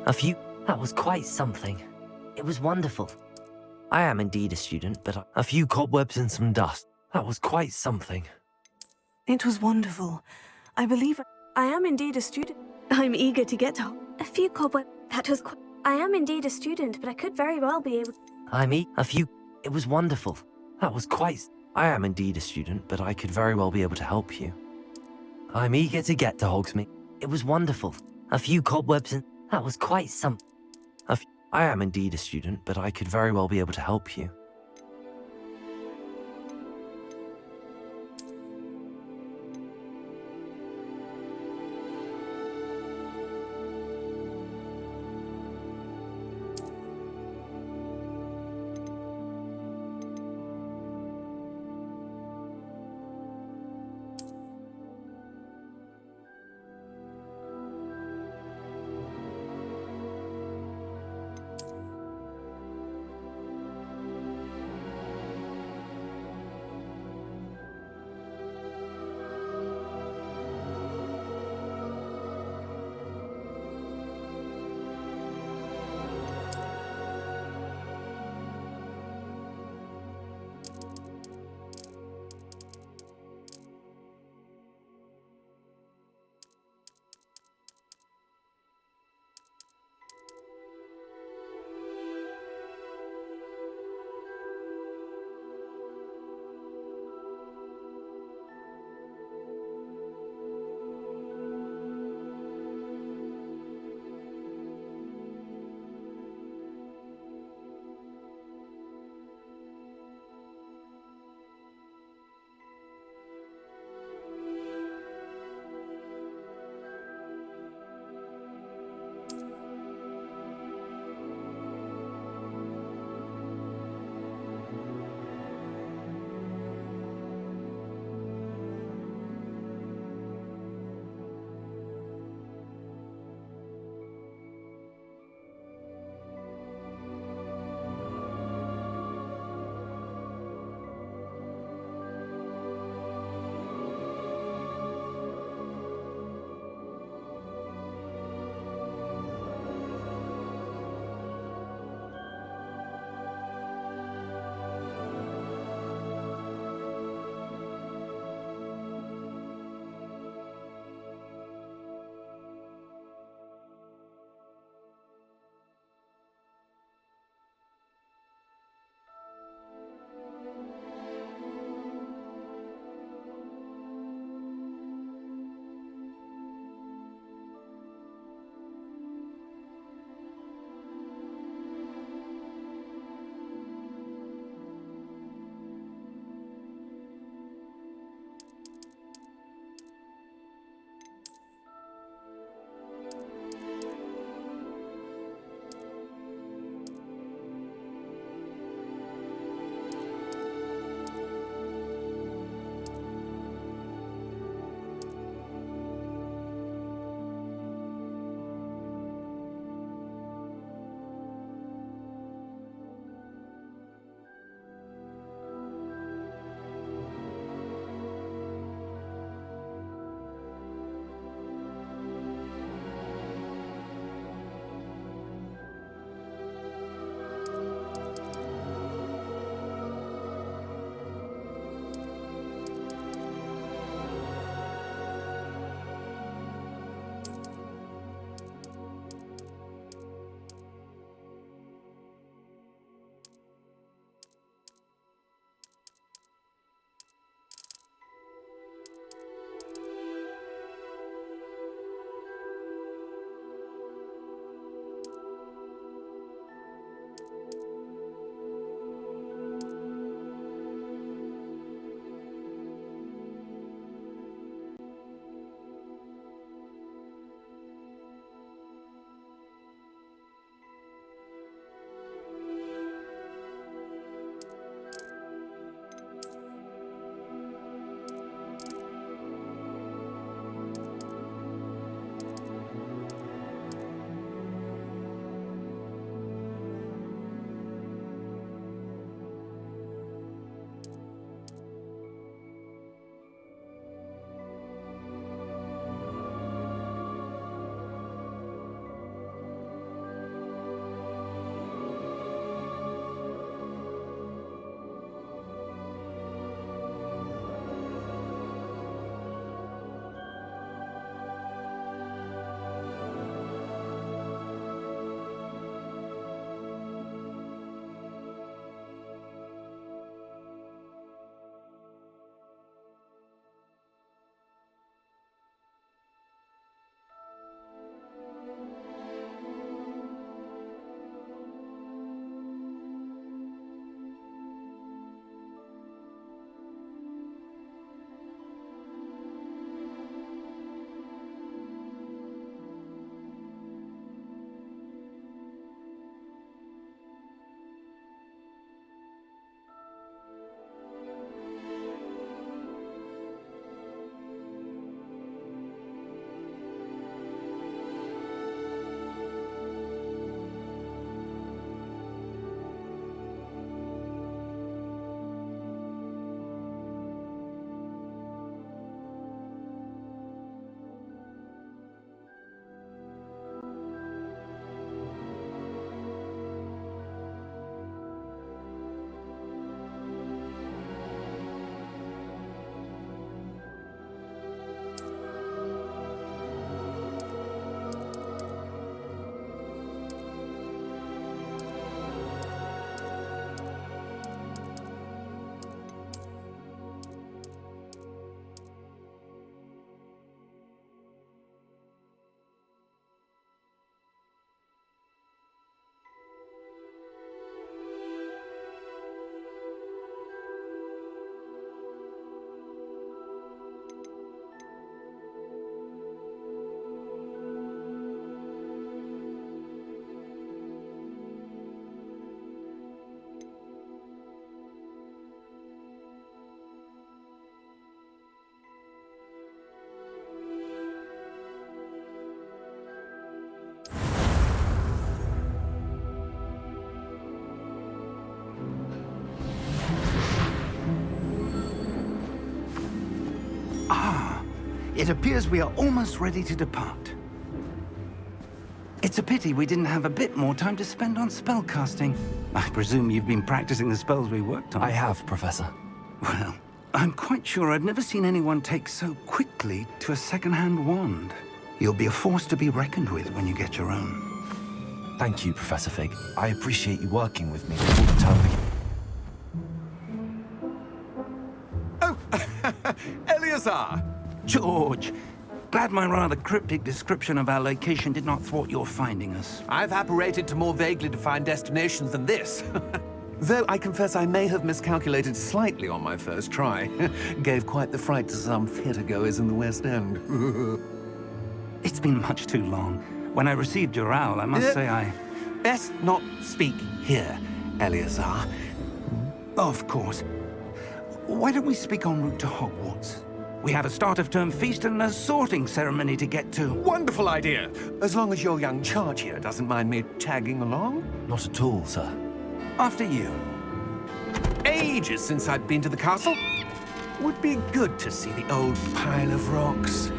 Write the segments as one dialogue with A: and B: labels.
A: A few. That was quite something. It was wonderful. I am indeed a student, but a few cobwebs and some dust. That was quite something.
B: It was wonderful. I believe I am indeed a student. I'm eager to get to a few cobwebs. I am indeed a student, but I could very well be able.
A: A few. It was wonderful. That was quite. I am indeed a student, but I could very well be able to help you. I'm eager to get to Hogsmeade. It was wonderful. A few cobwebs and that was quite some. I am indeed a student, but I could very well be able to help you.
C: It appears we are almost ready to depart. It's a pity we didn't have a bit more time to spend on spellcasting. I presume you've been practicing the spells we worked on.
A: I have, Professor.
C: Well, I'm quite sure I've never seen anyone take so quickly to a second-hand wand. You'll be a force to be reckoned with when you get your own.
A: Thank you, Professor Fig. I appreciate you working with me all the time.
D: Oh, Eleazar!
C: George! Glad my rather cryptic description of our location did not thwart your finding us.
D: I've apparated to more vaguely defined destinations than this. Though I confess I may have miscalculated slightly on my first try. Gave quite the fright to some theatergoers in the West End.
C: It's been much too long. When I received your owl, I must say I...
D: Best not speak here, Eleazar.
C: Of course. Why don't we speak en route to Hogwarts? We have a start-of-term feast and a sorting ceremony to get to.
D: Wonderful idea! As long as your young charge here doesn't mind me tagging along.
A: Not at all, sir.
C: After you.
D: Ages since I'd been to the castle. Would be good to see the old pile of rocks.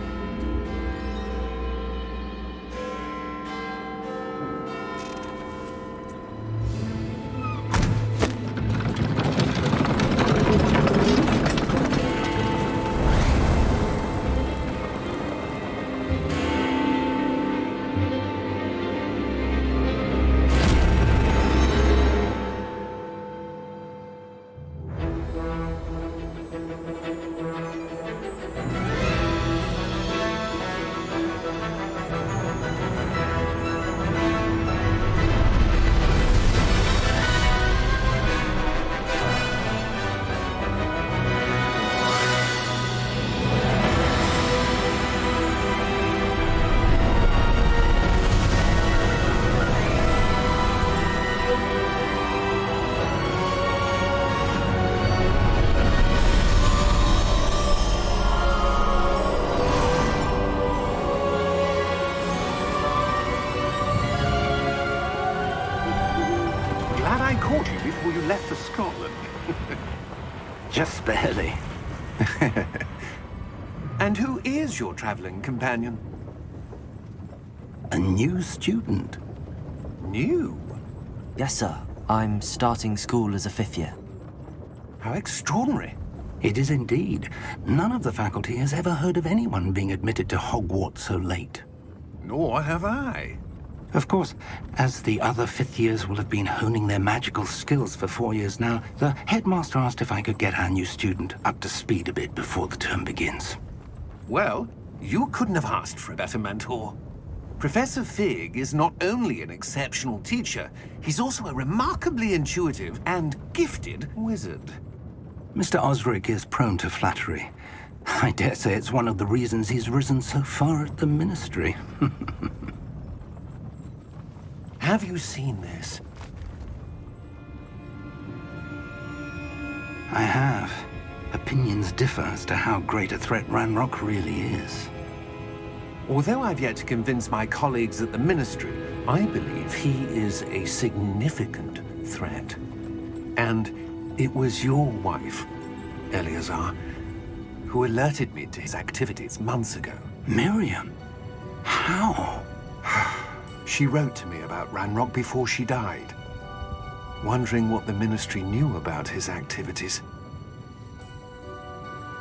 D: Caught you before you left for Scotland.
C: Just barely.
D: And who is your traveling companion?
C: A new student.
D: New?
A: Yes, sir. I'm starting school as a 5th year.
D: How extraordinary.
C: It is indeed. None of the faculty has ever heard of anyone being admitted to Hogwarts so late.
D: Nor have I.
C: Of course, as the other 5th years will have been honing their magical skills for 4 years now, the headmaster asked if I could get our new student up to speed a bit before the term begins.
D: Well, you couldn't have asked for a better mentor. Professor Fig is not only an exceptional teacher, he's also a remarkably intuitive and gifted wizard.
C: Mr. Osric is prone to flattery. I dare say it's one of the reasons he's risen so far at the Ministry.
D: Have you seen this?
C: I have. Opinions differ as to how great a threat Ranrock really is.
D: Although I've yet to convince my colleagues at the Ministry, I believe he is a significant threat. And it was your wife, Eleazar, who alerted me to his activities months ago.
C: Miriam? How?
D: She wrote to me about Ranrock before she died, wondering what the Ministry knew about his activities.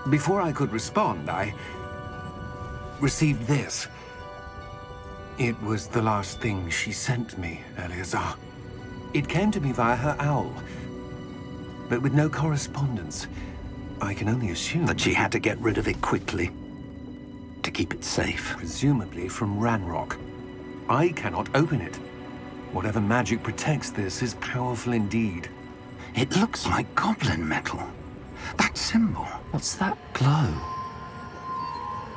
D: Before I could respond, I received this. It was the last thing she sent me, Eleazar. It came to me via her owl, but with no correspondence. I can only assume
C: That she had to get rid of it quickly, to keep it safe.
D: presumably from Ranrock. I cannot open it. Whatever magic protects this is powerful indeed.
C: It looks like goblin metal. That symbol.
A: What's that glow?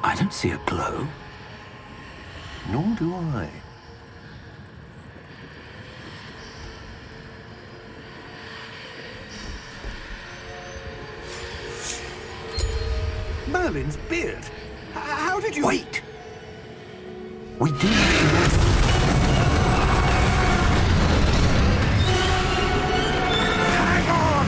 C: I don't see a glow.
D: Nor do I. Merlin's beard. How did you...
C: Wait! We do have to...
D: Hang on!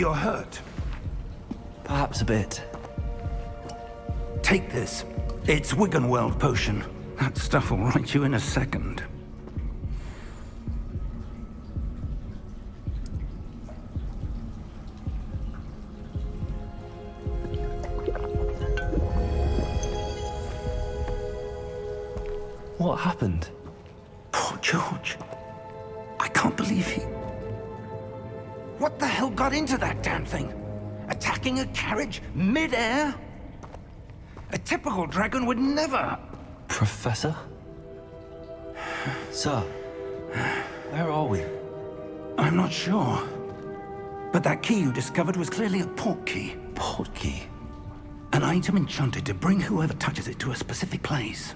C: You're hurt.
A: Perhaps a bit.
C: Take this. It's Wiggenweld potion. That stuff will right you in a second.
A: What happened?
C: Poor George. I can't believe he... What the hell got into that damn thing? Attacking a carriage mid-air? A typical dragon would never...
A: Professor? Sir, where are we?
C: I'm not sure. But that key you discovered was clearly a port key.
A: Port key?
C: An item enchanted to bring whoever touches it to a specific place.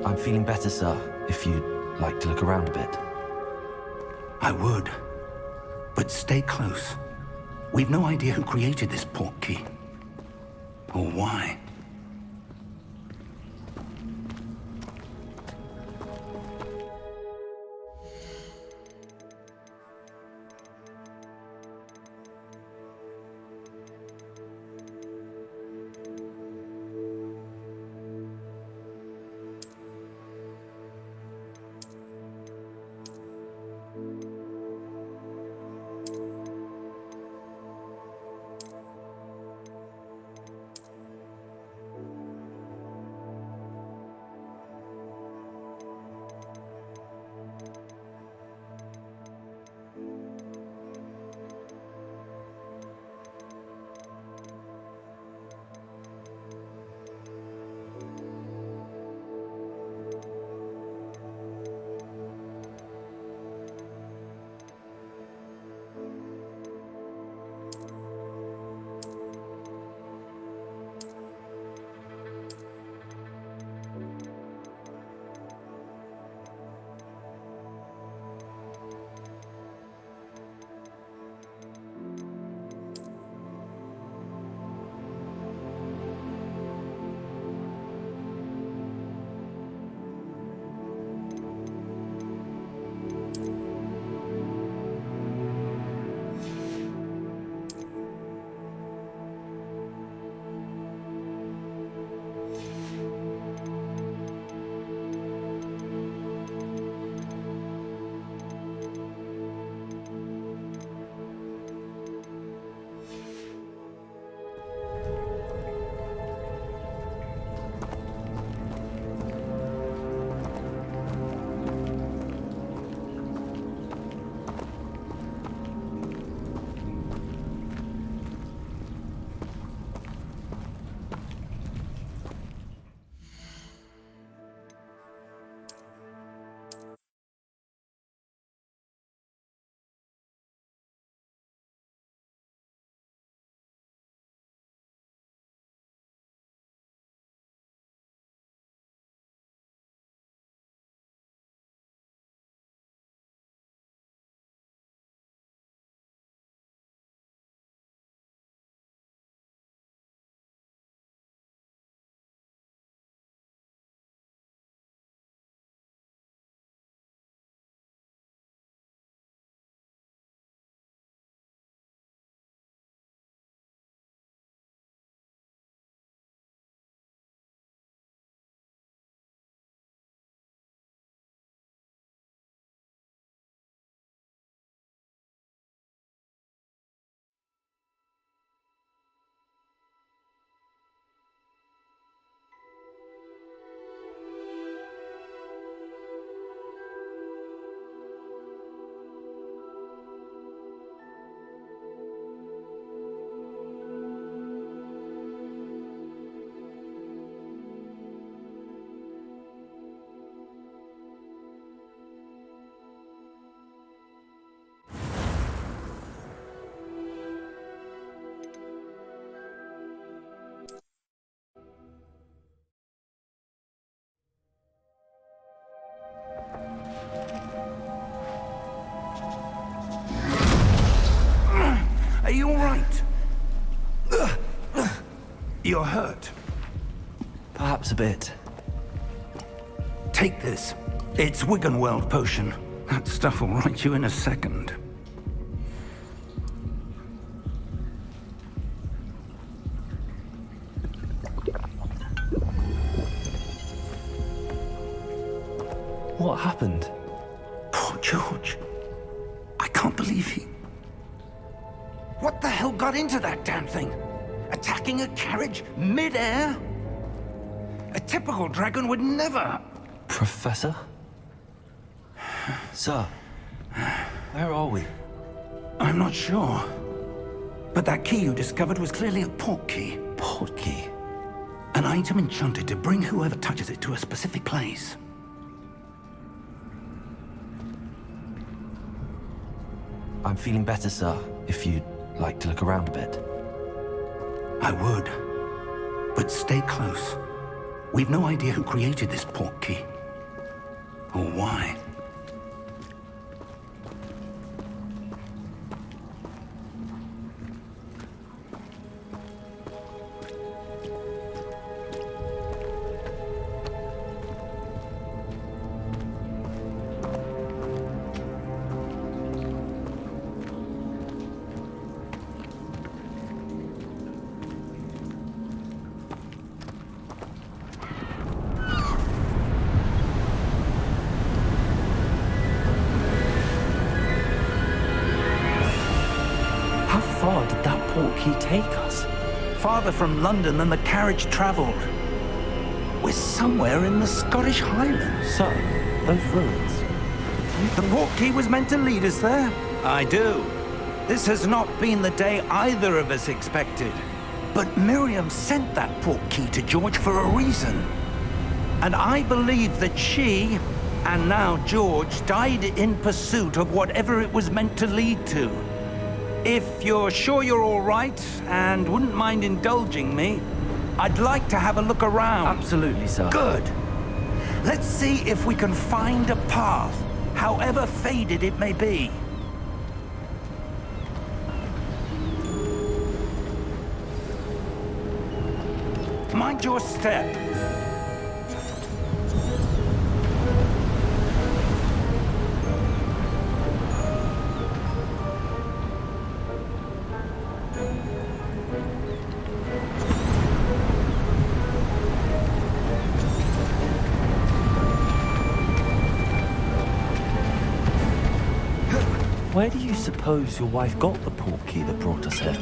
A: I'm feeling better, sir, if you'd like to look around a bit.
C: I would. But stay close. We've no idea who created this port key. Or why. Are you all right? You're hurt.
A: Perhaps a bit.
C: Take this. It's Wiggenweld potion. That stuff will right you in a second.
A: What happened?
C: Poor George. I can't believe he... What the hell got into that damn thing? Attacking a carriage mid-air? A typical dragon would never...
A: Professor? Sir, where are we?
C: I'm not sure. But that key you discovered was clearly a port key.
A: Port key?
C: An item enchanted to bring whoever touches it to a specific place.
A: I'm feeling better, sir, if you'd like to look around a bit.
C: I would. But stay close. We've no idea who created this port key. Or why.
A: How far did that port key take us?
C: Farther from London than the carriage traveled. We're somewhere in the Scottish Highlands.
A: Sir, those ruins.
C: The port key was meant to lead us there? I do. This has not been the day either of us expected. But Miriam sent that port key to George for a reason. And I believe that she, and now George, died in pursuit of whatever it was meant to lead to. If you're sure you're all right, and wouldn't mind indulging me, I'd like to have a look around.
A: Absolutely, sir.
C: Good. Let's see if we can find a path, however faded it may be. Mind your step.
A: Where do you suppose your wife got the port key that brought us here?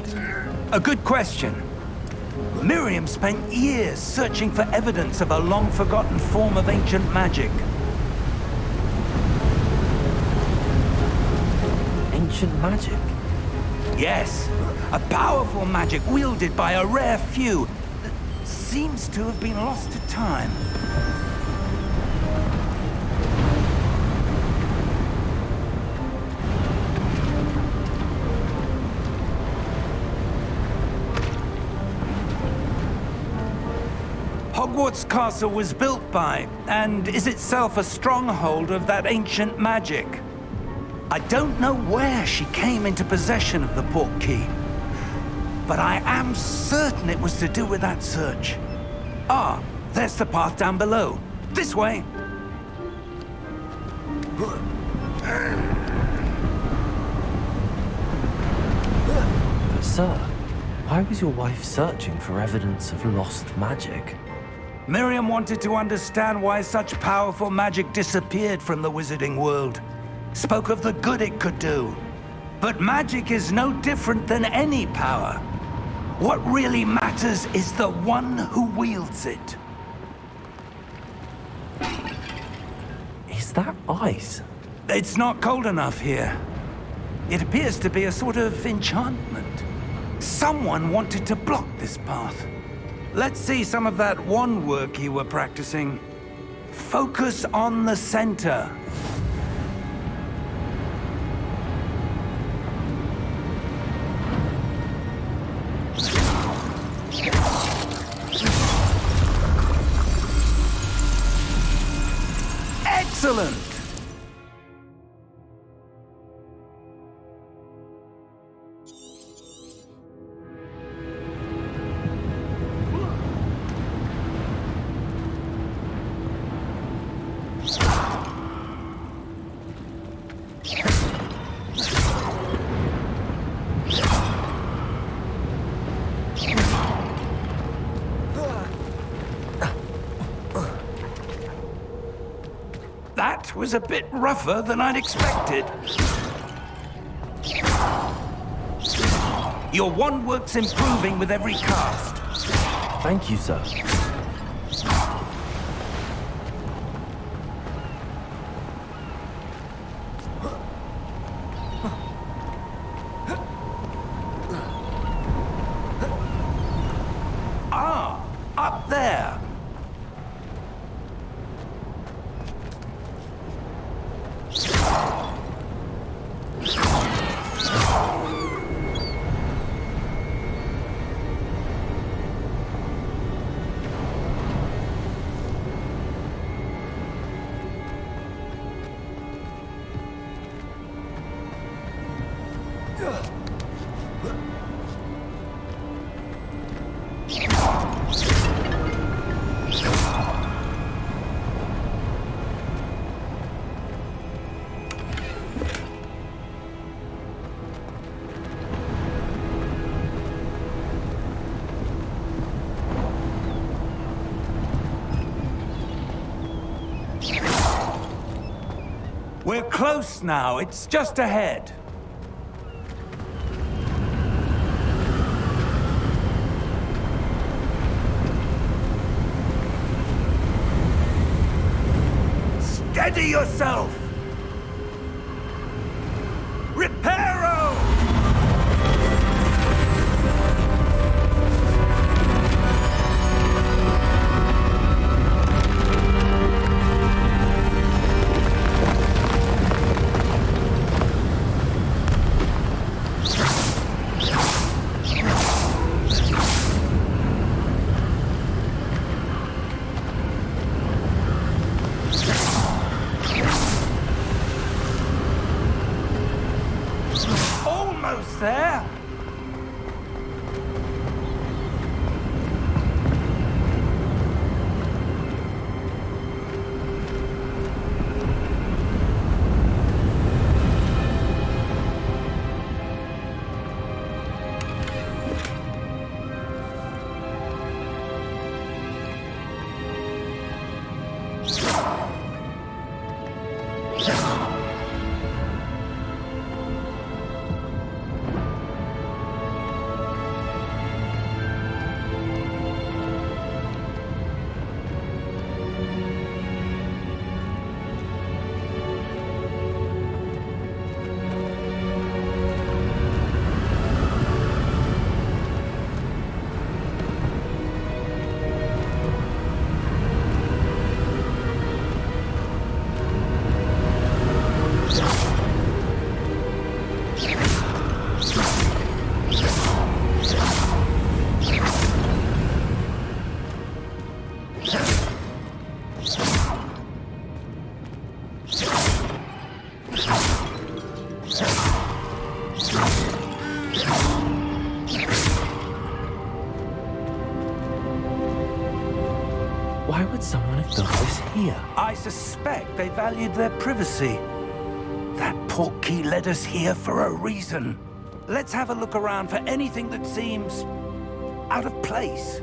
C: A good question. Miriam spent years searching for evidence of a long-forgotten form of ancient magic.
A: Ancient magic?
C: Yes, a powerful magic wielded by a rare few that seems to have been lost to time. Hogwarts Castle was built by, and is itself a stronghold of that ancient magic. I don't know where she came into possession of the port key, but I am certain it was to do with that search. Ah, there's the path down below. This way.
A: But sir, why was your wife searching for evidence of lost magic?
C: Miriam wanted to understand why such powerful magic disappeared from the wizarding world. Spoke of the good it could do. But magic is no different than any power. What really matters is the one who wields it.
A: Is that ice?
C: It's not cold enough here. It appears to be a sort of enchantment. Someone wanted to block this path. Let's see some of that wand work you were practicing. Focus on the center. Excellent! That was a bit rougher than I'd expected. Your wand work's improving with every cast.
A: Thank you, sir.
C: Ah, up there. We're close now. It's just ahead. Steady yourself! Reparo! Almost there.
A: Why would someone have built this here?
C: I suspect they valued their privacy. That portkey led us here for a reason. Let's have a look around for anything that seems out of place.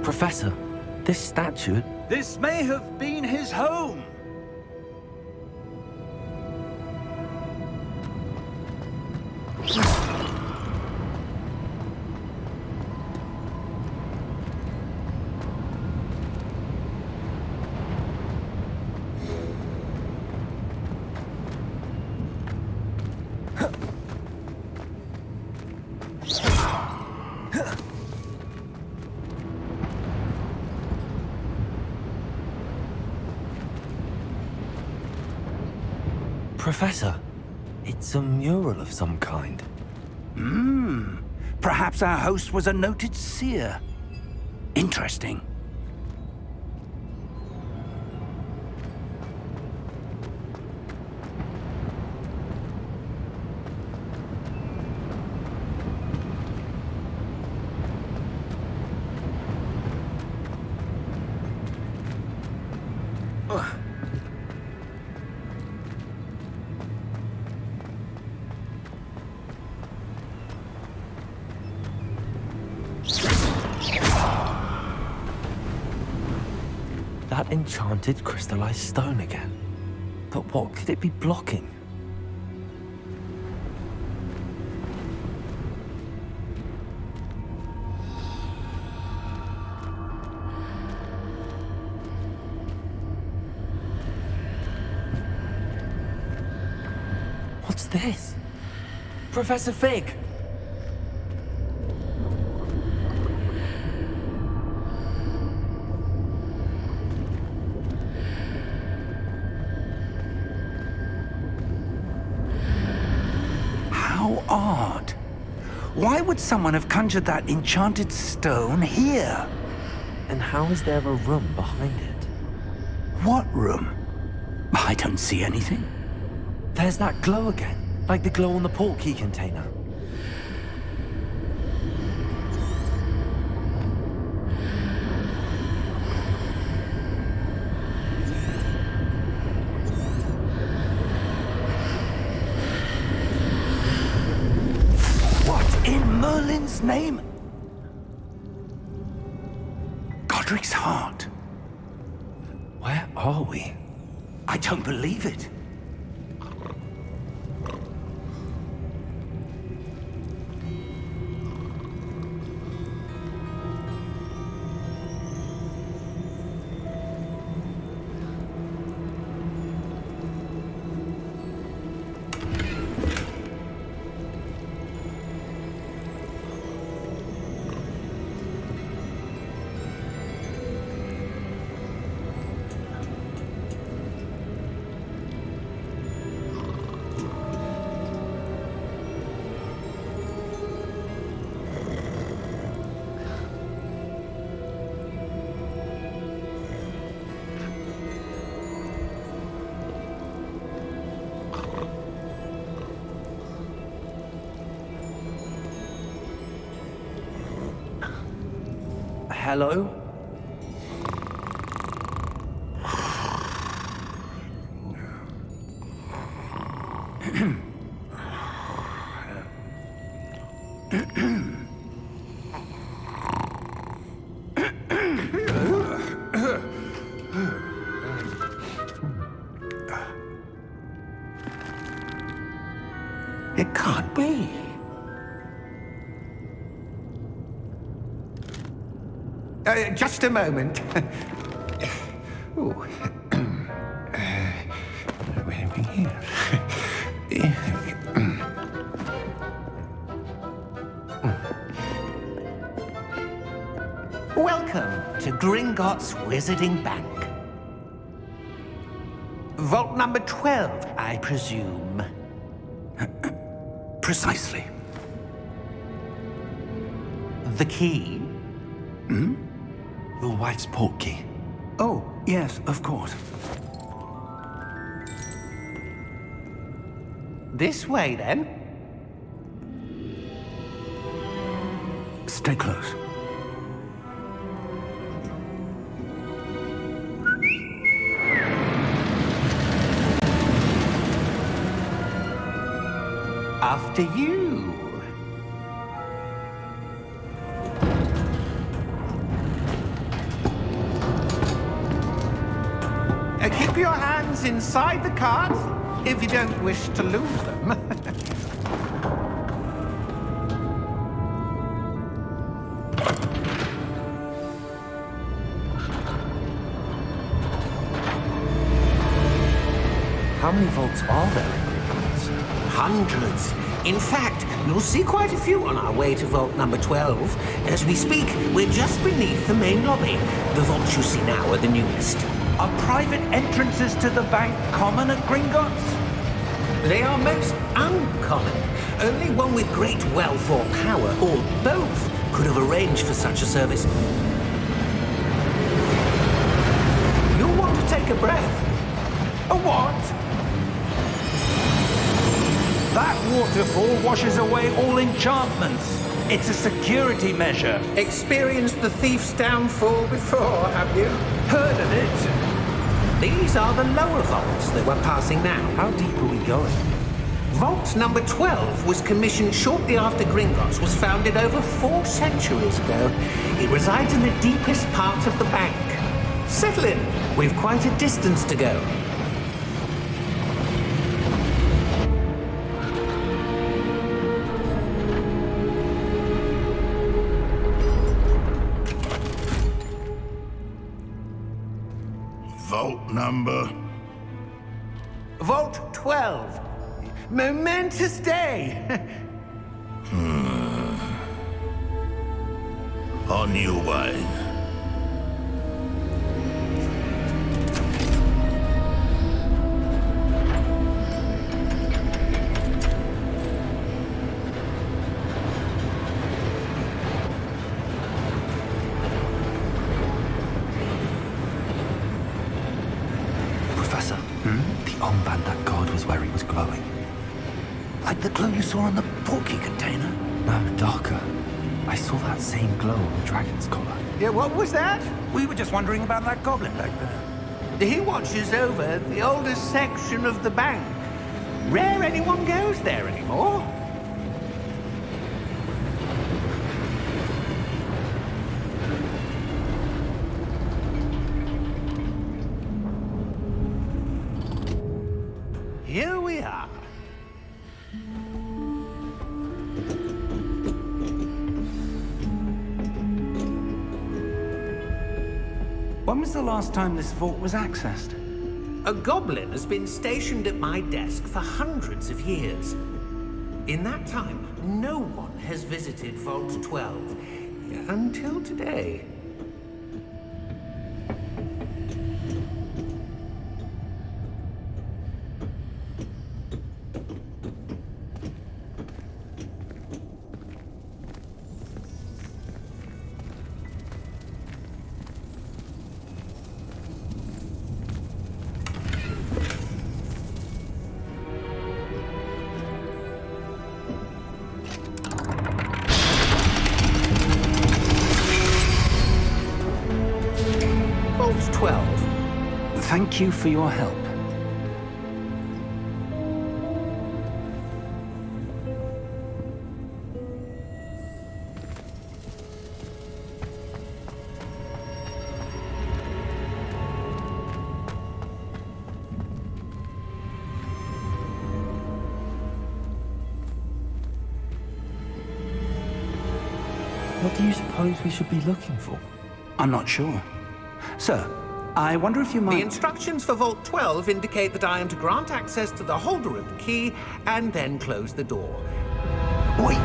A: Professor, this statue...
C: This may have been his home.
A: Professor, it's a mural of some kind.
C: Perhaps our host was a noted seer. Interesting.
A: That enchanted crystallized stone again. But what could it be blocking? What's this? Professor Fig!
C: How odd. Why would someone have conjured that enchanted stone here?
A: And how is there a room behind it?
C: What room? I don't see anything.
A: There's that glow again, like the glow on the portkey container.
C: What in Merlin's name? Godric's heart.
A: Where are we?
C: I don't believe it.
A: Hello?
C: It can't be.
D: Just a moment. Ooh. Where are we here? Welcome to Gringotts Wizarding Bank. Vault number 12, I presume.
C: Precisely.
D: The key?
A: Your wife's portkey.
C: Oh, yes, of course.
D: This way, then.
C: Stay close.
D: After you. Keep your hands inside the cart if you don't wish to lose them.
A: How many vaults are there in Gringotts?
E: Hundreds. In fact, you'll see quite a few on our way to vault number 12. As we speak, we're just beneath the main lobby. The vaults you see now are the newest.
C: Are private entrances to the bank common at Gringotts?
E: They are most uncommon. Only one with great wealth or power, or both, could have arranged for such a service. You'll want to take a breath.
C: A what? That waterfall washes away all enchantments. It's a security measure.
E: Experienced the thief's downfall before, have you?
C: Heard of it?
E: These are the lower vaults that we're passing now.
A: How deep are we going?
E: Vault number 12 was commissioned shortly after Gringotts was founded over 4 centuries ago. It resides in the deepest part of the bank. Settle in. We've quite a distance to go.
F: Vault number?
E: Vault 12. Momentous day.
F: On your way.
A: Professor, the armband that guard was wearing was glowing.
C: Like the glow you saw on the porky container?
A: No, darker. I saw that same glow on the dragon's collar.
E: Yeah, what was that?
C: We were just wondering about that goblin back there.
E: He watches over the oldest section of the bank. Rare anyone goes there anymore. Here we are.
C: When was the last time this vault was accessed?
E: A goblin has been stationed at my desk for hundreds of years. In that time, no one has visited Vault 12 until today. Vault 12.
C: Thank you for your help.
A: What do you suppose we should be looking for?
C: I'm not sure. Sir, I wonder if you might...
E: The instructions for Vault 12 indicate that I am to grant access to the holder of the key and then close the door.
C: Wait!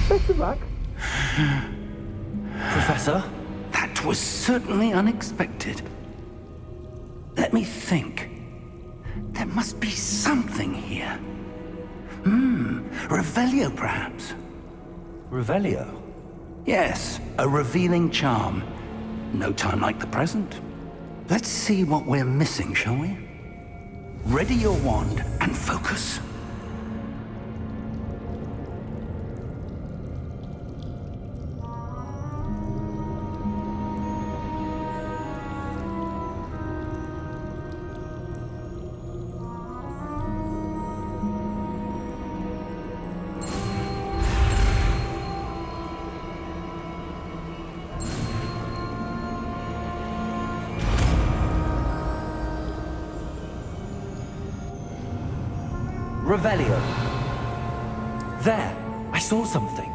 E: Best of luck.
A: Professor?
C: That was certainly unexpected. Let me think. There must be something here. Revelio, perhaps?
A: Revelio?
C: Yes, a revealing charm. No time like the present. Let's see what we're missing, shall we? Ready your wand and focus.
A: Revelio. There, I saw something.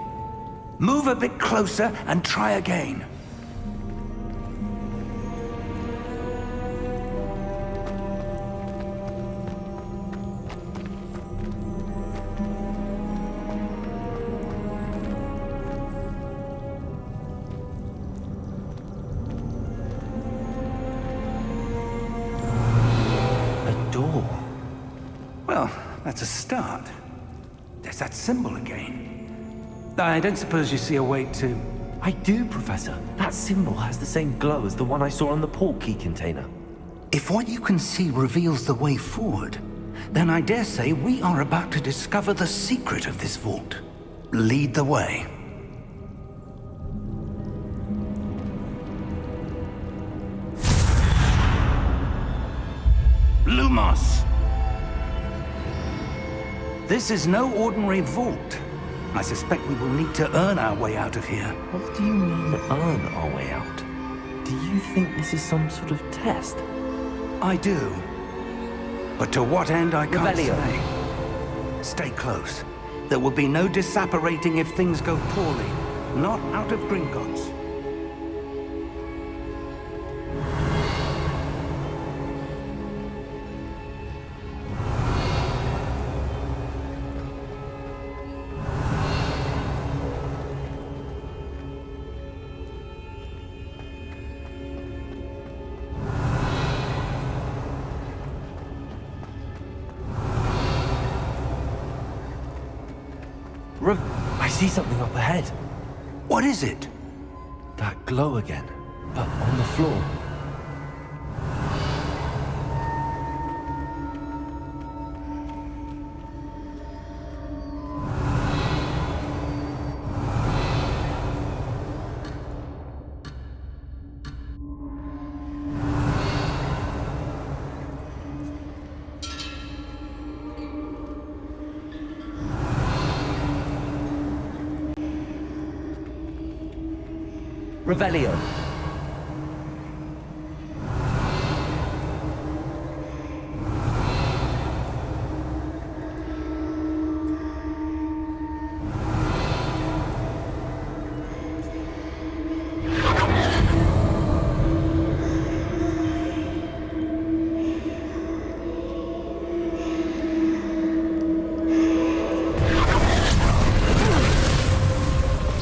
C: Move a bit closer and try again. That's a start. There's that symbol again. I don't suppose you see a way to...
A: I do, Professor. That symbol has the same glow as the one I saw on the port key container.
C: If what you can see reveals the way forward, then I dare say we are about to discover the secret of this vault. Lead the way. Lumos! This is no ordinary vault. I suspect we will need to earn our way out of here.
A: What do you mean, earn our way out? Do you think this is some sort of test?
C: I do. But to what end, I can't
A: Revelio.
C: say. Stay close. There will be no disapparating if things go poorly. Not out of Gringotts.
A: I see something up ahead.
C: What is it?
A: That glow again, but on the floor. Revelio.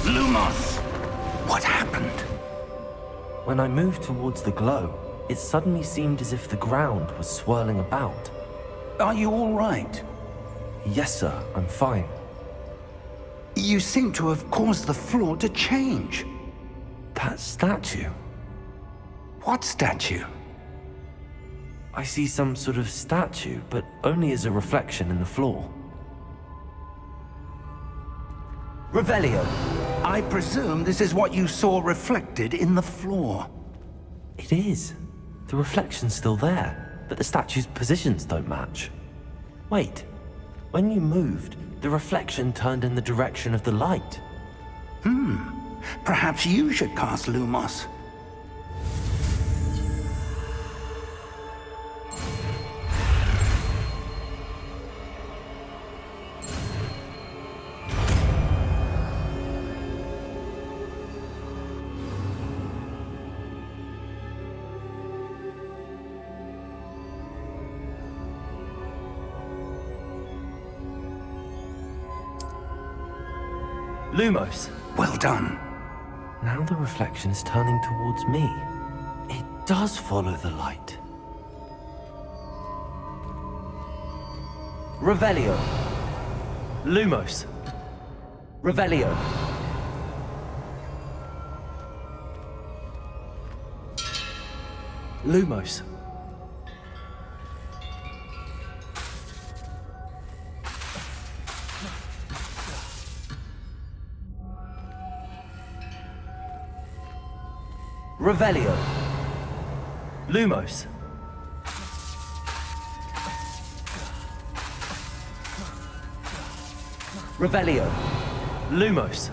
C: Lumos! What happened?
A: When I moved towards the glow, it suddenly seemed as if the ground was swirling about.
C: Are you all right?
A: Yes, sir, I'm fine.
C: You seem to have caused the floor to change.
A: That statue.
C: What statue?
A: I see some sort of statue, but only as a reflection in the floor. Revelio.
C: I presume this is what you saw reflected in the floor.
A: It is. The reflection's still there, but the statue's positions don't match. Wait. When you moved, the reflection turned in the direction of the light.
C: Perhaps you should cast Lumos.
A: Lumos.
C: Well done.
A: Now the reflection is turning towards me. It does follow the light. Revelio. Lumos. Revelio. Lumos. Revelio. Lumos. Revelio. Lumos.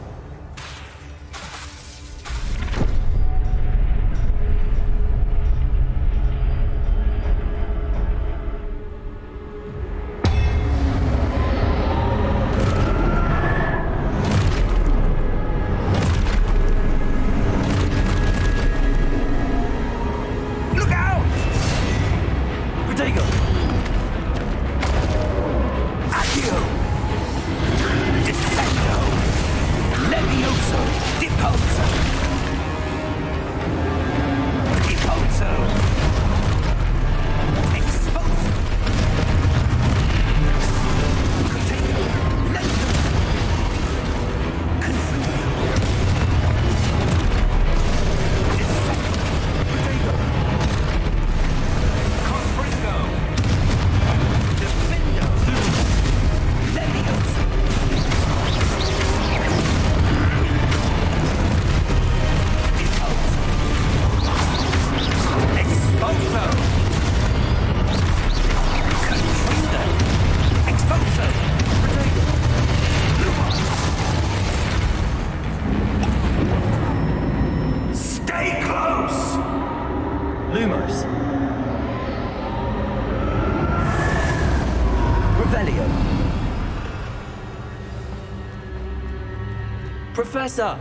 A: Professor!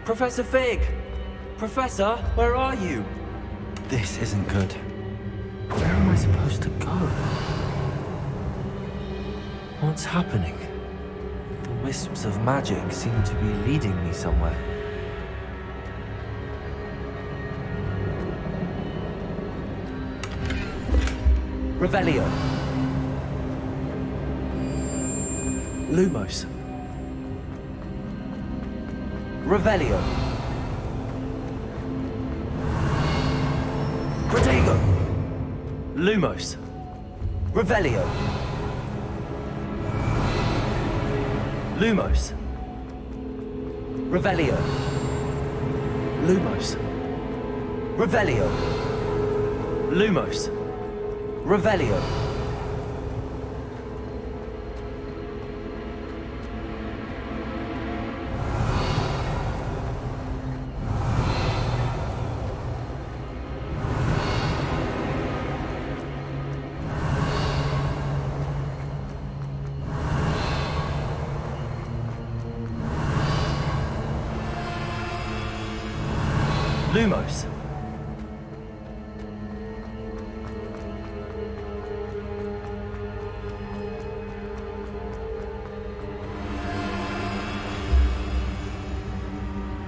A: Professor Fig! Professor, where are you? This isn't good. Where am I supposed to go? What's happening? The wisps of magic seem to be leading me somewhere. Revelio. Lumos. Revelio. Protego. Lumos. Revelio. Lumos. Revelio. Lumos. Revelio. Lumos. Revelio. Lumos.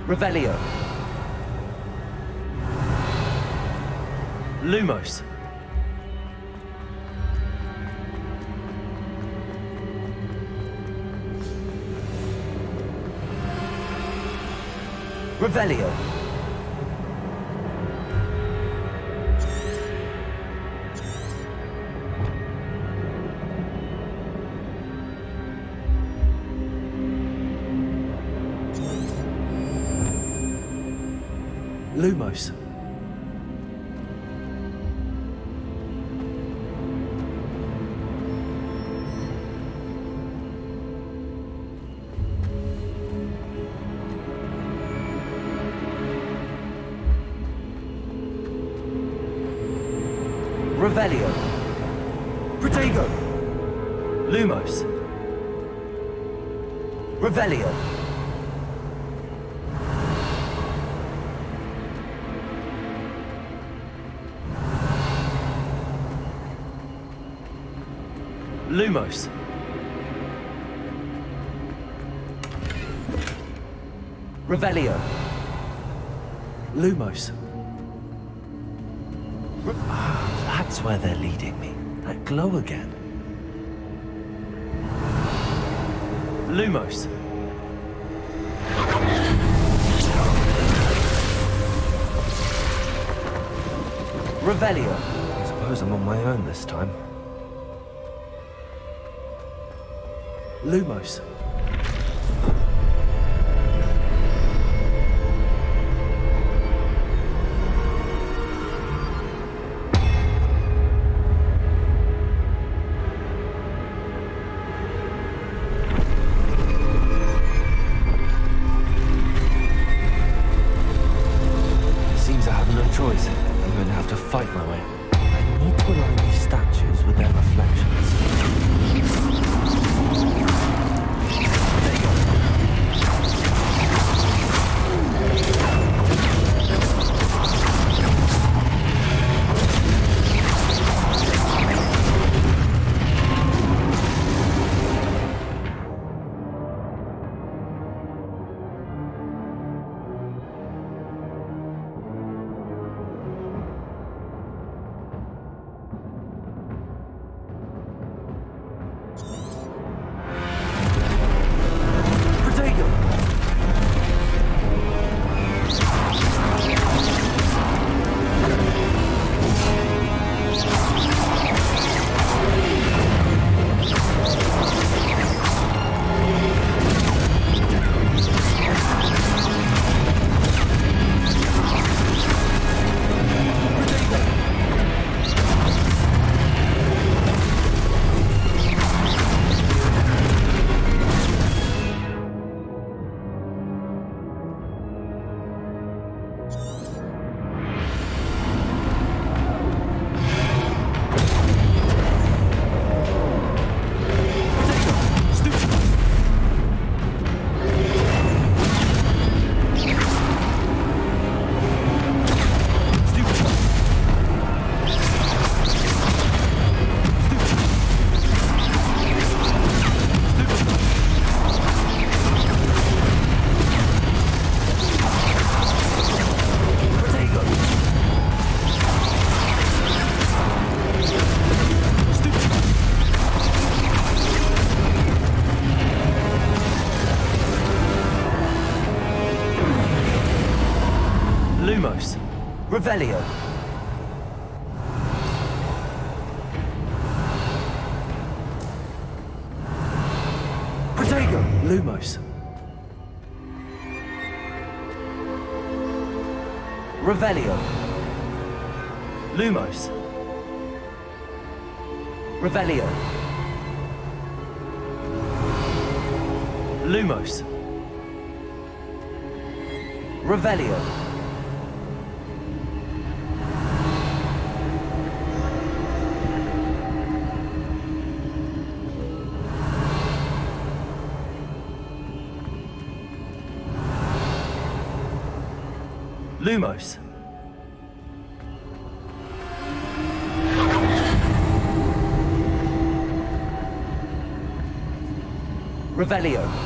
A: Revelio. Lumos. Revelio. Lumos. Revelio. Protego. Lumos. Revelio. Lumos. Revelio. Lumos. That's where they're leading me. That glow again. Lumos. Revelio. I suppose I'm on my own this time. Lumos. Seems I have no choice. I'm going to have to fight my way. I need to align these statues with their reflections. Lumos. Revelio. Protego. Lumos. Revelio. Lumos. Revelio. Lumos. Revelio. Lumos. Revelio.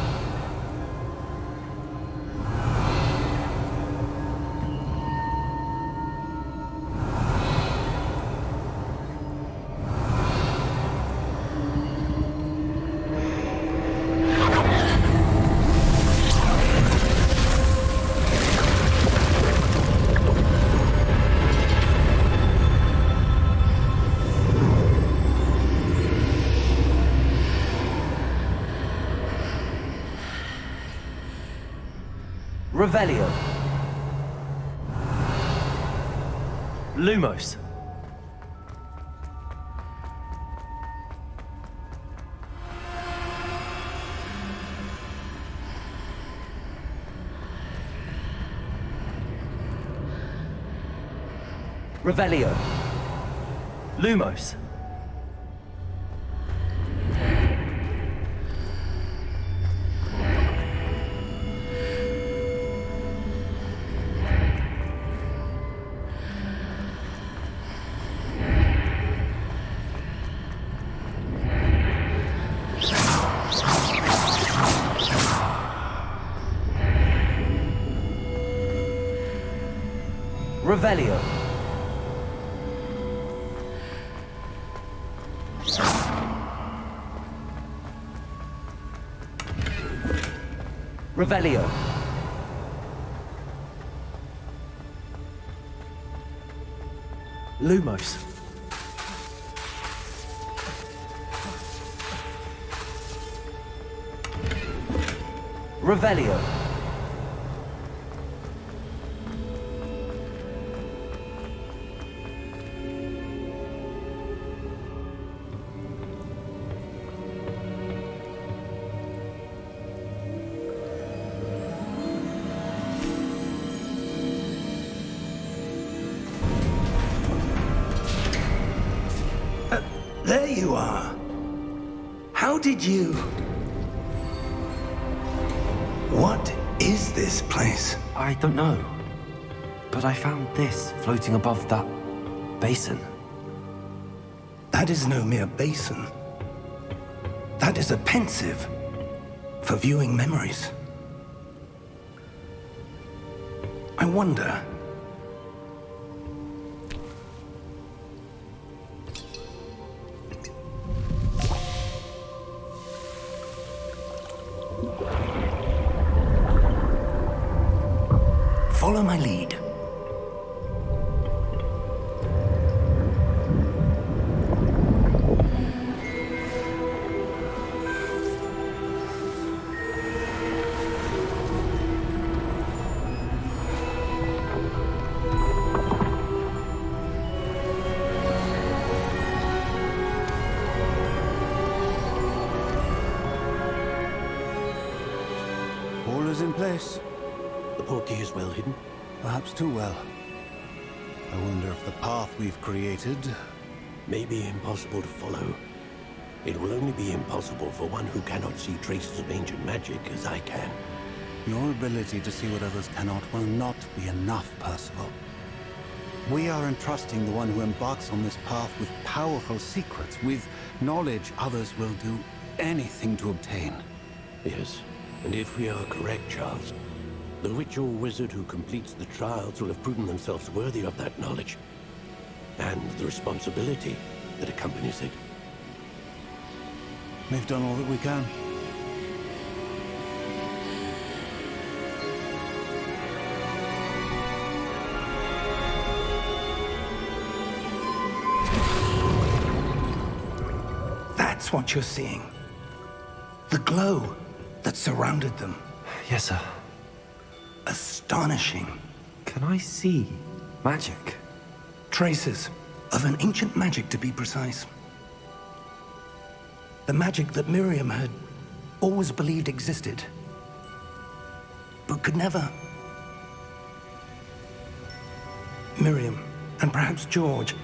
A: Revelio. Lumos. Revelio. Lumos. Revelio. Revelio. Lumos. Revelio.
C: There you are. How did you... What is this place?
A: I don't know. But I found this floating above that basin.
C: That is no mere basin. That is a pensive for viewing memories. I wonder... Follow my lead.
G: All is in place.
H: The portkey is well hidden.
G: Perhaps too well. I wonder if the path we've created...
H: May be impossible to follow. It will only be impossible for one who cannot see traces of ancient magic as I can.
G: Your ability to see what others cannot will not be enough, Percival. We are entrusting the one who embarks on this path with powerful secrets, with knowledge others will do anything to obtain.
H: Yes, and if we are correct, Charles, the witch or wizard who completes the trials will have proven themselves worthy of that knowledge, and the responsibility that accompanies it.
G: We've done all that we can.
C: That's what you're seeing. The glow that surrounded them.
A: Yes, sir.
C: Astonishing.
A: Can I see magic?
C: Traces of an ancient magic, to be precise. The magic that Miriam had always believed existed, but could never. Miriam, and perhaps George,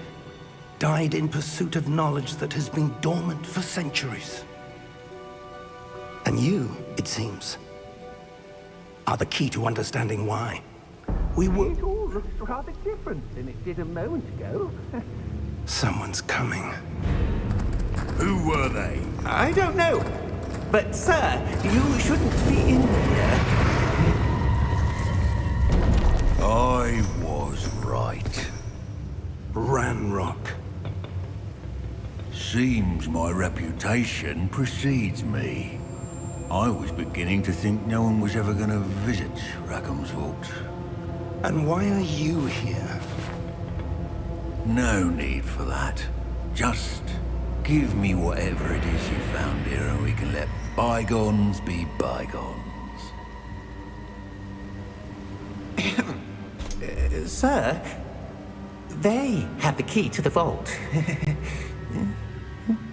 C: died in pursuit of knowledge that has been dormant for centuries. And you, it seems, are the key to understanding why. We were...
E: It all looks rather different than it did a moment ago.
C: Someone's coming.
F: Who were they?
E: I don't know. But, sir, you shouldn't be in here.
F: I was right.
C: Ranrock.
F: Seems my reputation precedes me. I was beginning to think no one was ever going to visit Rackham's vault.
C: And why are you here?
F: No need for that. Just give me whatever it is you found here and we can let bygones be bygones.
E: Sir, they had the key to the vault.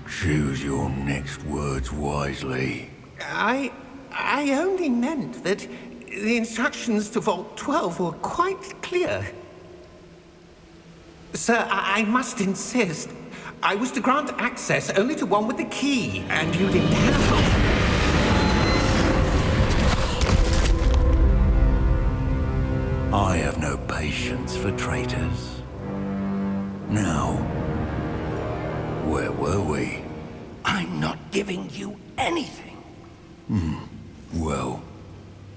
F: Choose your next words wisely.
E: I only meant that the instructions to Vault 12 were quite clear. Sir, I must insist. I was to grant access only to one with the key, and you didn't have.
F: I have no patience for traitors. Now, where were we?
C: I'm not giving you anything.
F: Well,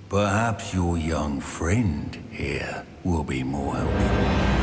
F: perhaps your young friend here will be more helpful.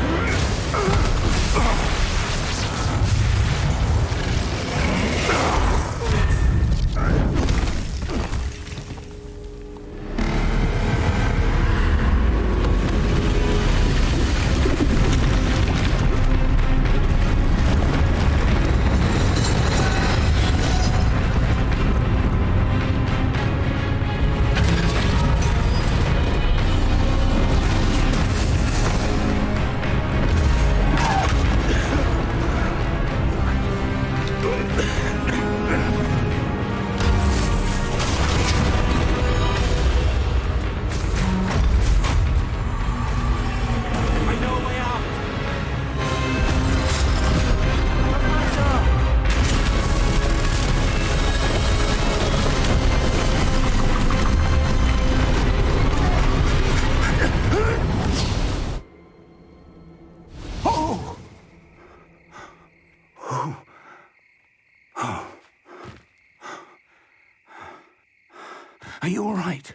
C: Are you all right?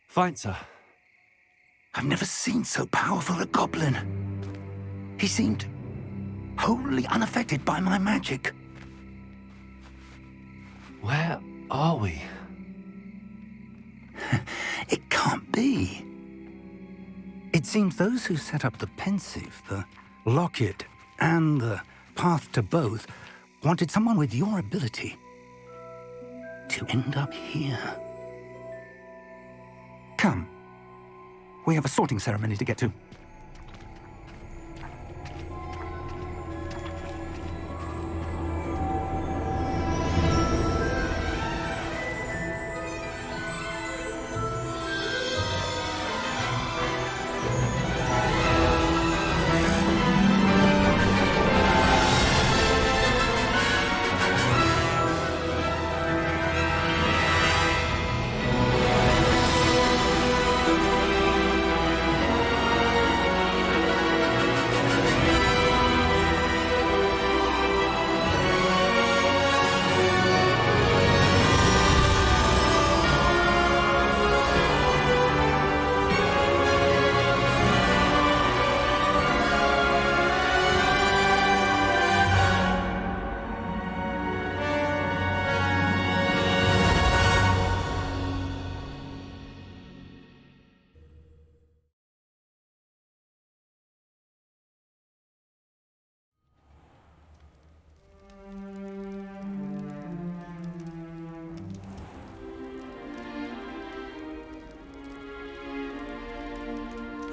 A: Fine, sir.
C: I've never seen so powerful a goblin. He seemed wholly unaffected by my magic.
A: Where are we?
C: It can't be. It seems those who set up the pensive, the locket, and the path to both wanted someone with your ability to end up here. Come. We have a sorting ceremony to get to.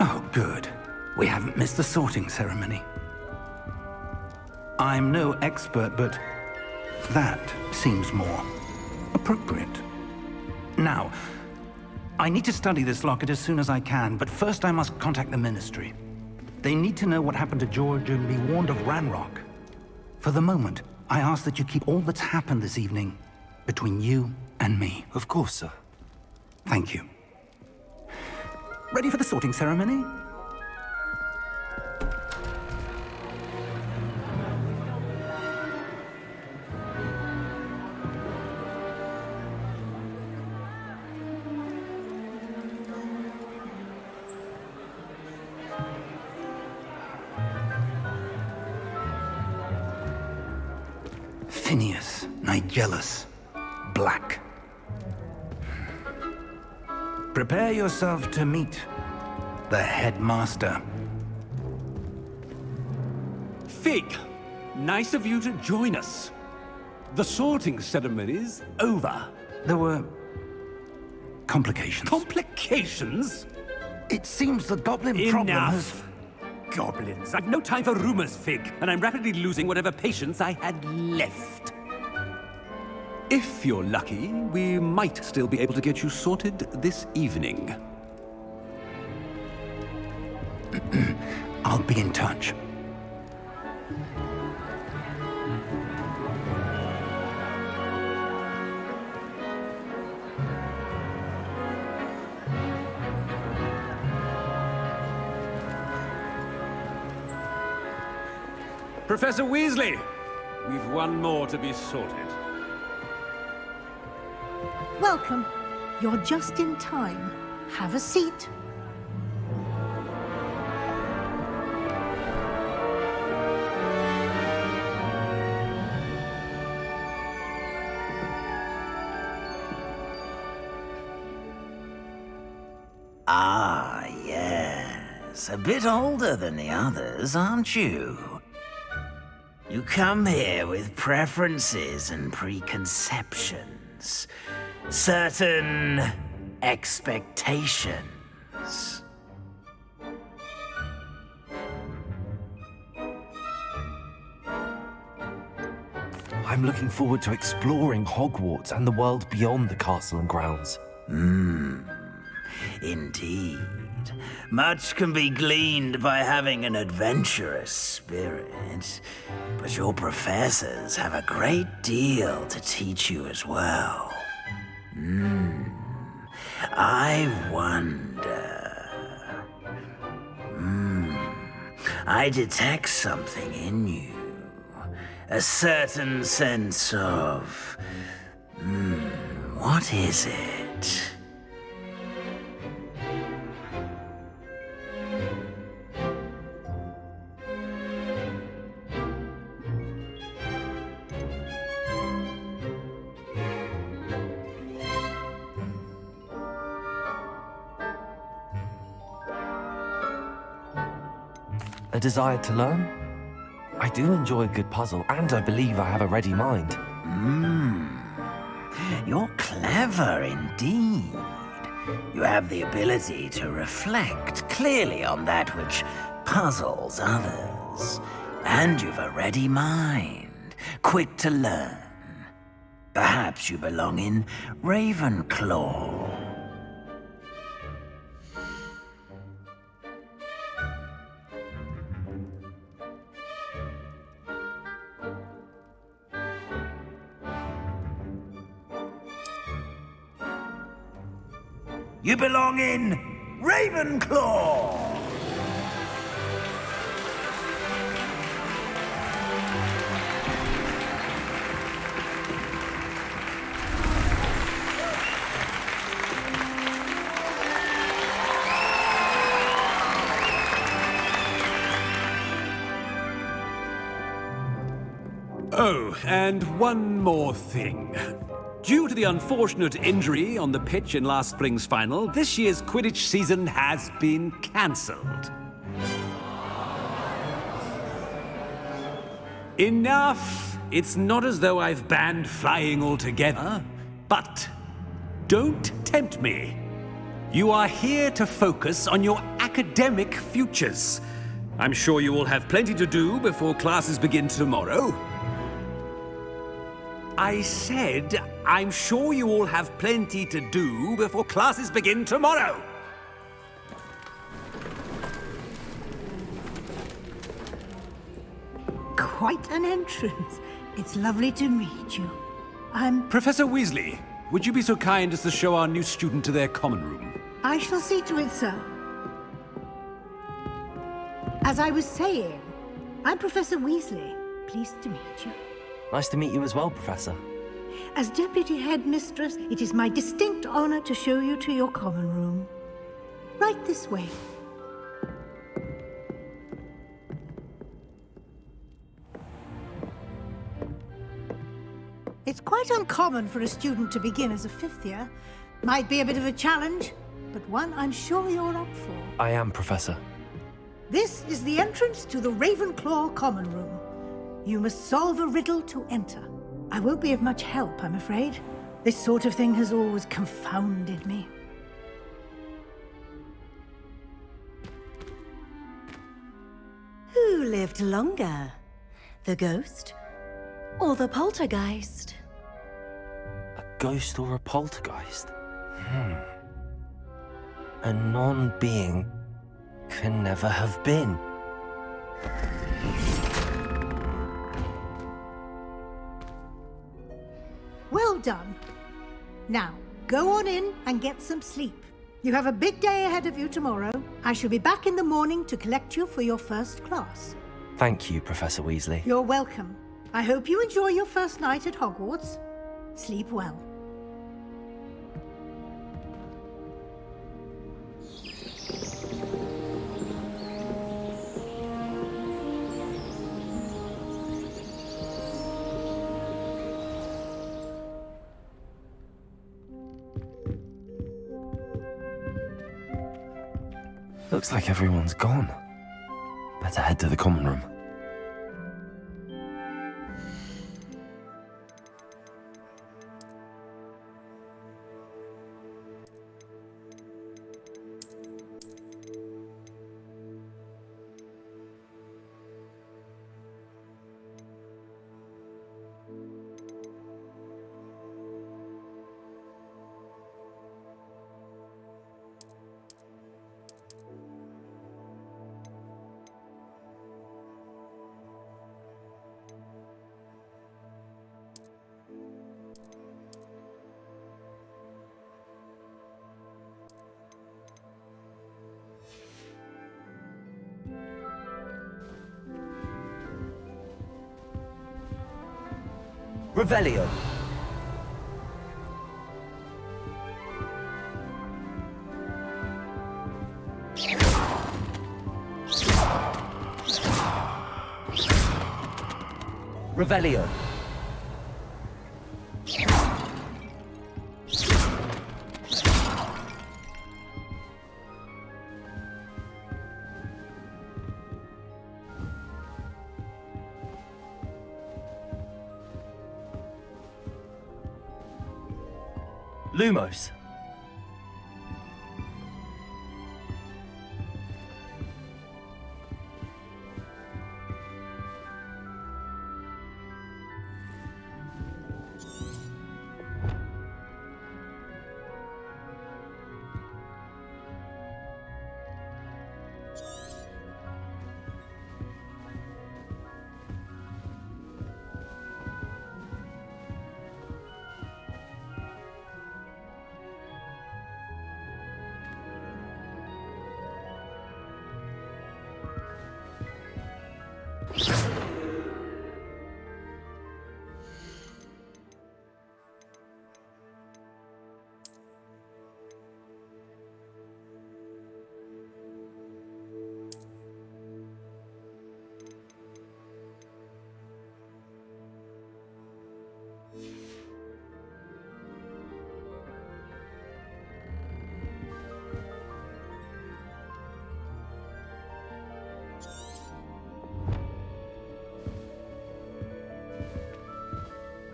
C: Oh, good. We haven't missed the sorting ceremony. I'm no expert, but that seems more appropriate. Now, I need to study this locket as soon as I can, but first I must contact the Ministry. They need to know what happened to George and be warned of Ranrock. For the moment, I ask that you keep all that's happened this evening between you and me.
A: Of course, sir.
C: Thank you. Ready for the sorting ceremony? Phineas Nigellus Black. Prepare yourself to meet the headmaster.
I: Fig, nice of you to join us. The sorting ceremony's over.
C: There were complications.
I: Complications?
C: It seems the goblin problem has...
I: Enough! Goblins. I've no time for rumors, Fig, and I'm rapidly losing whatever patience I had left. If you're lucky, we might still be able to get you sorted this evening.
C: I'll be in touch.
I: Professor Weasley, we've one more to be sorted.
J: Welcome. You're just in time. Have a seat.
K: Ah, yes. A bit older than the others, aren't you? You come here with preferences and preconceptions. Certain expectations.
A: I'm looking forward to exploring Hogwarts and the world beyond the castle and grounds.
K: Indeed. Much can be gleaned by having an adventurous spirit, but your professors have a great deal to teach you as well. I wonder... I detect something in you. A certain sense of... what is it?
A: A desire to learn? I do enjoy a good puzzle, and I believe I have a ready mind.
K: You're clever indeed. You have the ability to reflect clearly on that which puzzles others. And you've a ready mind, quick to learn. Perhaps you belong in Ravenclaw. You belong in Ravenclaw!
I: Oh, and one more thing. Due to the unfortunate injury on the pitch in last spring's final, this year's Quidditch season has been cancelled. Enough! It's not as though I've banned flying altogether, but don't tempt me. You are here to focus on your academic futures. I'm sure you will have plenty to do before classes begin tomorrow. I said, I'm sure you all have plenty to do before classes begin tomorrow.
J: Quite an entrance. It's lovely to meet you. I'm...
I: Professor Weasley, would you be so kind as to show our new student to their common room?
J: I shall see to it, sir. As I was saying, I'm Professor Weasley. Pleased to meet you.
A: Nice to meet you as well, Professor.
J: As Deputy Headmistress, it is my distinct honor to show you to your common room. Right this way. It's quite uncommon for a student to begin as a fifth year. Might be a bit of a challenge, but one I'm sure you're up for.
A: I am, Professor.
J: This is the entrance to the Ravenclaw Common Room. You must solve a riddle to enter. I won't be of much help, I'm afraid. This sort of thing has always confounded me.
L: Who lived longer? The ghost or the poltergeist?
A: A ghost or a poltergeist? A non-being can never have been.
J: Well done. Now, go on in and get some sleep. You have a big day ahead of you tomorrow. I shall be back in the morning to collect you for your first class.
A: Thank you, Professor Weasley.
J: You're welcome. I hope you enjoy your first night at Hogwarts. Sleep well.
A: Looks like everyone's gone. Better head to the common room. Revelio. Revelio. Lumos.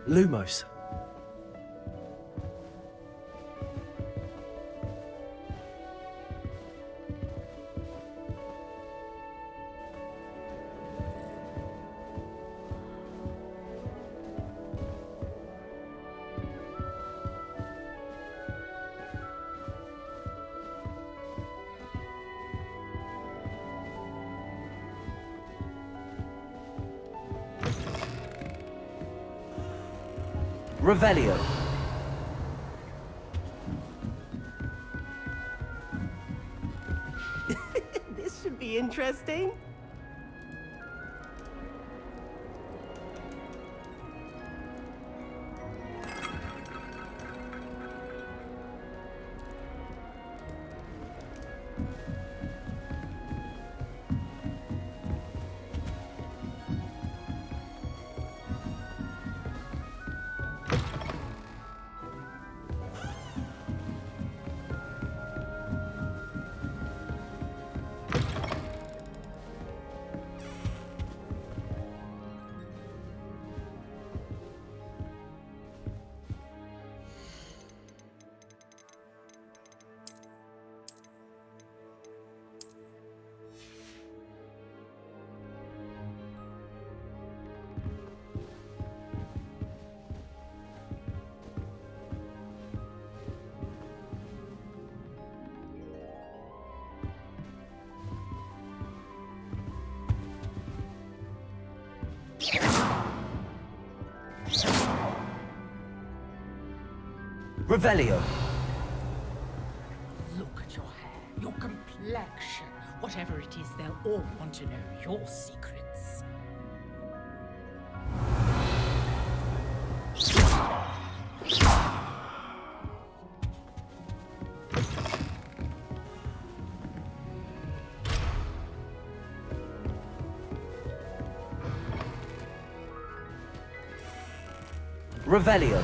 A: Lumos. Revelio.
M: This should be interesting.
A: Revelio.
N: Look at your hair, your complexion. Whatever it is, they'll all want to know your secrets.
A: Revelio.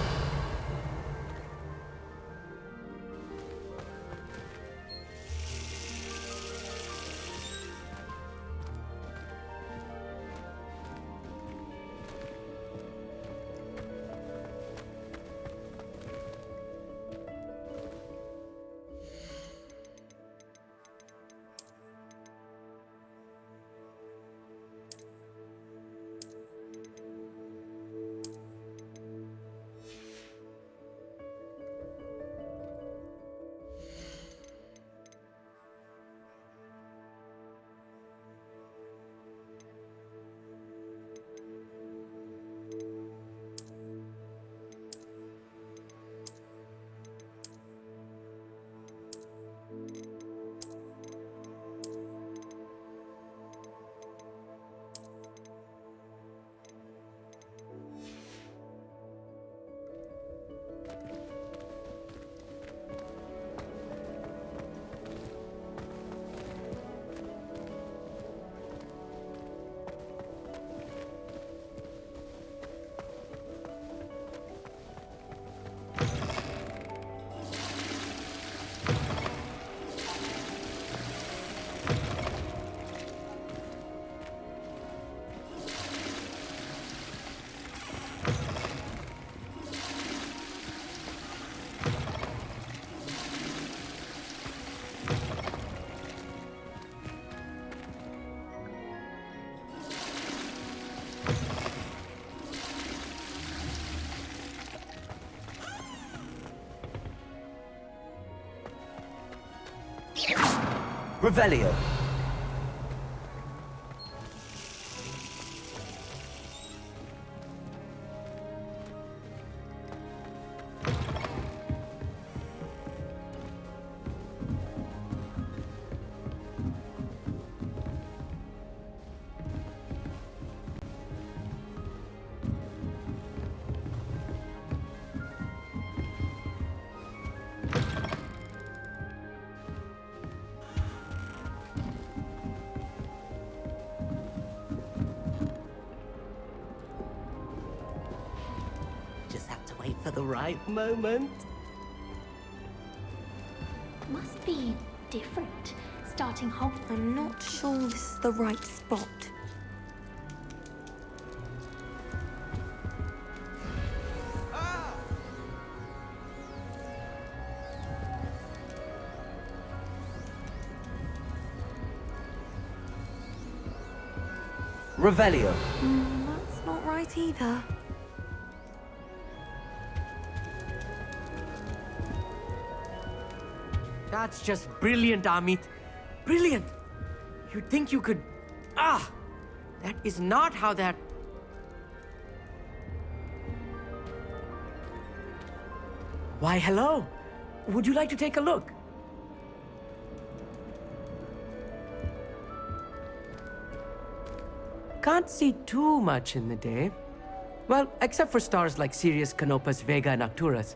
A: Revelio.
M: Wait for the right moment.
O: Must be different. Starting Hogwarts.
B: I'm not sure this is the right spot.
A: Revelio.
B: That's not right either.
M: That's just brilliant, Amit. Brilliant! You'd think you could... Ah! That is not how that... Why, hello. Would you like to take a look? Can't see too much in the day. Well, except for stars like Sirius, Canopus, Vega, and Arcturus.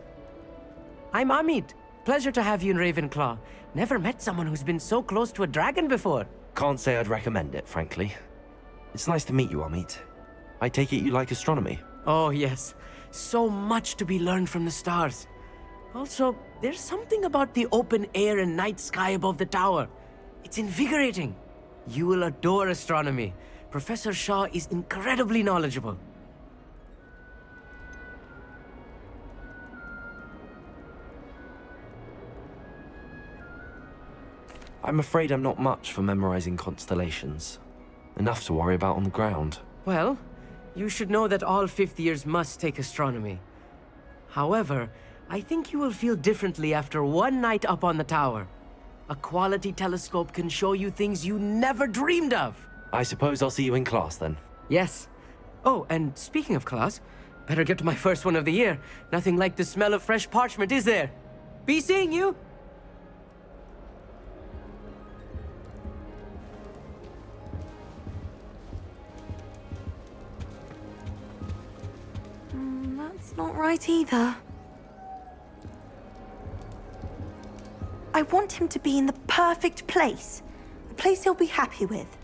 M: I'm Amit. Pleasure to have you in Ravenclaw. Never met someone who's been so close to a dragon before.
A: Can't say I'd recommend it, frankly. It's nice to meet you, Amit. I take it you like astronomy?
M: Oh, yes. So much to be learned from the stars. Also, there's something about the open air and night sky above the tower. It's invigorating. You will adore astronomy. Professor Shaw is incredibly knowledgeable.
A: I'm afraid I'm not much for memorizing constellations. Enough to worry about on the ground.
M: Well, you should know that all fifth years must take astronomy. However, I think you will feel differently after one night up on the tower. A quality telescope can show you things you never dreamed of.
A: I suppose I'll see you in class then.
M: Yes. Oh, and speaking of class, better get to my first one of the year. Nothing like the smell of fresh parchment, is there? Be seeing you!
B: That's not right either. I want him to be in the perfect place. A place he'll be happy with.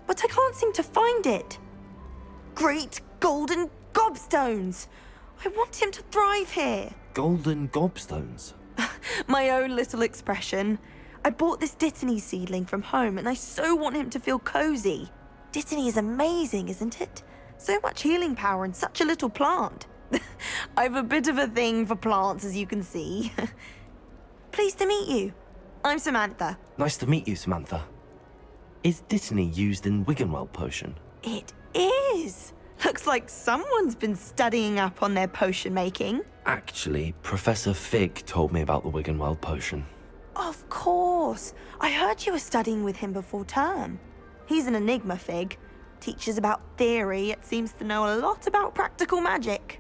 B: But I can't seem to find it. Great golden gobstones! I want him to thrive here.
A: Golden gobstones?
B: My own little expression. I bought this Dittany seedling from home and I so want him to feel cozy. Dittany is amazing, isn't it? So much healing power in such a little plant. I've a bit of a thing for plants, as you can see. Pleased to meet you. I'm Samantha.
A: Nice to meet you, Samantha. Is Dittany used in Wiggenweld potion?
B: It is. Looks like someone's been studying up on their potion making.
A: Actually, Professor Fig told me about the Wiggenweld potion.
B: Of course. I heard you were studying with him before term. He's an enigma, Fig. Teaches about theory, yet seems to know a lot about practical magic.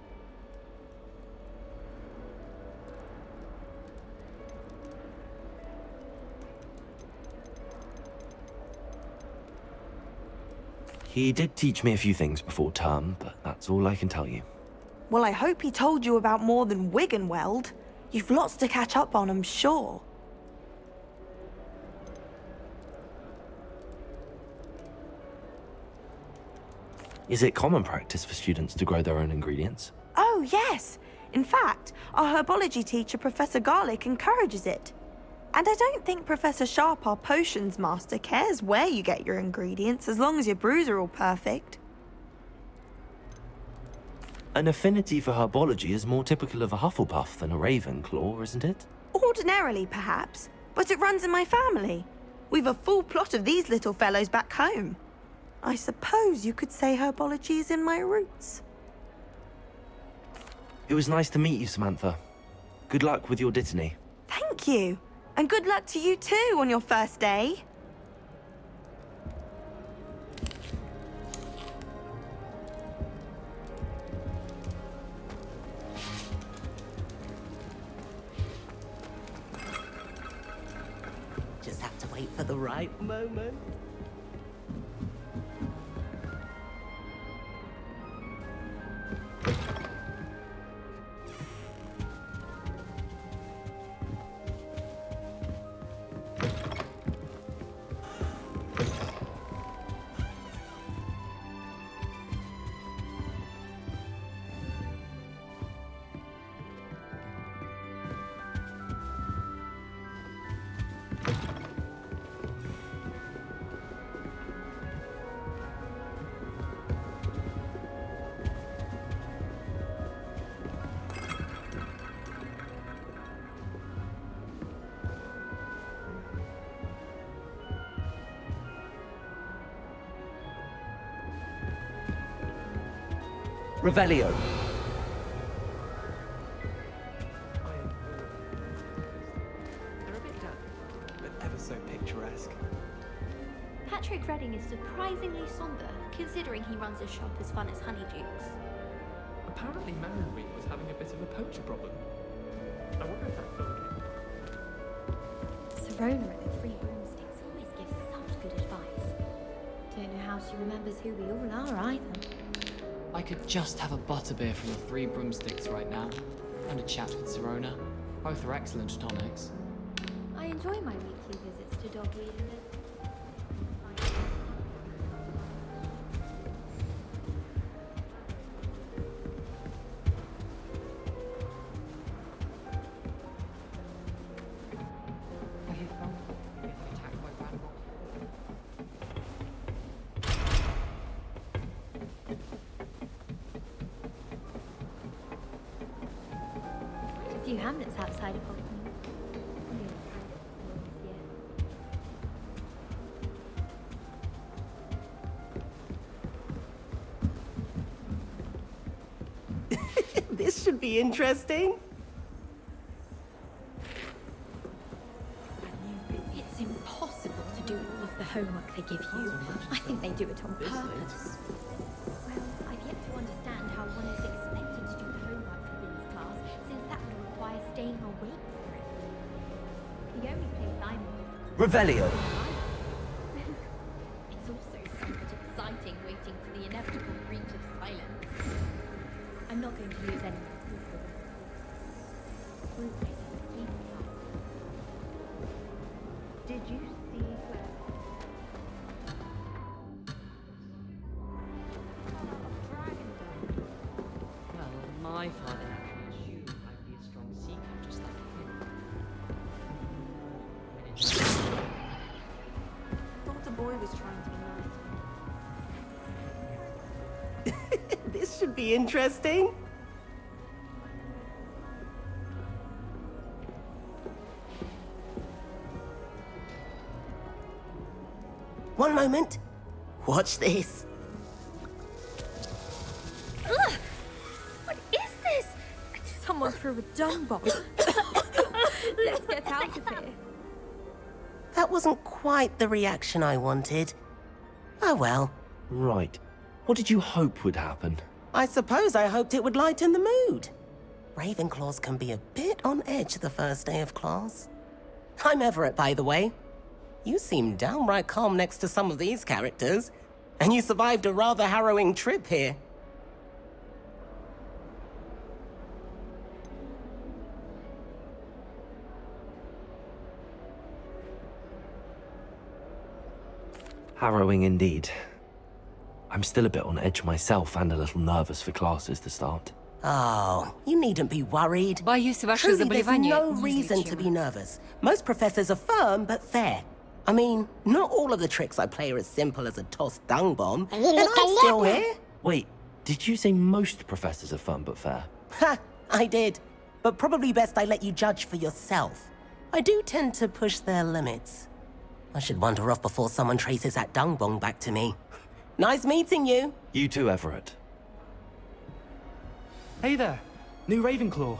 A: He did teach me a few things before term, but that's all I can tell you.
B: Well, I hope he told you about more than Wiggenweld. You've lots to catch up on, I'm sure.
A: Is it common practice for students to grow their own ingredients?
B: Oh, yes. In fact, our herbology teacher, Professor Garlick, encourages it. And I don't think Professor Sharp, our potions master, cares where you get your ingredients, as long as your brews are all perfect.
A: An affinity for herbology is more typical of a Hufflepuff than a Ravenclaw, isn't it?
B: Ordinarily, perhaps, but it runs in my family. We've a full plot of these little fellows back home. I suppose you could say herbology is in my roots.
A: It was nice to meet you, Samantha. Good luck with your Dittany.
B: Thank you. And good luck to you too on your first day.
M: Just have to wait for the right moment. Revelio.
P: They're a bit damp, but ever so picturesque.
O: Patrick Redding is surprisingly somber, considering he runs a shop as fun as Honeydukes.
P: Apparently Merrinweed was having a bit of a poacher problem.
O: Sirona at the Three Broomsticks always gives such good advice. Don't know how she remembers who we all are either.
P: I could just have a butterbeer from the Three Broomsticks right now, and a chat with Sirona. Both are excellent tonics.
O: I enjoy my weekly visits to Dogweed and a few hamlets outside of Hogwarts.
M: This should be interesting.
O: It's impossible to do all of the homework they give you. I think they do it on purpose. Well, I've yet to understand how one is expected to do the homework for Bin's class, since that would require staying awake for it. The only place I'm
A: Revelio.
O: It's also somewhat exciting waiting for the inevitable breach of silence. I'm not going to lose any more sleep for this. Group places a sleeping bag. Did you see where?
P: Well, my father naturally assumed I'd be a strong seeker just like him.
B: I thought the boy was trying to be nice.
M: This should be interesting. One moment. Watch this.
O: Ugh! What is this? Someone threw a dung bomb. Let's get out of here.
M: That wasn't quite the reaction I wanted. Oh well.
A: Right. What did you hope would happen?
M: I suppose I hoped it would lighten the mood. Ravenclaws can be a bit on edge the first day of class. I'm Everett, by the way. You seem downright calm next to some of these characters, and you survived a rather harrowing trip here.
A: Harrowing indeed. I'm still a bit on edge myself and a little nervous for classes to start.
M: Oh, you needn't be worried.
Q: Боюсь, ваше
M: Truly, there's
Q: заболевание
M: no reason to be nervous. Most professors are firm but fair. I mean, not all of the tricks I play are as simple as a tossed dung bomb, and I'm still here.
A: Wait, did you say most professors are fun but fair?
M: Ha, I did. But probably best I let you judge for yourself. I do tend to push their limits. I should wander off before someone traces that dung bomb back to me. Nice meeting you.
A: You too, Everett.
R: Hey there, new Ravenclaw.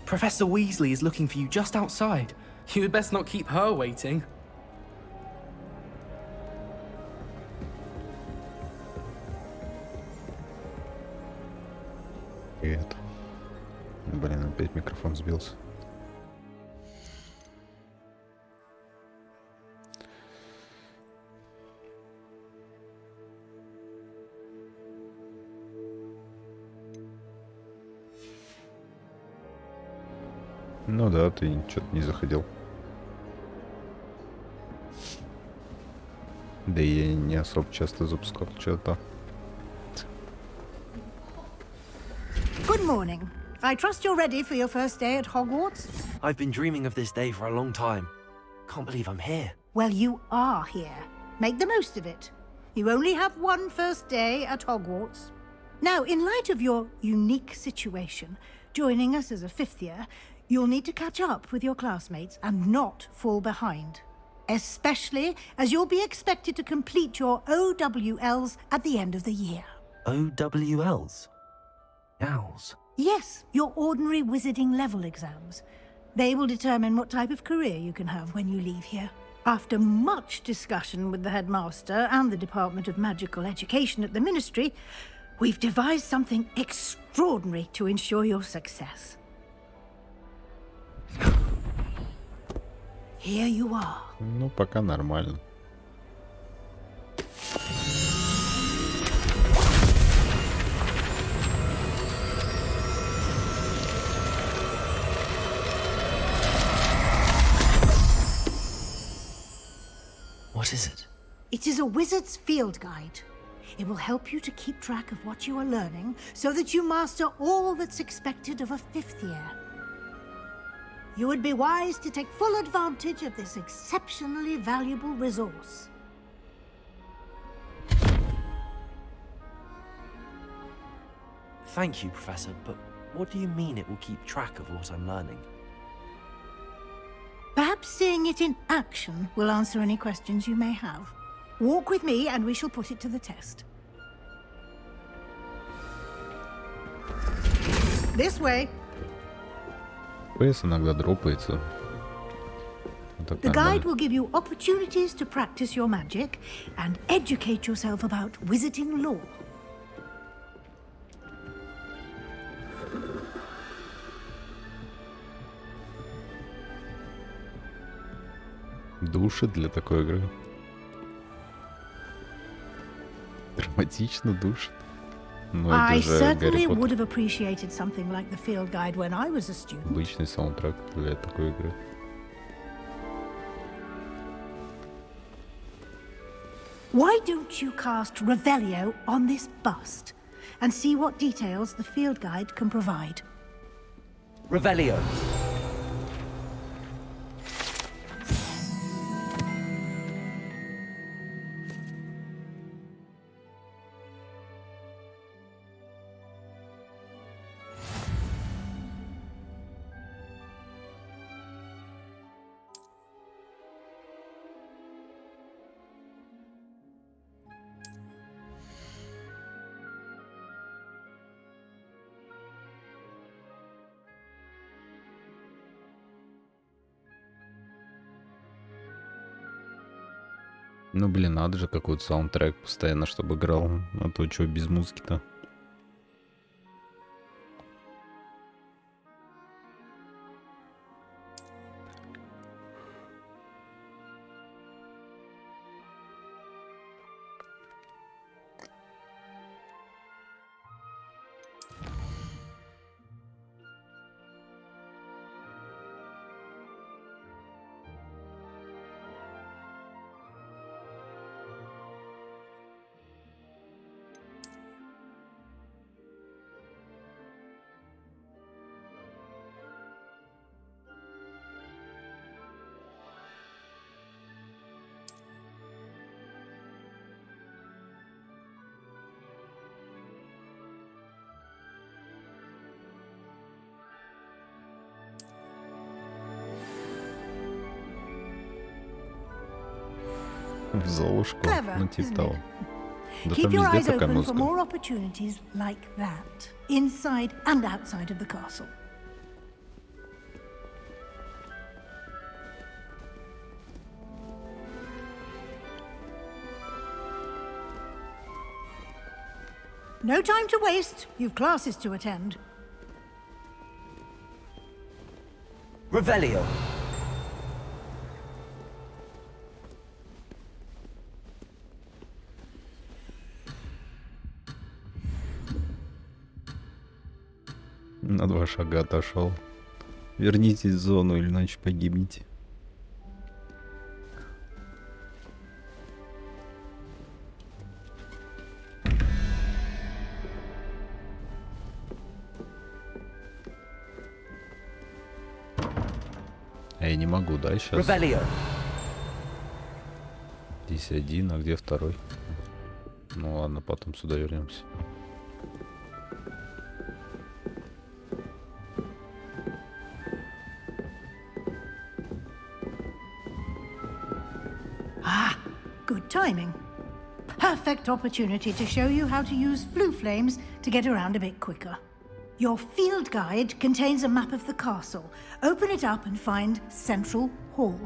R: Professor Weasley is looking for you just outside. You had best not keep her waiting.
S: Привет. Блин, опять микрофон сбился. Ну да, ты что-то не заходил. Да и я не особо часто запускал что-то.
J: Good morning. I trust you're ready for your first day at Hogwarts?
A: I've been dreaming of this day for a long time. Can't believe I'm here.
J: Well, you are here. Make the most of it. You only have one first day at Hogwarts. Now, in light of your unique situation, joining us as a fifth year, you'll need to catch up with your classmates and not fall behind. Especially as you'll be expected to complete your OWLs at the end of the year.
A: OWLs? Owls?
J: Yes, your ordinary wizarding level exams. They will determine what type of career you can have when you leave here. After much discussion with the headmaster and the Department of Magical Education at the Ministry, we've devised something extraordinary to ensure your success. Here you are.
S: Ну, пока нормально.
A: What is it?
J: It is a wizard's field guide. It will help you to keep track of what you are learning so that you master all that's expected of a 5th year. You would be wise to take full advantage of this exceptionally valuable resource.
A: Thank you, Professor, but what do you mean it will keep track of what I'm learning?
J: Perhaps seeing it in action will answer any questions you may have. Walk with me and we shall put it to the test. This way.
S: ПС иногда дропается. Так
J: The guide
S: нормально.
J: will give you opportunities to practice your magic and educate yourself about wizarding lore.
S: Душит для такой игры. Драматично душит. Но
J: I
S: это же Гарри
J: certainly would
S: Поттер.
J: have appreciated something like the field guide when I was a student.
S: Обычный саундтрек для такой игры.
J: Why don't you cast Revelio on this bust and see what details the field guide can provide?
A: Revelio.
S: Ну блин, надо же какой-то саундтрек постоянно, чтобы играл. А то чё без музыки-то? В Золушку,
J: Clever,
S: ну типа
J: isn't
S: того. Да
J: Keep
S: там
J: your
S: везде
J: eyes
S: такая
J: open for
S: музыка.
J: more opportunities like that, inside and outside of the castle. No time to waste. You've classes to attend.
A: Revelio.
S: На 2 шага отошел. Вернитесь в зону, или иначе погибнете. А я не могу, да, сейчас?
A: Revelio.
S: Здесь один, а где второй? Ну ладно, потом сюда вернемся.
J: Good timing. Perfect opportunity to show you how to use flue flames to get around a bit quicker. Your field guide contains a map of the castle. Open it up and find Central Hall.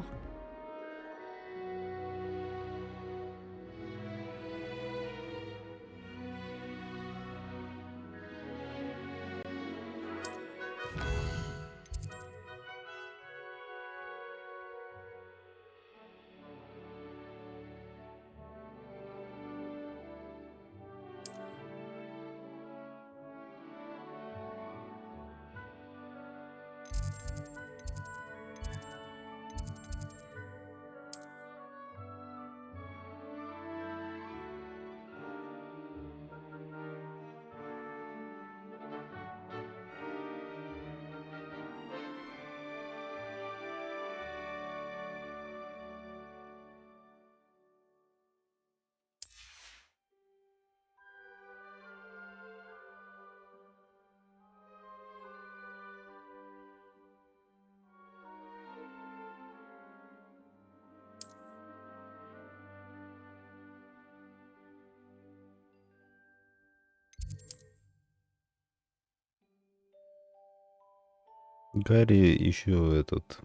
S: Гарри еще этот...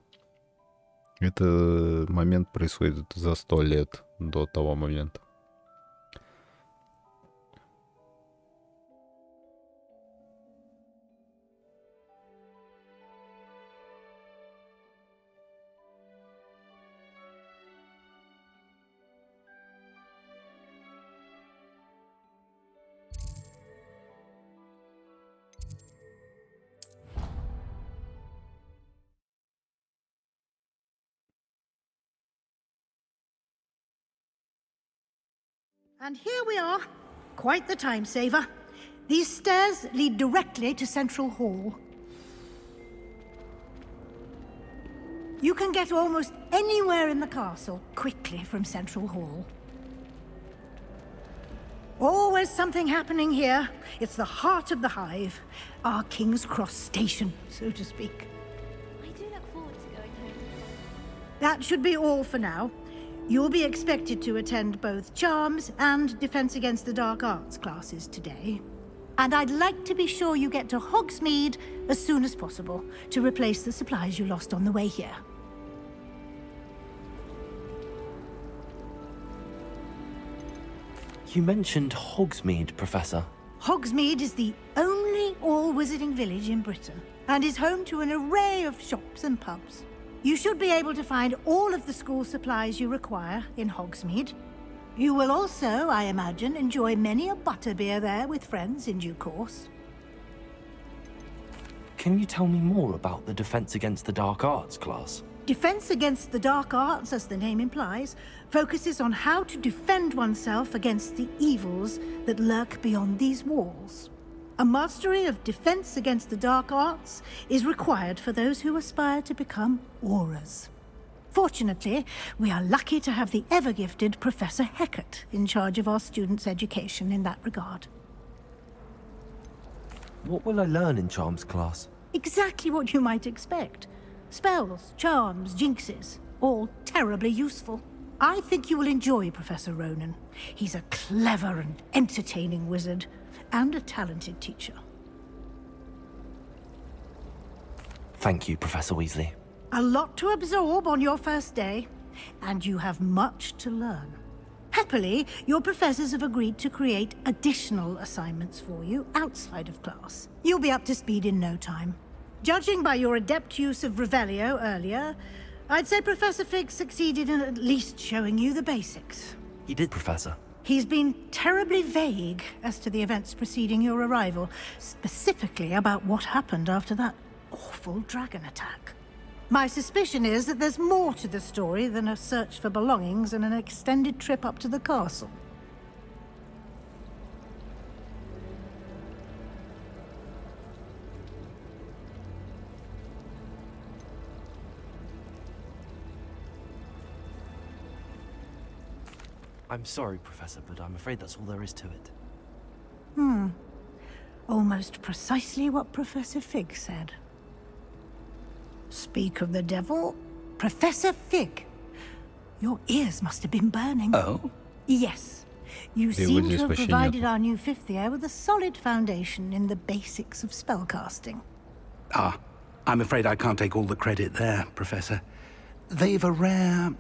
S: Это момент происходит за 100 лет до того момента.
J: And here we are. Quite the time saver. These stairs lead directly to Central Hall. You can get almost anywhere in the castle quickly from Central Hall. Always something happening here. It's the heart of the hive. Our King's Cross station, so to speak.
O: I do look forward to going home.
J: That should be all for now. You'll be expected to attend both Charms and Defense Against the Dark Arts classes today. And I'd like to be sure you get to Hogsmeade as soon as possible to replace the supplies you lost on the way here.
A: You mentioned Hogsmeade, Professor.
J: Hogsmeade is the only all-wizarding village in Britain and is home to an array of shops and pubs. You should be able to find all of the school supplies you require in Hogsmeade. You will also, I imagine, enjoy many a butterbeer there with friends in due course.
A: Can you tell me more about the Defense Against the Dark Arts class?
J: Defense Against the Dark Arts, as the name implies, focuses on how to defend oneself against the evils that lurk beyond these walls. A mastery of Defense Against the Dark Arts is required for those who aspire to become Aurors. Fortunately, we are lucky to have the ever-gifted Professor Hecat in charge of our students' education in that regard.
A: What will I learn in Charms class?
J: Exactly what you might expect. Spells, charms, jinxes, all terribly useful. I think you will enjoy Professor Ronan. He's a clever and entertaining wizard, and a talented teacher.
A: Thank you, Professor Weasley.
J: A lot to absorb on your first day, and you have much to learn. Happily, your professors have agreed to create additional assignments for you outside of class. You'll be up to speed in no time. Judging by your adept use of Revelio earlier, I'd say Professor Fig succeeded in at least showing you the basics.
A: He did, Professor.
J: He's been terribly vague as to the events preceding your arrival, specifically about what happened after that awful dragon attack. My suspicion is that there's more to the story than a search for belongings and an extended trip up to the castle.
A: I'm sorry, Professor, but I'm afraid that's all there is to it.
J: Almost precisely what Professor Fig said. Speak of the devil, Professor Fig. Your ears must have been burning.
C: Oh?
J: Yes. You seem to have provided our new fifth year with a solid foundation in the basics of spellcasting.
C: Ah, I'm afraid I can't take all the credit there, Professor. They've a rare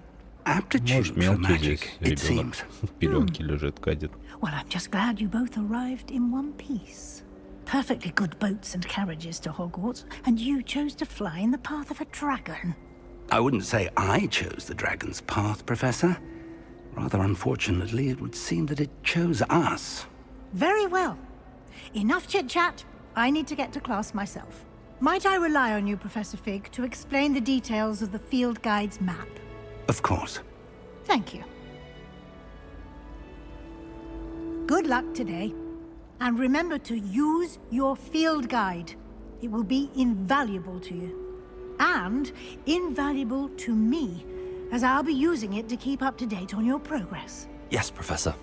C: aptitude for magic, it seems.
S: Пеленки лежит, кадет.
J: Well, I'm just glad you both arrived in one piece. Perfectly good boats and carriages to Hogwarts, and you chose to fly in the path of a dragon.
C: I wouldn't say I chose the dragon's path, Professor. Rather unfortunately, it would seem that it chose us.
J: Very well. Enough chit-chat. I need to get to class myself. Might I rely on you, Professor Fig, to explain the details of the field guide's map?
C: Of course.
J: Thank you. Good luck today. And remember to use your field guide. It will be invaluable to you. And invaluable to me, as I'll be using it to keep up to date on your progress.
A: Yes, Professor.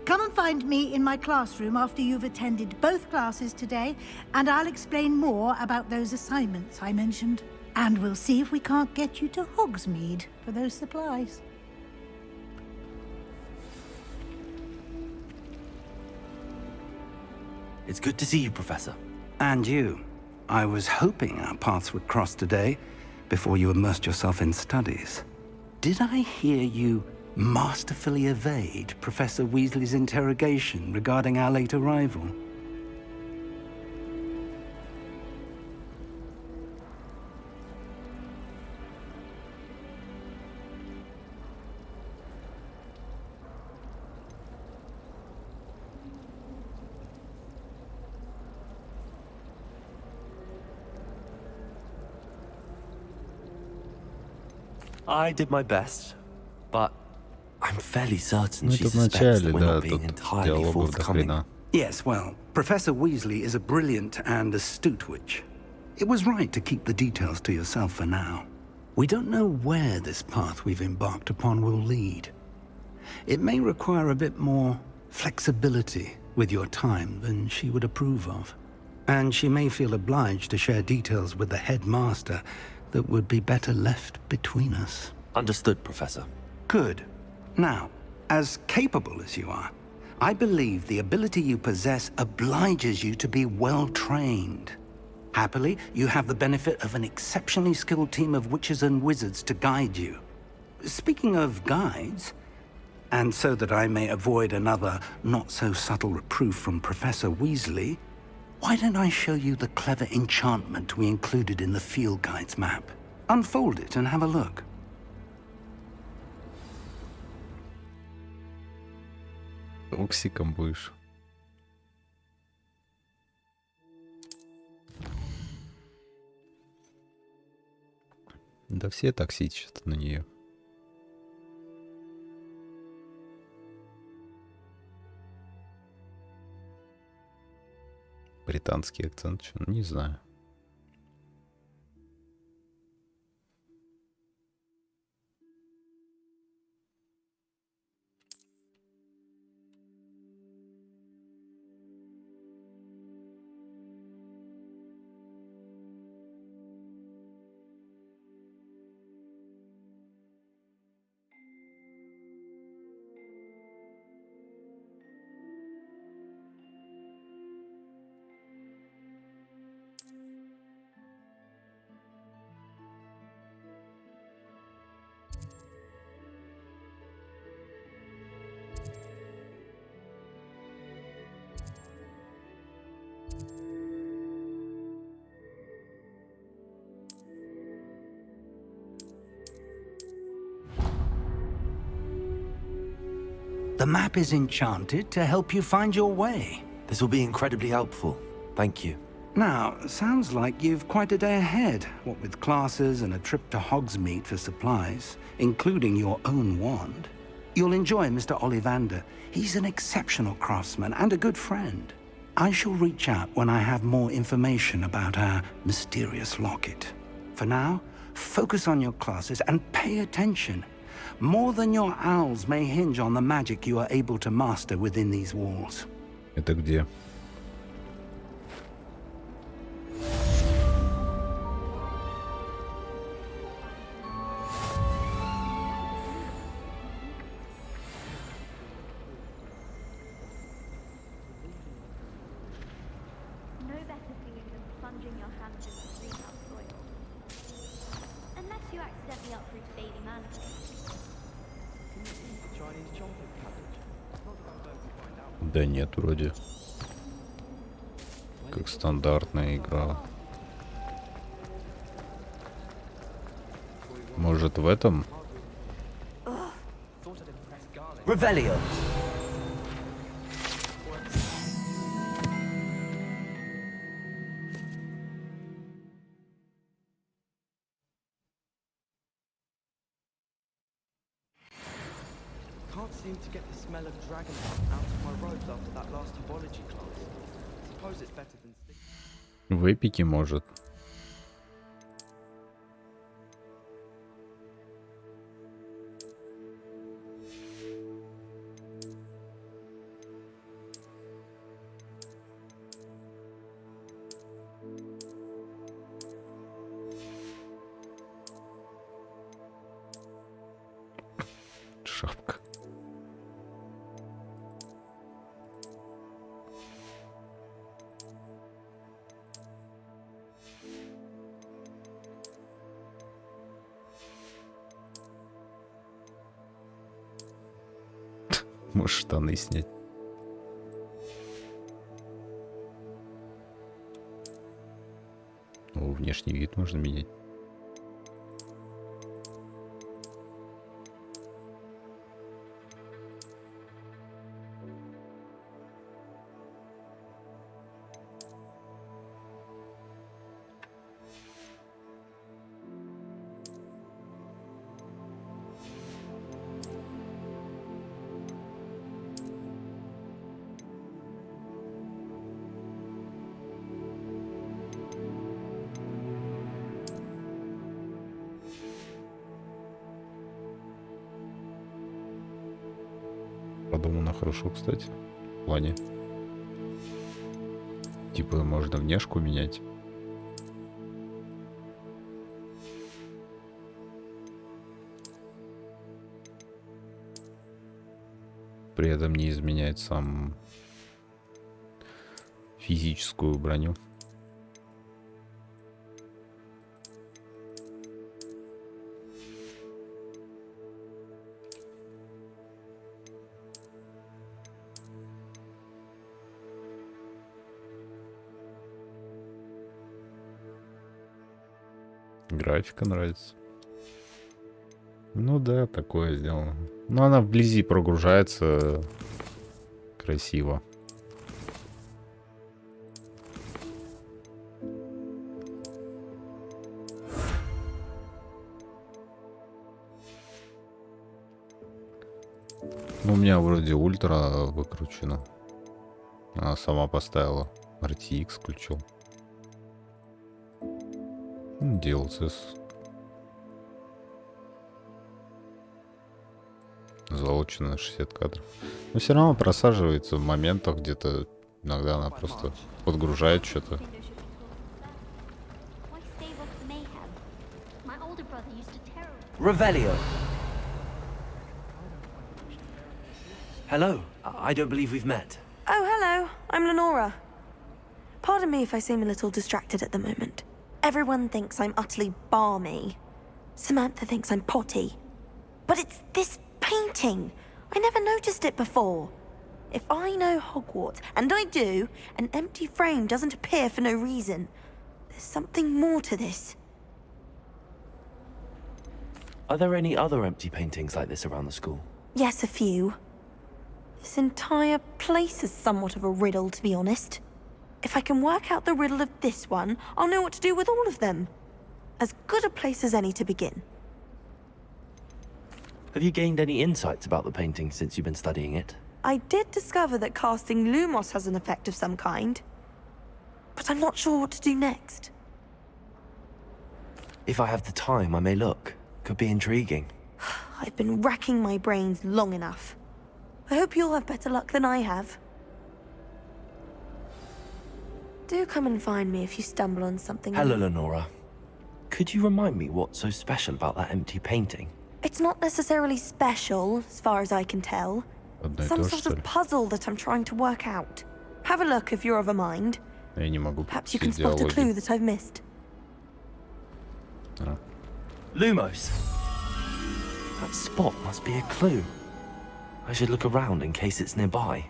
J: Come and find me in my classroom after you've attended both classes today, and I'll explain more about those assignments I mentioned. And we'll see if we can't get you to Hogsmeade for those supplies.
A: It's good to see you, Professor.
C: And you. I was hoping our paths would cross today, before you immersed yourself in studies. Did I hear you masterfully evade Professor Weasley's interrogation regarding our late arrival?
A: I did my best, but I'm fairly certain
S: Ну,
A: she
S: это в
A: suspects
S: начале,
A: that we're
S: да,
A: not being
S: тут
A: entirely
S: диалогов до
A: forthcoming.
S: хрена.
C: Yes, well, Professor Weasley is a brilliant and astute witch. It was right to keep the details to yourself for now. We don't know where this path we've embarked upon will lead. It may require a bit more flexibility with your time than she would approve of. And she may feel obliged to share details with the headmaster that would be better left between us.
A: Understood, Professor.
C: Good. Now, as capable as you are, I believe the ability you possess obliges you to be well-trained. Happily, you have the benefit of an exceptionally skilled team of witches and wizards to guide you. Speaking of guides, and so that I may avoid another not-so-subtle reproof from Professor Weasley, why don't I show you the clever enchantment we included in the field guide's map? Unfold it and have a look.
S: Токсиком будешь. Да все токсичат на нее. Британский акцент, что? Не знаю.
C: The map is enchanted to help you find your way.
A: This will be incredibly helpful. Thank you.
C: Now, sounds like you've quite a day ahead, what with classes and a trip to Hogsmeade for supplies, including your own wand. You'll enjoy Mr. Ollivander. He's an exceptional craftsman and a good friend. I shall reach out when I have more information about our mysterious locket. For now, focus on your classes and pay attention. More than your owls may hinge on the magic you are able to master within these walls.
S: Это где?
O: No better feeling than plunging your hands into greenhouse soil. Unless you accidentally uproot a baby mantis.
S: Да нет, вроде. Как стандартная игра. Может, в этом?
A: Revelio.
R: Can't seem to get the smell of dragon out of my robes after that last herbology class. Suppose it's better than
S: В эпике, может. Шапка. Можешь штаны снять. О, внешний вид можно менять. Продумано хорошо, кстати. В плане. Типа можно внешку менять. При этом не изменять сам физическую броню. Графика нравится. Ну да, такое сделано. Но она вблизи прогружается красиво. Ну, у меня вроде ультра выкручена. Она сама поставила. RTX включил. DLSS. Залочено на 60 кадров. Но все равно просаживается в моментах где-то. Иногда она просто подгружает что-то.
A: Revelio. Hello. I don't believe we've met.
B: Oh, hello. I'm Lenora. Pardon me if I seem a little distracted at the moment. Everyone thinks I'm utterly balmy. Samantha thinks I'm potty. But it's this painting. I never noticed it before. If I know Hogwarts, and I do, an empty frame doesn't appear for no reason. There's something more to this.
A: Are there any other empty paintings like this around the school?
B: Yes, a few. This entire place is somewhat of a riddle, to be honest. If I can work out the riddle of this one, I'll know what to do with all of them. As good a place as any to begin.
A: Have you gained any insights about the painting since you've been studying it?
B: I did discover that casting Lumos has an effect of some kind. But I'm not sure what to do next.
A: If I have the time, I may look. Could be intriguing.
B: I've been racking my brains long enough. I hope you'll have better luck than I have. Do come and find me if you stumble on something.
A: Hello, Lenora. Could you remind me what's so special about that empty painting?
B: It's not necessarily special, as far as I can tell. Some sort of puzzle that I'm trying to work out. Have a look if you're of a mind.
S: Я не могу
B: Perhaps you can spot a clue that I've missed.
A: Lumos. That spot must be a clue. I should look around in case it's nearby.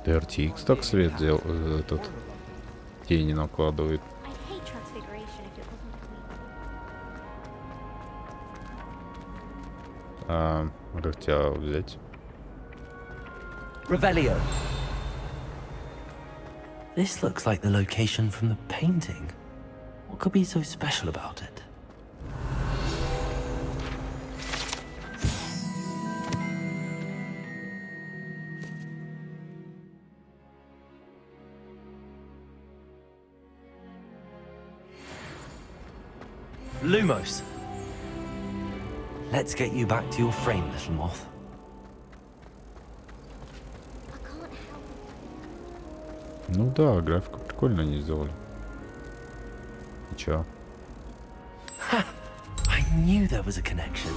S: RTX так свет этот тени накладывает. А как тебя взять?
A: Revelio. This looks like the location from the painting. What could be so special about it? Lumos. Let's get you back to your frame, little moth.
S: Ну да, графику прикольно они сделали. И чё?
A: knew there was a connection.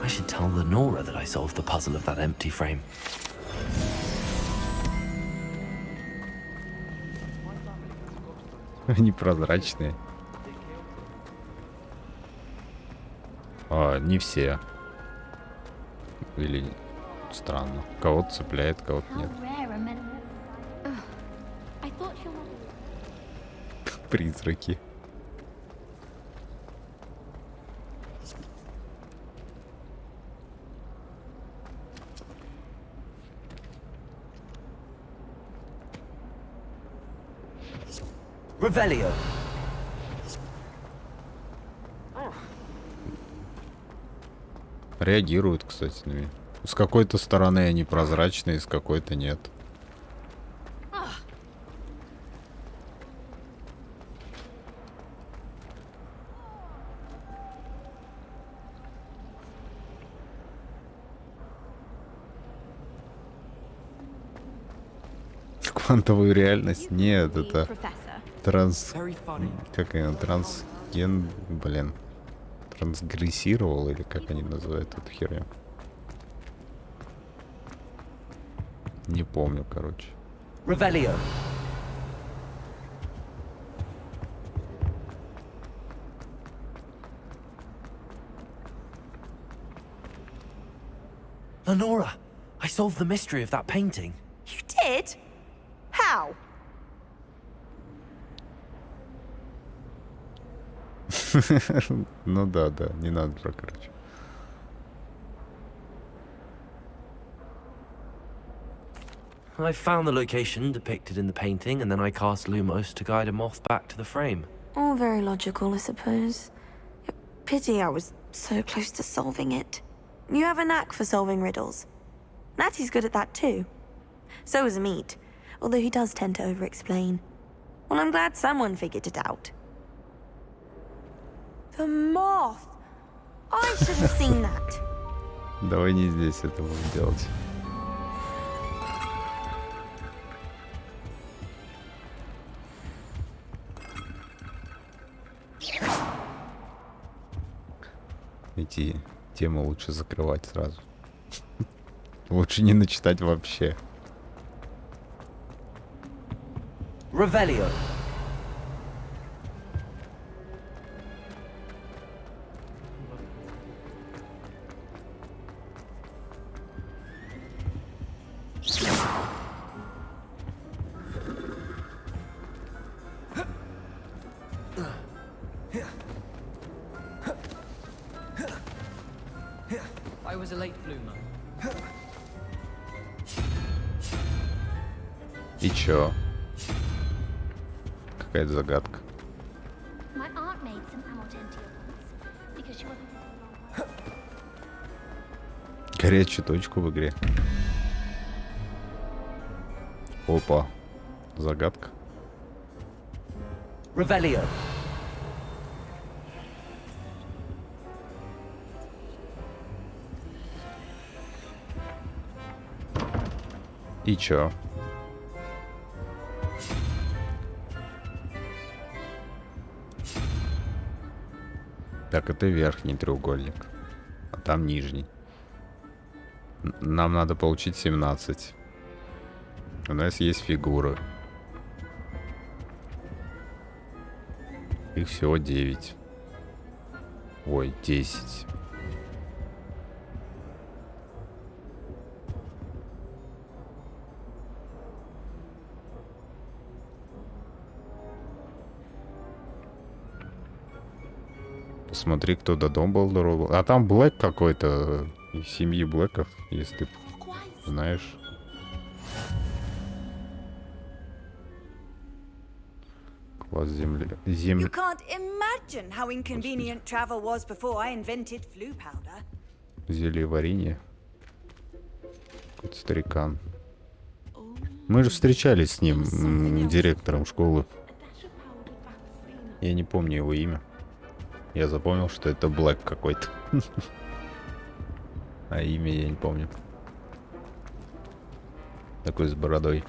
A: I should tell Lenora that I solved the puzzle of that empty frame.
S: Они прозрачные. А, не все. Или странно. Кого-то цепляет, кого-то нет. Призраки.
A: Revelio.
S: Реагируют, кстати, на меня. С какой-то стороны они прозрачные, с какой-то нет. Квантовую реальность? Нет, это как они, блин. Трансгрессировал, или как они называют эту херню? Не помню, короче.
A: Revelio. Lenora, I solved the mystery of that painting.
B: You did? How?
S: Ну да, не надо про, короче.
A: I found the location depicted in the painting, and then I cast Lumos to guide a moth back to the frame.
B: All very logical, I suppose. Pity I was so close to solving it. You have a knack for solving riddles. Natty's good at that too. So is Amit, although he does tend to over-explain. Well, I'm glad someone figured it out. The moth! I should have seen that.
S: Давай не здесь это будем делать. Эти темы лучше закрывать сразу. Лучше не начитать вообще.
A: Revelio.
P: I was a late bloomer.
S: И чё? Какая-то загадка.
O: My aunt made some Amortentia once because she wasn't.
S: Горячую точку в игре. Опа. Загадка.
A: Revelio.
S: И чё? Так, это верхний треугольник. А там нижний. Нам надо получить 17. У нас есть фигуры. Их всего 9. Ой, 10. Посмотри, кто до Дамблдора был. А там Блэк какой-то. Из семьи Блэков, если ты знаешь. Класс земли.
Q: You can't imagine how inconvenient travel was before I invented flu powder.
S: Зелье варенье. Какой-то старикан. Мы же встречались с ним, директором школы. Я не помню его имя. Я запомнил, что это Блэк какой-то. А имя я не помню. Такой с бородой.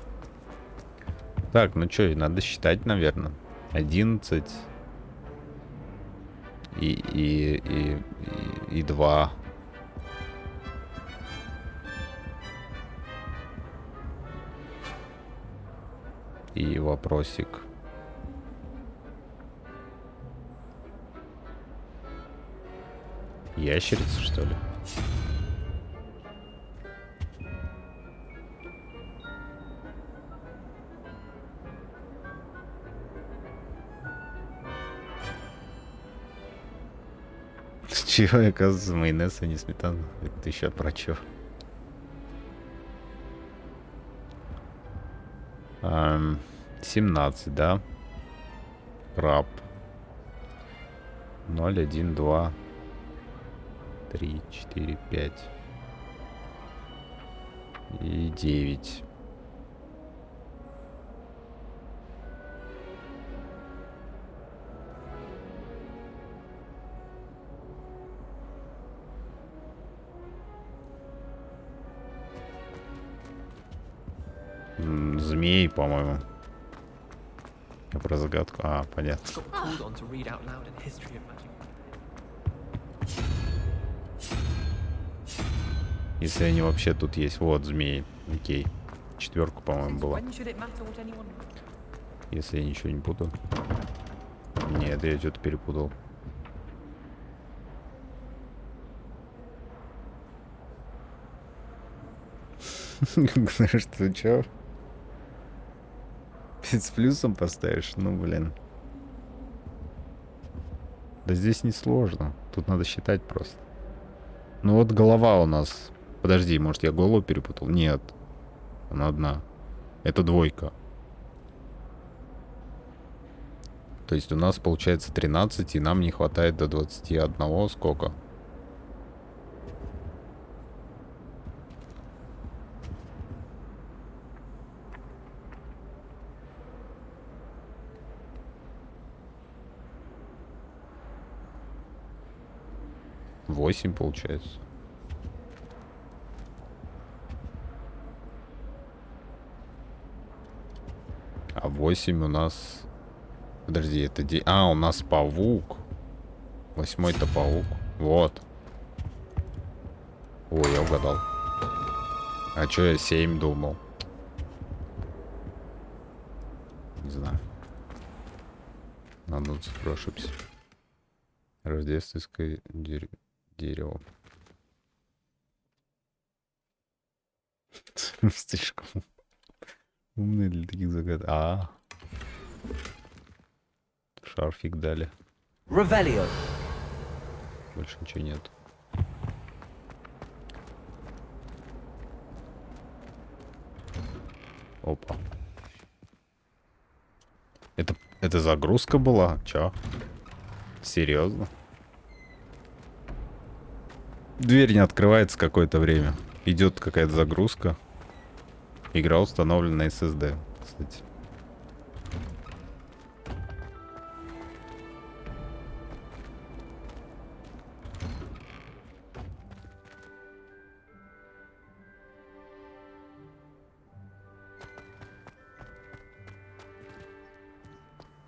S: Так, ну что, надо считать, наверное. 11. И 2. И вопросик. Ящерица, что ли? Чего, оказывается, майонез, а не сметана? Это еще про чё? 17, да? Краб. 0, 1, 2, 3, 4, 5. И 9. Змей, по-моему. Я про загадку. А, понятно. Если они вообще тут есть. Вот, змеи. Окей. 4, по-моему, была. Если я ничего не буду. Нет, я что-то перепутал. Что, чё? 5 с плюсом поставишь? Ну, блин. Да здесь не сложно. Тут надо считать просто. Ну вот голова у нас. Подожди, может я голову перепутал? Нет. Она одна. Это 2. То есть у нас получается 13, и нам не хватает до 21. Сколько? Восемь получается. А 8 у нас... Подожди, это... А, у нас паук. 8-й-то паук. Вот. Ой, я угадал. А чё я 7 думал? Не знаю. На одну цифру ошибся. Рождественское дерево. Слишком умный для таких загадок. А. Шарфик дали.
A: Ревелио.
S: Больше ничего нет. Опа. Это загрузка была? Чё? Серьезно? Дверь не открывается какое-то время. Идет какая-то загрузка. Игра установлена на SSD, кстати.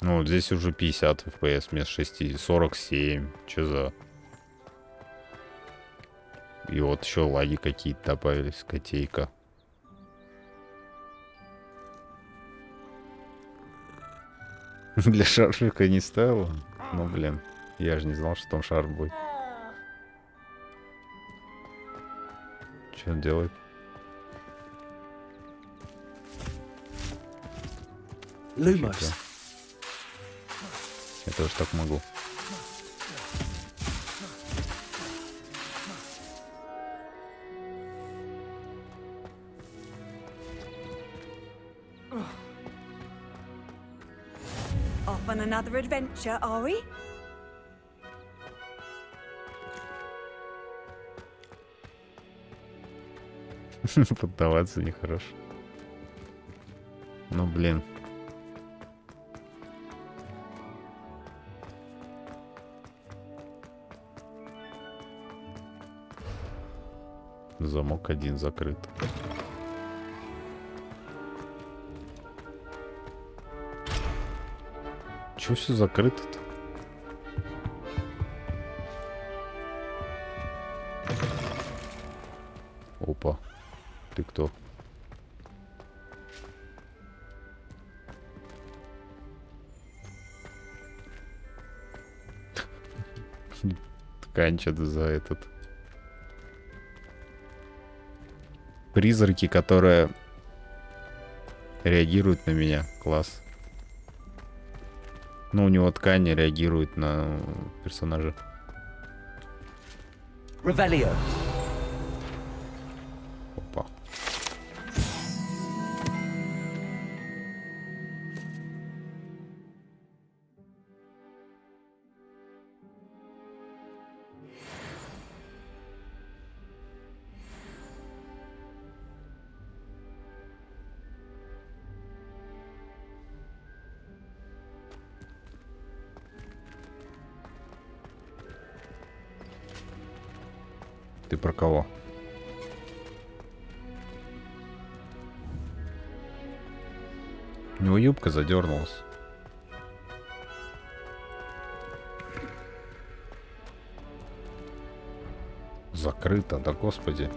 S: Ну, вот здесь уже 50 FPS вместо 60, 47. Чё за... И вот еще лаги какие-то добавились. Котейка. Для шарфика не ставила? Ну, блин. Я же не знал, что там шар будет. Что он делает?
M: Lumos.
S: Я тоже так могу.
Q: Off on another adventure, are we?
S: Поддаваться нехорошо. Ну, блин. Замок 1 закрыт. Чё все закрыто-то? Опа. Ты кто? Ткань что-то за этот. Призраки, которые реагируют на меня. Класс. Ну, у него ткань реагирует на персонажа.
A: Revelio.
S: Опа. Ты про кого? У него юбка задернулась. Закрыто, да господи.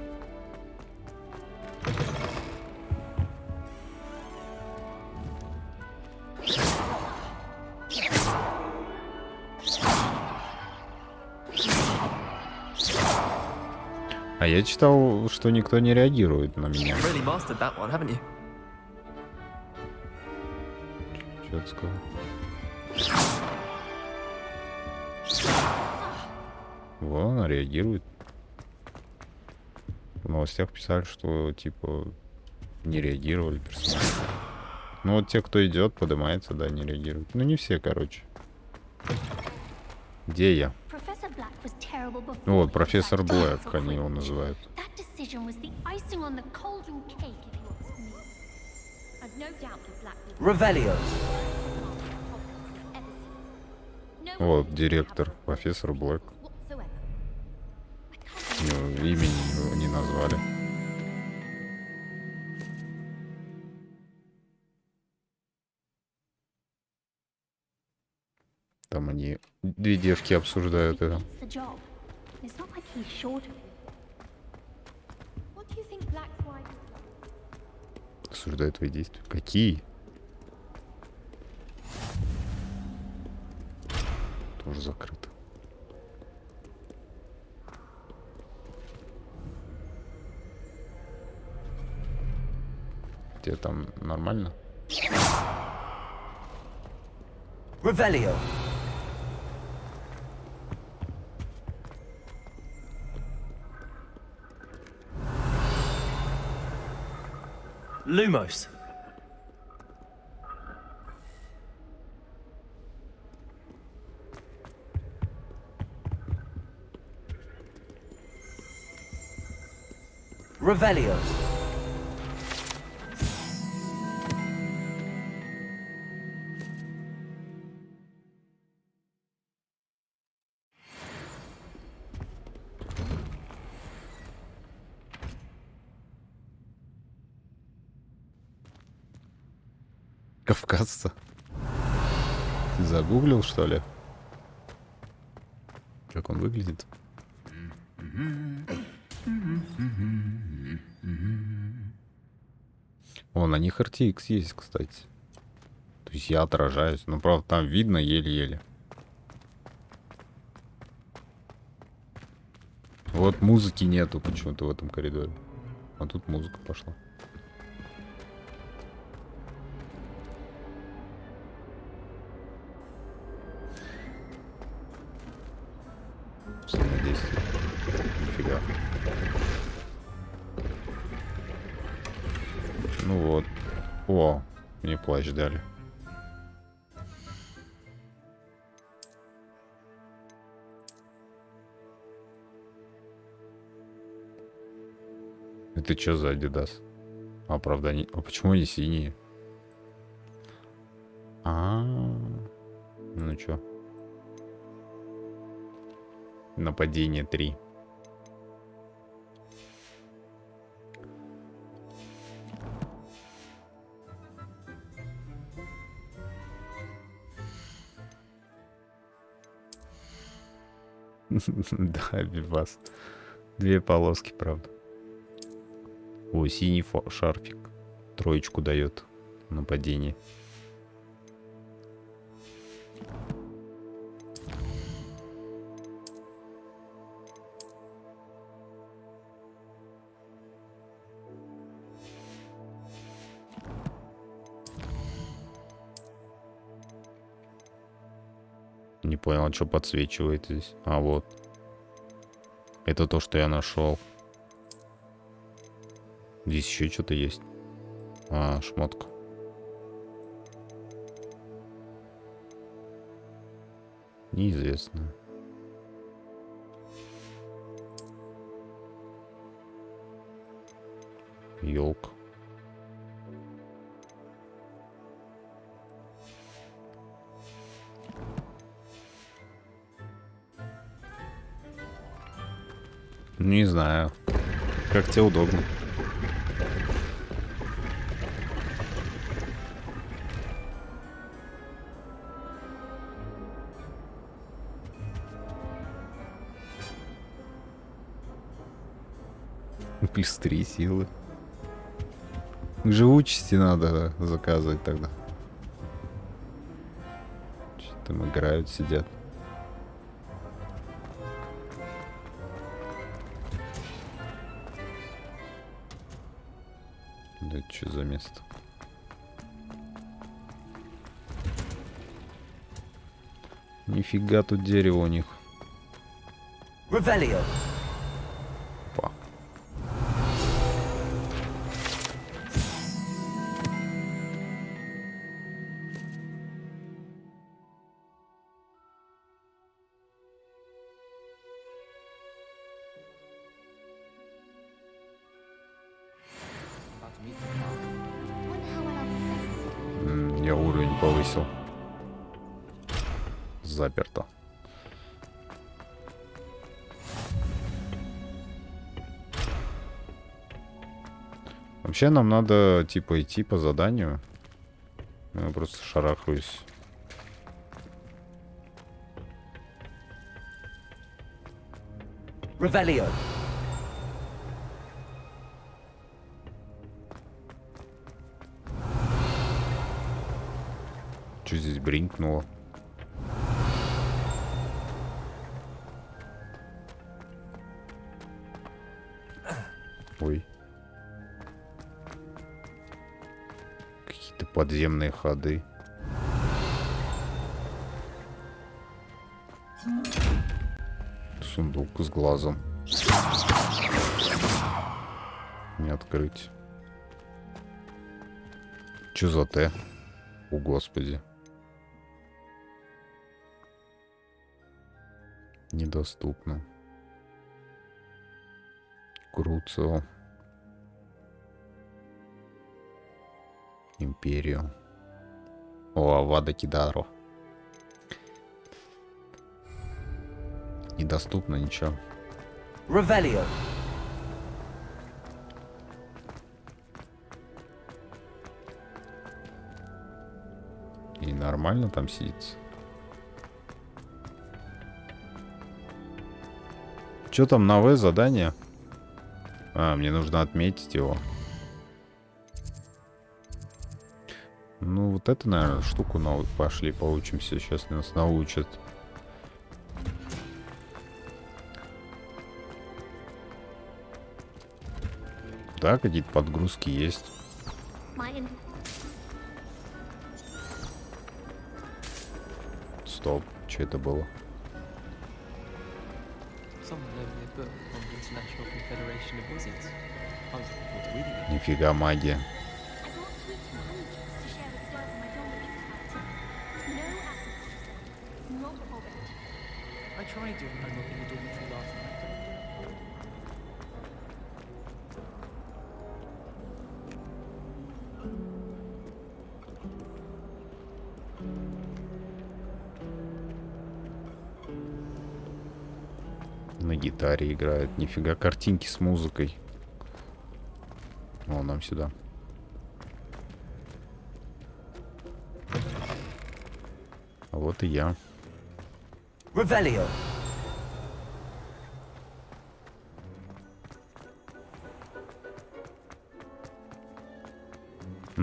S: А я читал, что никто не реагирует на меня.
A: Really mastered that one, haven't you?
S: Что ты сказал? Вон, она реагирует. В новостях писали, что типа не реагировали персонажи. Ну вот те, кто идет, поднимается, да, не реагируют. Ну не все, короче. Где я? Ну вот, профессор Блэк, они его называют.
A: Revelio.
S: Вот, директор, профессор Блэк. Имени его не назвали. Там они, две девки обсуждают это. Обсуждают твои действия. Какие? Тоже закрыто. Тебе там нормально?
A: Revelio. Lumos. Revelio.
S: Кавказца. Ты загуглил, что ли? Как он выглядит? О, на них RTX есть, кстати. То есть я отражаюсь. Но, правда, там видно еле-еле. Вот музыки нету почему-то в этом коридоре. А тут музыка пошла. Взаимодействие. Нифига. Ну вот. О, мне плащ дали. Это что за Адидас? А, правда, они... А почему они синие? Ну чё? Нападение 3. Да, Вивас. 2 полоски, правда. О, синий шарфик. 3 дает нападение. Не понял, что подсвечивает здесь. А вот. Это то, что я нашел. Здесь еще что-то есть. А, шмотка. Неизвестно. Ёлка. Не знаю. Как тебе удобно. Плюс 3 силы. Живучести надо заказывать тогда. Что там играют, сидят. Да это что за место? Нифига тут дерево у них.
A: Revelio.
S: Па. Я уровень повысил. Заперто. Вообще нам надо типа идти по заданию. Я просто шарахаюсь.
A: Revelio.
S: Что здесь бринкнуло? Ой. Какие-то подземные ходы. Сундук с глазом. Не открыть. Чё за Т? О, господи. Недоступно. Круцо. Империю. О, Авада Кидаро. Недоступно ничего.
A: Revelio.
S: И нормально там сидится. Что там на В задание? А, мне нужно отметить его. Ну, вот это, наверное, штуку новую. Пошли, поучимся. Сейчас нас научат. Да, какие-то подгрузки есть. Стоп, что это было? Нифига магия. На гитаре играет. Нифига, картинки с музыкой. О, нам сюда. А вот и я.
A: Revelio.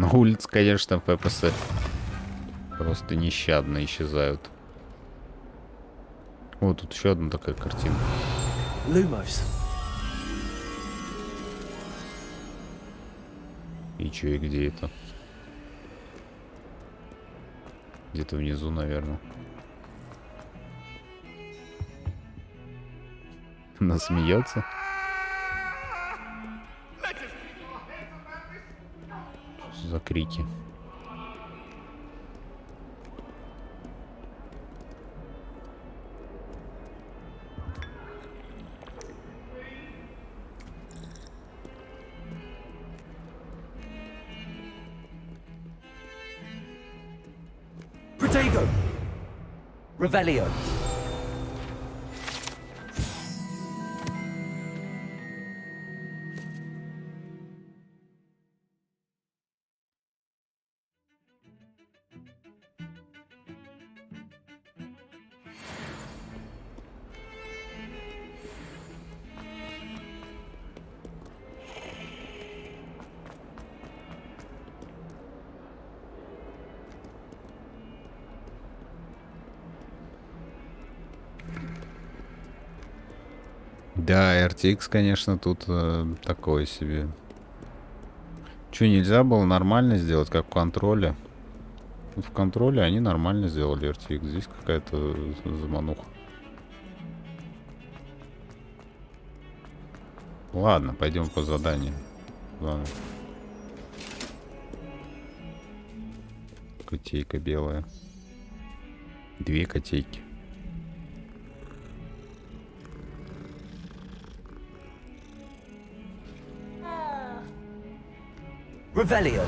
S: На улице, конечно, ППС просто нещадно исчезают. О, тут еще одна такая картина.
H: Lumos.
S: И чё, и где это? Где-то внизу, наверное. Она смеется. Что за крики?
H: Protego. Revelio.
S: Да, RTX, конечно, тут такое себе. Че, нельзя было нормально сделать, как в контроле? В контроле они нормально сделали RTX. Здесь какая-то замануха. Ладно, пойдем по заданию. Ладно. Котейка белая. 2 котейки.
H: Revelio.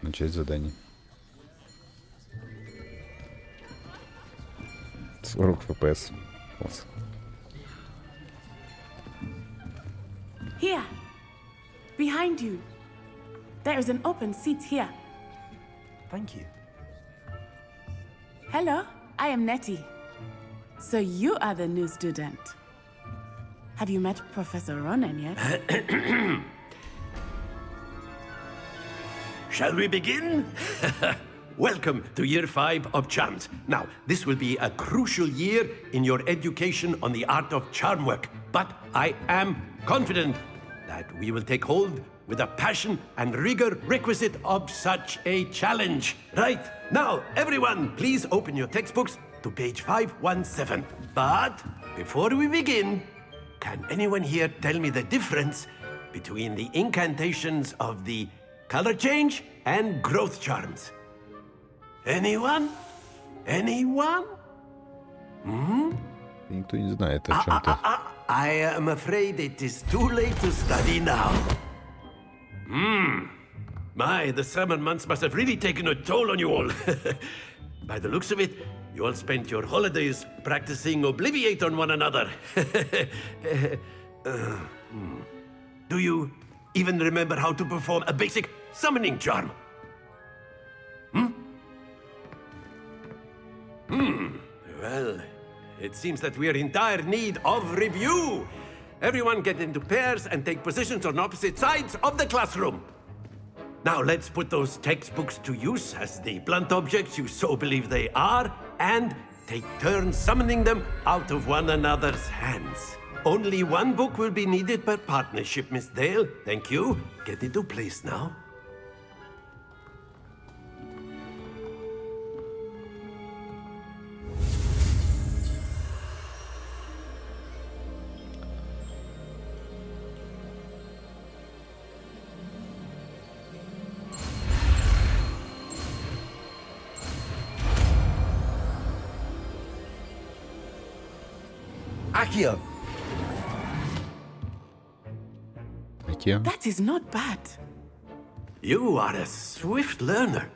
S: Начать задание. 40 FPS. Класс.
T: Here, behind you. There is an open seat here.
H: Thank you.
T: Hello, I am Nettie. So you are the new student. Have you met Professor Ronan yet?
H: Shall we begin? Welcome to Year 5 of Charms. Now, this will be a crucial year in your education on the art of charm work. But I am confident that we will take hold with the passion and rigor requisite of such a challenge. Right, now, everyone, please open your textbooks to page 517. But before we begin, can anyone here tell me the difference between the incantations of the color change and growth charms? Anyone? Anyone? Hmm?
S: Никто не знает о чем-то.
H: I am afraid it is too late to study now. My, the summer months must have really taken a toll on you all. By the looks of it, you all spent your holidays practicing Obliviate on one another. Do you even remember how to perform a basic summoning charm? Well, it seems that we are in dire need of review. Everyone get into pairs and take positions on opposite sides of the classroom. Now let's put those textbooks to use as the blunt objects you so believe they are, and take turns summoning them out of one another's hands. Only one book will be needed per partnership, Miss Dale. Thank you. Get into place now. Accio.
T: That is not bad.
H: You are a swift learner.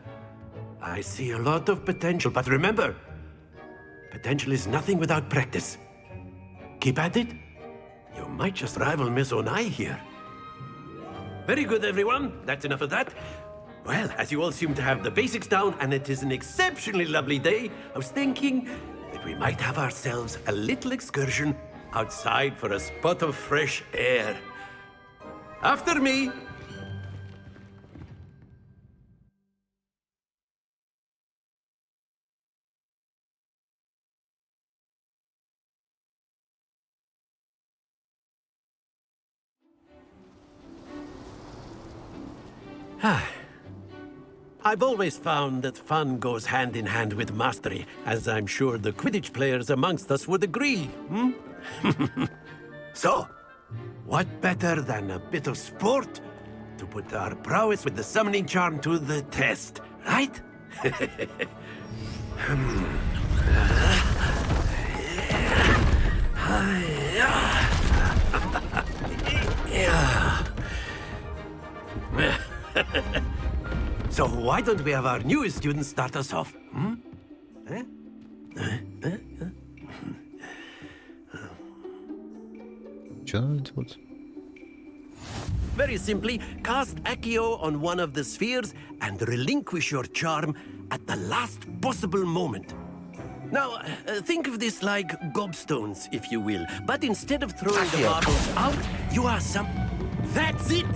H: I see a lot of potential, but remember, potential is nothing without practice. Keep at it. You might just rival Miss Onai here. Very good, everyone. That's enough of that. Well, as you all seem to have the basics down, and it is an exceptionally lovely day, I was thinking that we might have ourselves a little excursion outside for a spot of fresh air. After me. I've always found that fun goes hand in hand with mastery, as I'm sure the Quidditch players amongst us would agree, hmm? So, what better than a bit of sport to put our prowess with the summoning charm to the test, right? So why don't we have our newest student start us off? Hmm?
S: Что надо делать?
H: Very simply, cast Accio on one of the spheres and relinquish your charm at the last possible moment. Now, think of this like gobstones, if you will. But instead of throwing the marbles out, you are some... That's it!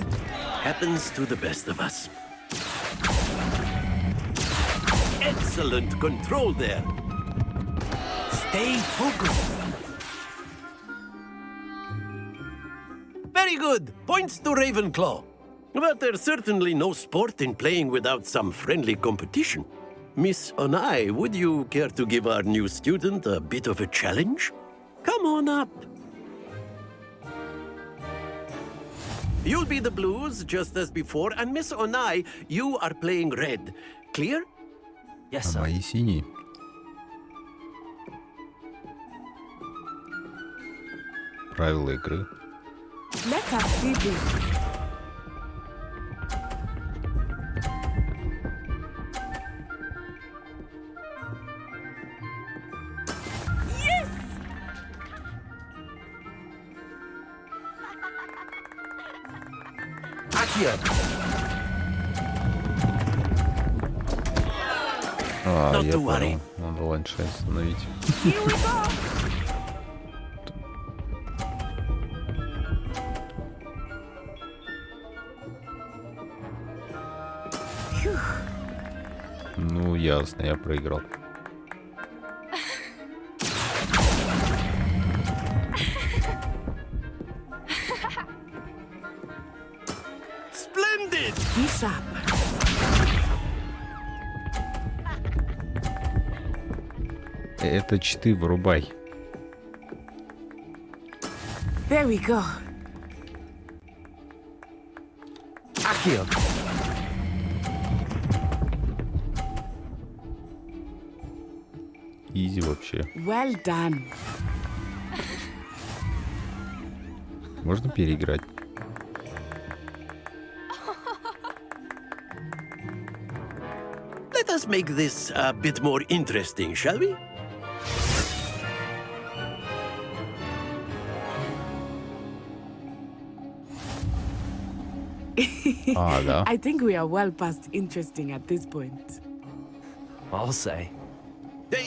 H: Happens to the best of us. Excellent control there. Stay focused. Very good. Points to Ravenclaw. But there's certainly no sport in playing without some friendly competition. Miss Onai, would you care to give our new student a bit of a challenge? Come on up. You'll be the blues, just as before, and Miss Onai, you are playing red. Clear?
A: Yes, sir.
S: Мои синие. Правила игры.
T: Let us see this.
A: Accio!
S: Я понял. Надо ланчай остановить. Ну, ясно, я проиграл.
H: Splendid!
T: Be sharp.
S: Это читы, вырубай.
T: There we go.
A: Accio!
S: Изи вообще.
T: Well done.
S: Можно переиграть?
H: Let us make this a bit more interesting, shall we?
S: Да.
T: I think we are well past interesting at this point.
A: I'll say.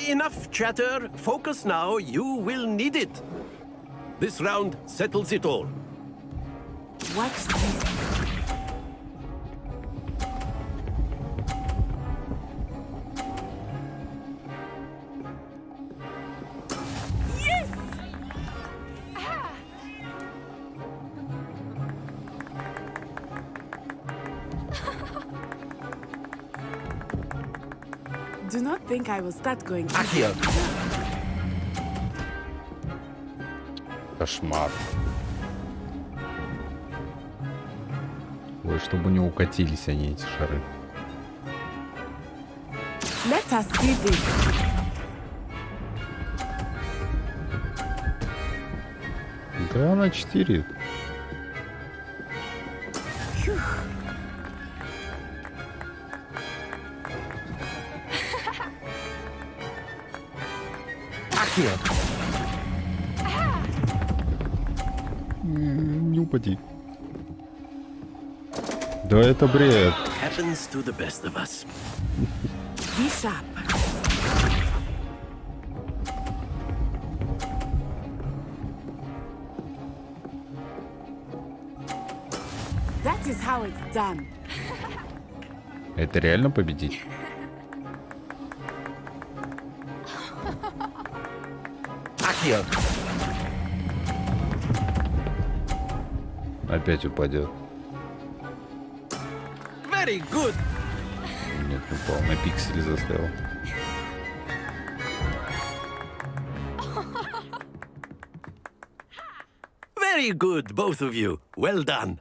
H: Enough chatter. Focus now. You will need it. This round settles it all.
T: Watch this. Do not think I will start going.
A: Accio!
S: Кошмар. Ой, чтобы не укатились они, эти шары.
T: Let us see this.
S: Да, на 4.
A: Accio!
S: Не упади. Да это бред.
H: Happens to the best of us.
T: Be sharp. That is how it's done.
S: Это реально победить?
A: Accio.
S: Опять упадет.
H: Very good.
S: Нет, не упал. На пиксели застрял.
H: Very good, both of you. Well done.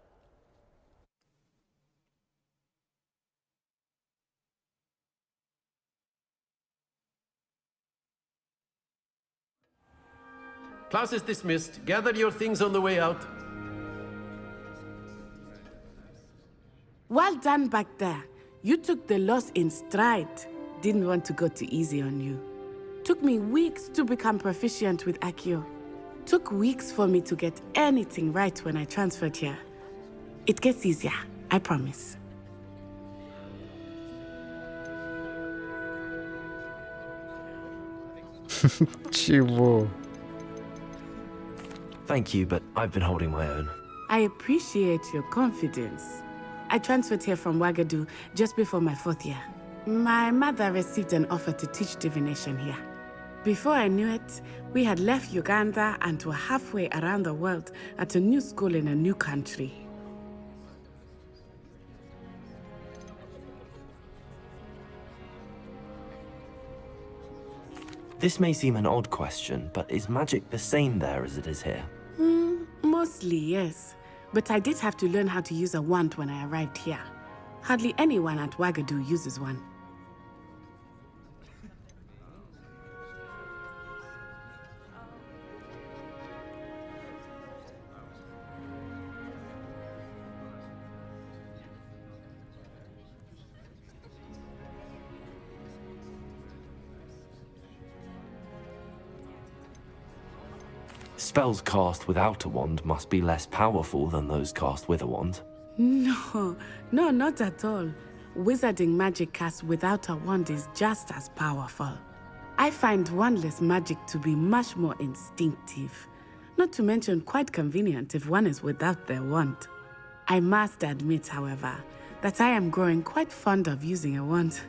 H: Class is dismissed. Gather your things on the way out.
T: Well done back there. You took the loss in stride. Didn't want to go too easy on you. Took me weeks to become proficient with Accio. Took weeks for me to get anything right when I transferred here. It gets easier, I promise.
S: Чего?
A: Thank you, but I've been holding my own.
T: I appreciate your confidence. I transferred here from Wagadu just before my 4th year. My mother received an offer to teach divination here. Before I knew it, we had left Uganda and were halfway around the world at a new school in a new country.
A: This may seem an odd question, but is magic the same there as it is here?
T: Mostly, yes. But I did have to learn how to use a wand when I arrived here. Hardly anyone at Wagadu uses one.
A: Spells cast without a wand must be less powerful than those cast with a wand.
T: No, not at all. Wizarding magic cast without a wand is just as powerful. I find wandless magic to be much more instinctive. Not to mention quite convenient if one is without their wand. I must admit, however, that I am growing quite fond of using a wand.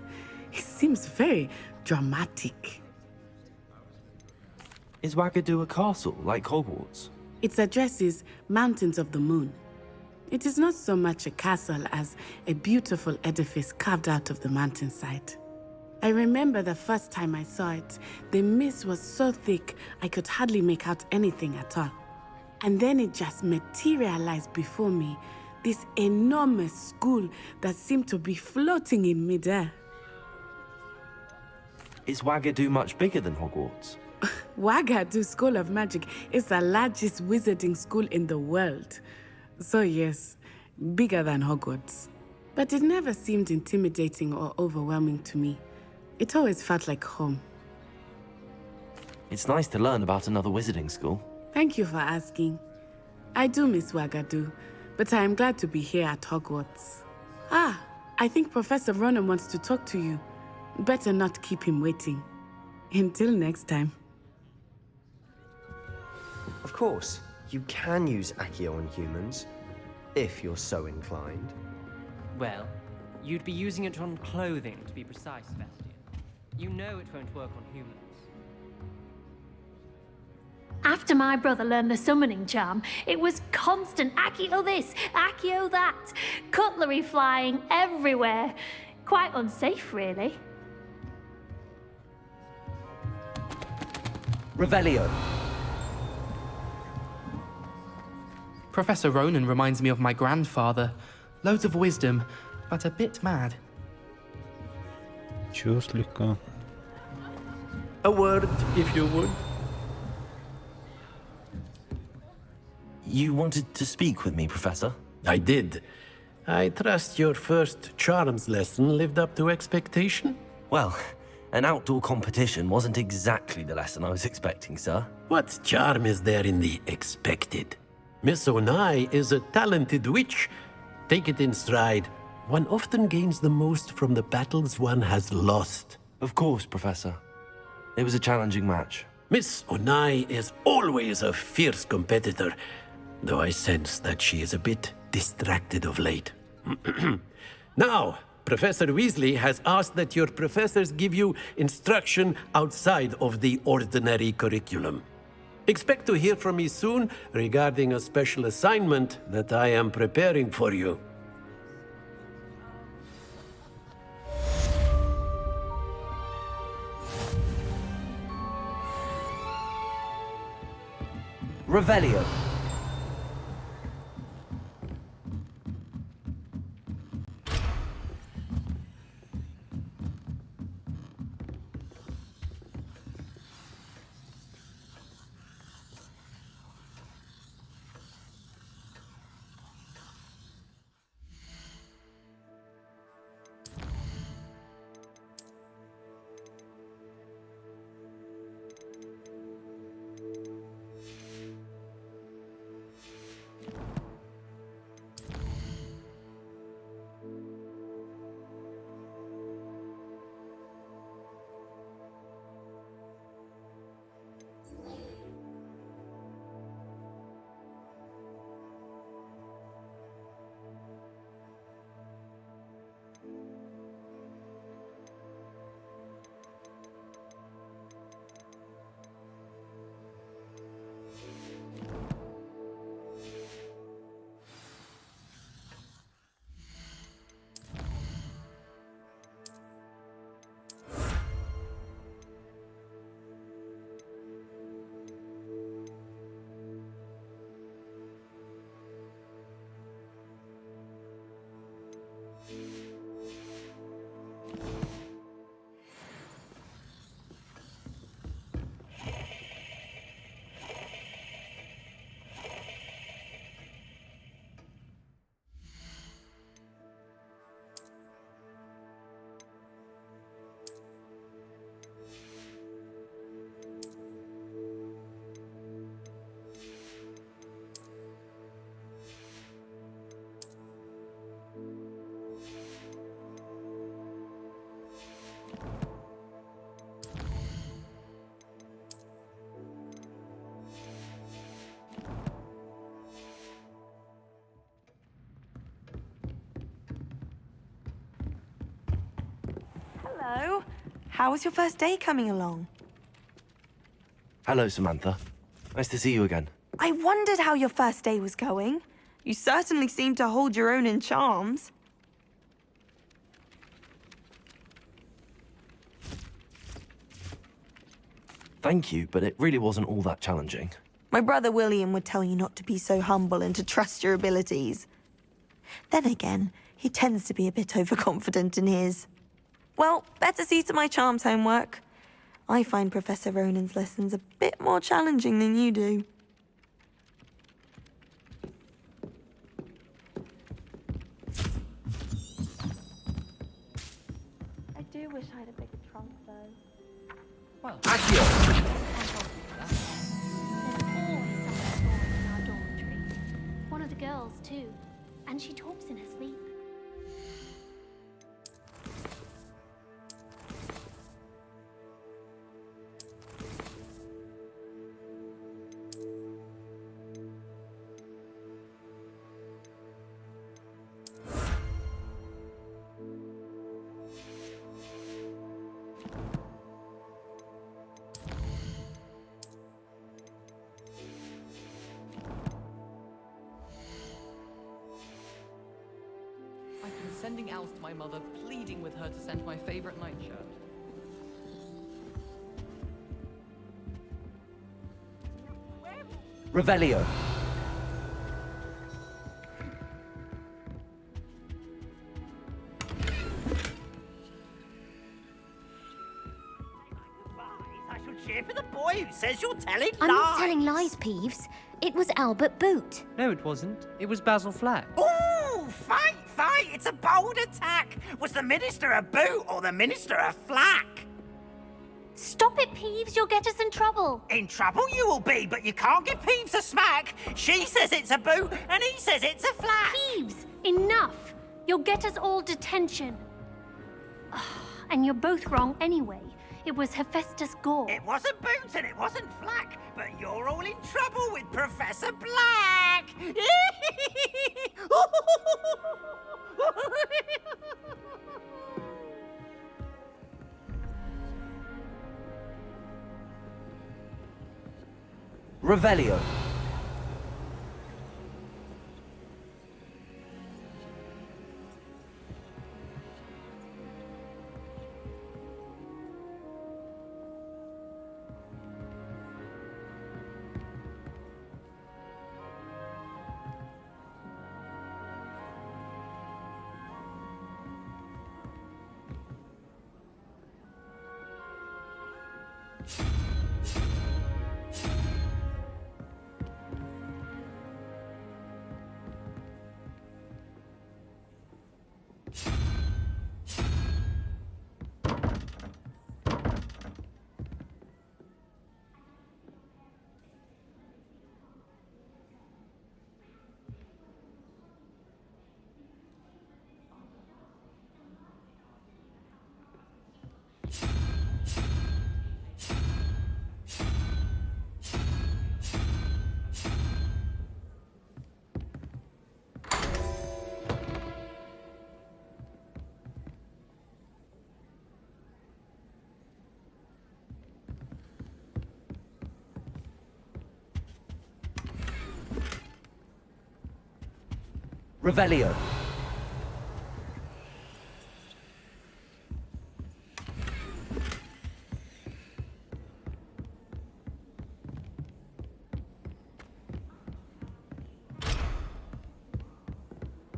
T: It seems very dramatic.
A: Is Wagadu a castle, like Hogwarts?
T: Its address is Mountains of the Moon. It is not so much a castle as a beautiful edifice carved out of the mountainside. I remember the first time I saw it, the mist was so thick I could hardly make out anything at all. And then it just materialized before me, this enormous school that seemed to be floating in midair.
A: Is Wagadu much bigger than Hogwarts?
T: Wagadu School of Magic is the largest wizarding school in the world. So yes, bigger than Hogwarts. But it never seemed intimidating or overwhelming to me. It always felt like home.
A: It's nice to learn about another wizarding school.
T: Thank you for asking. I do miss Wagadu, but I am glad to be here at Hogwarts. Ah, I think Professor Ronan wants to talk to you. Better not keep him waiting. Until next time.
U: Of course, you can use Accio on humans, if you're so inclined.
V: Well, you'd be using it on clothing, to be precise, Sebastian. You know it won't work on humans.
W: After my brother learned the summoning charm, it was constant Accio this, Accio that, cutlery flying everywhere. Quite unsafe, really.
A: Revelio.
R: Professor Ronan reminds me of my grandfather. Loads of wisdom, but a bit mad.
S: Чё слегка?
H: A word, if you would.
A: You wanted to speak with me, Professor?
H: I did. I trust your first charms lesson lived up to expectation?
A: Well, an outdoor competition wasn't exactly the lesson I was expecting, sir.
H: What charm is there in the expected? Miss Onai is a talented witch. Take it in stride. One often gains the most from the battles one has lost.
A: Of course, Professor. It was a challenging match.
H: Miss Onai is always a fierce competitor, though I sense that she is a bit distracted of late. Now, Professor Weasley has asked that your professors give you instruction outside of the ordinary curriculum. Expect to hear from me soon regarding a special assignment that I am preparing for you.
A: Revelio.
B: Hello. How was your first day coming along?
A: Hello, Samantha. Nice to see you again.
B: I wondered how your first day was going. You certainly seem to hold your own in charms.
A: Thank you, but it really wasn't all that challenging.
B: My brother William would tell you not to be so humble and to trust your abilities. Then again, he tends to be a bit overconfident in his. Well, better see to my charms homework. I find Professor Ronan's lessons a bit more challenging than you do. I do wish I had a bigger trunk, though.
P: Well,
A: Accio!
W: There's always someone snoring in our dormitory. One of the girls, too. And she talks in her sleep.
P: I've been sending owls to my mother, pleading with her to send my favorite nightshirt.
A: Revelio.
K: I shall cheer for the boy who says you're telling
O: I'm
K: lies.
O: not telling lies, Peeves. It was Albert Boot.
V: No, it wasn't. It was Basil Flack.
K: Ooh, fight! It's a bold attack. Was the Minister a boot or the Minister a flack?
W: Stop it, Peeves. You'll get us in trouble.
D: In trouble you will be, but you can't give Peeves a smack. She says it's a boot, and he says it's a flat.
W: Peeves, enough. You'll get us all detention. And you're both wrong anyway. It was Hephaestus Gore.
D: It wasn't Boots and it wasn't Flack, but you're all in trouble with Professor Black.
A: Revelio. Revelio.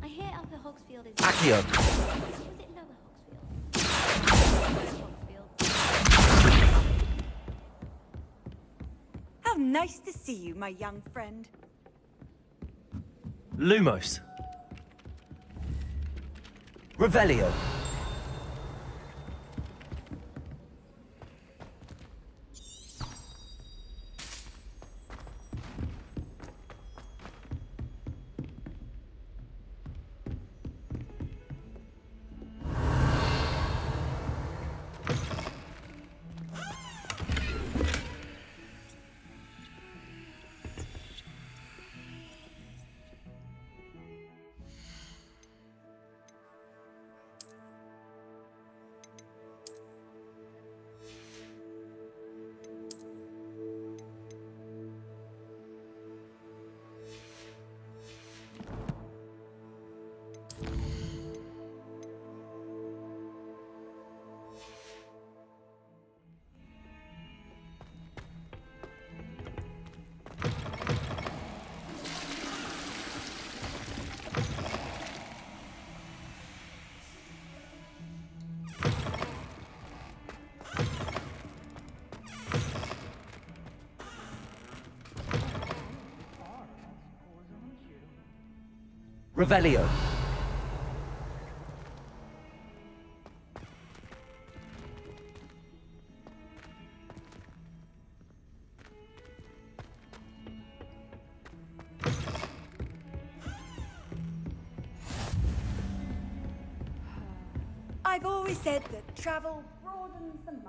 O: I hear Upper Hogsfield is...
A: Accio.
O: Was it Lower Hogsfield?
Q: How nice to see you, my young friend.
A: Lumos. Revelio. Revelio.
Q: I've always said that travel broadens the mind.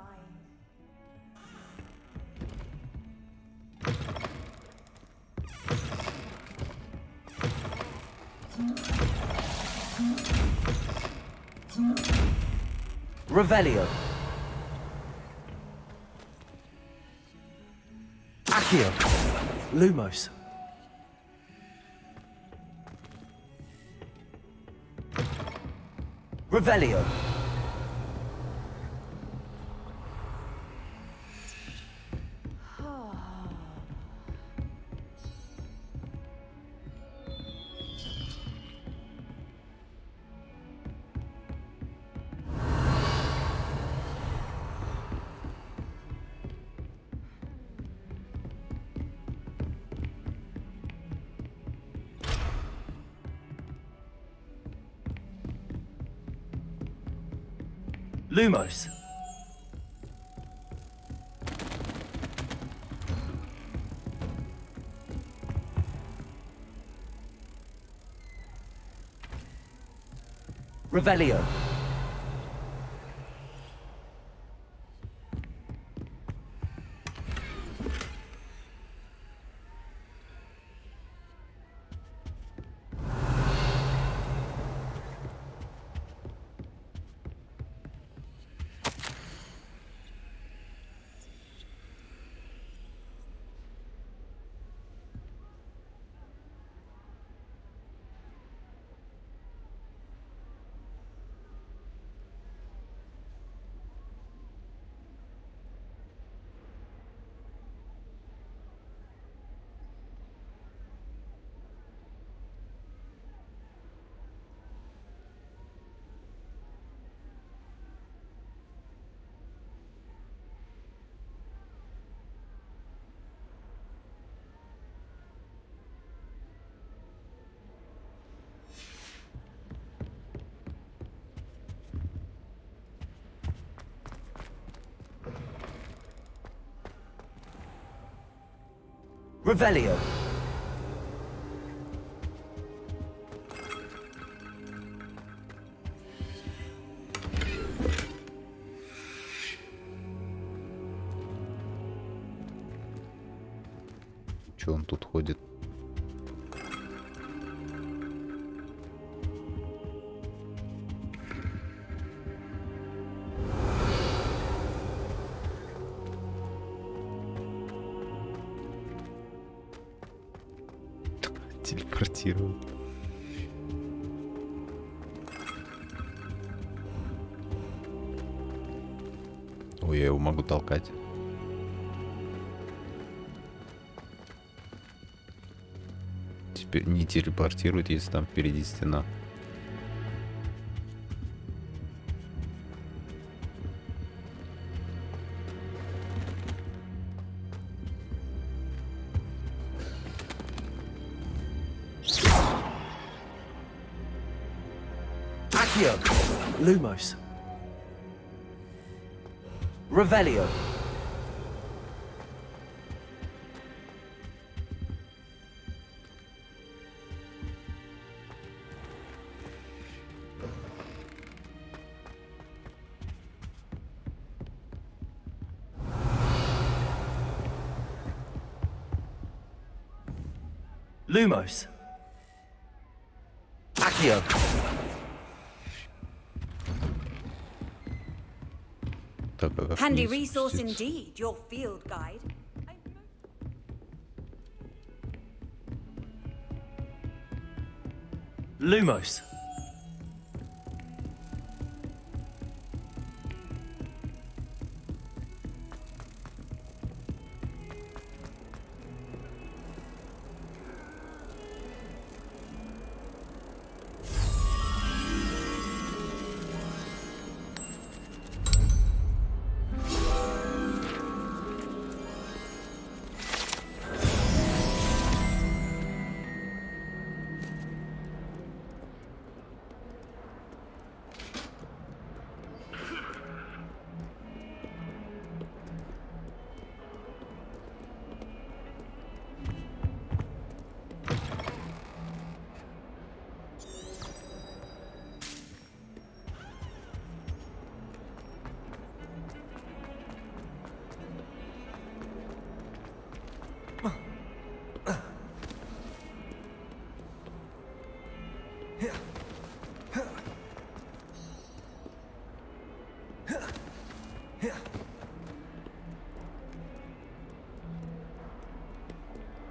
A: Revelio. Accio. Lumos. Revelio. Lumos. Revelio. Revelio.
S: Че он тут ходит? Телепортировал. Ой, я его могу толкать. Теперь не телепортирует, если там впереди стена.
A: Lumos. Revelio. Lumos. Accio.
Q: Handy resource indeed, your field guide.
A: Lumos.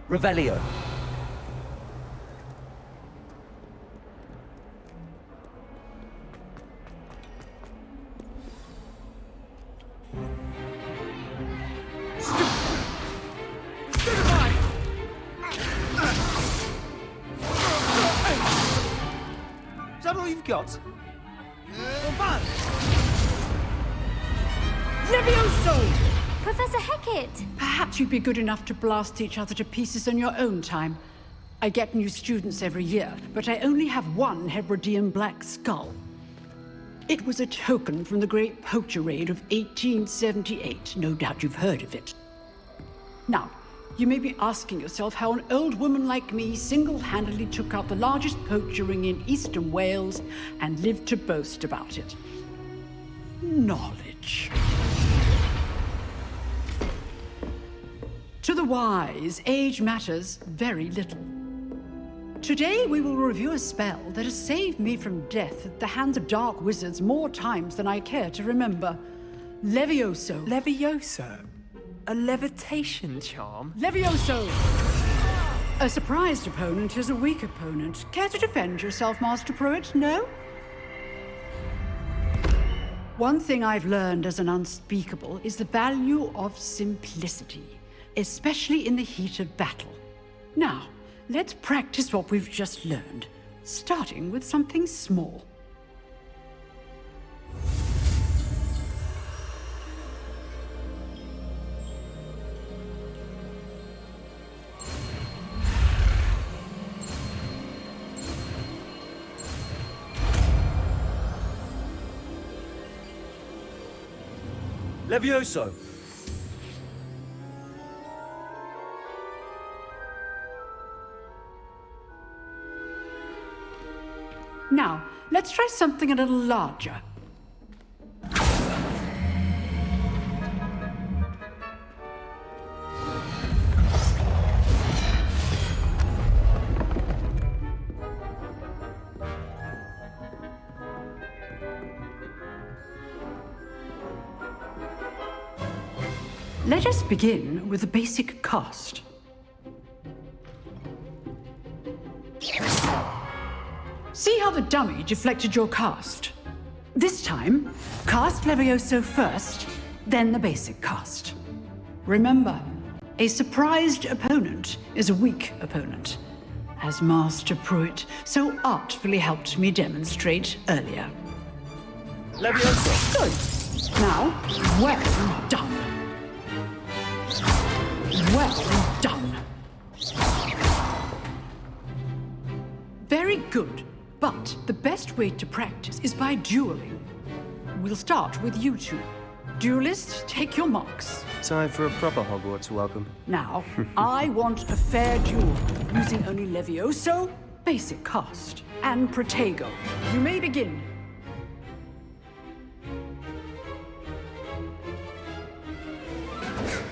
A: Revelio.
C: Is that all you've got?
E: Levioso!
W: Professor Hecat!
E: Perhaps you'd be good enough to blast each other to pieces in your own time. I get new students every year, but I only have one Hebridean black skull. It was a token from the Great Poacher Raid of 1878. No doubt you've heard of it. Now, You may be asking yourself how an old woman like me single-handedly took out the largest poacher ring in eastern Wales and lived to boast about it. Knowledge. To the wise, age matters very little. Today we will review a spell that has saved me from death at the hands of dark wizards more times than I care to remember. Levioso.
R: Levioso? A levitation charm?
E: Levioso! A surprised opponent is a weak opponent. Care to defend yourself, Master Pruitt? No? One thing I've learned as an unspeakable is the value of simplicity, especially in the heat of battle. Now, let's practice what we've just learned, starting with something small.
F: Levioso!
E: Now, let's try something a little larger. Let us begin with the basic cast. See how the dummy deflected your cast? This time, cast Levioso first, then the basic cast. Remember, a surprised opponent is a weak opponent, as Master Pruitt so artfully helped me demonstrate earlier.
F: Levioso!
E: Good. Now, well done. Well done. Very good. But the best way to practice is by dueling. We'll start with you two. Duelists, take your marks.
U: Time for a proper Hogwarts welcome.
E: Now, I want a fair duel, using only Levioso, basic cast, and Protego. You may begin.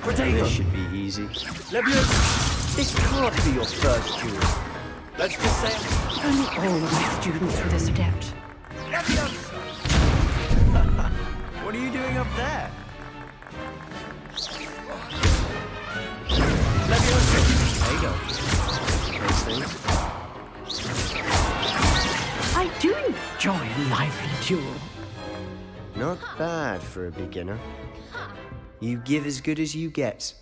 U: Protego! This should be easy.
F: Levioso! This can't be your first duel. Let's just say
E: Only all of my students are this adept.
F: Levioso! What are you doing up there? Levioso! There you go. Those things.
E: I do enjoy a lively duel.
U: Not bad for a beginner. You give as good as you get.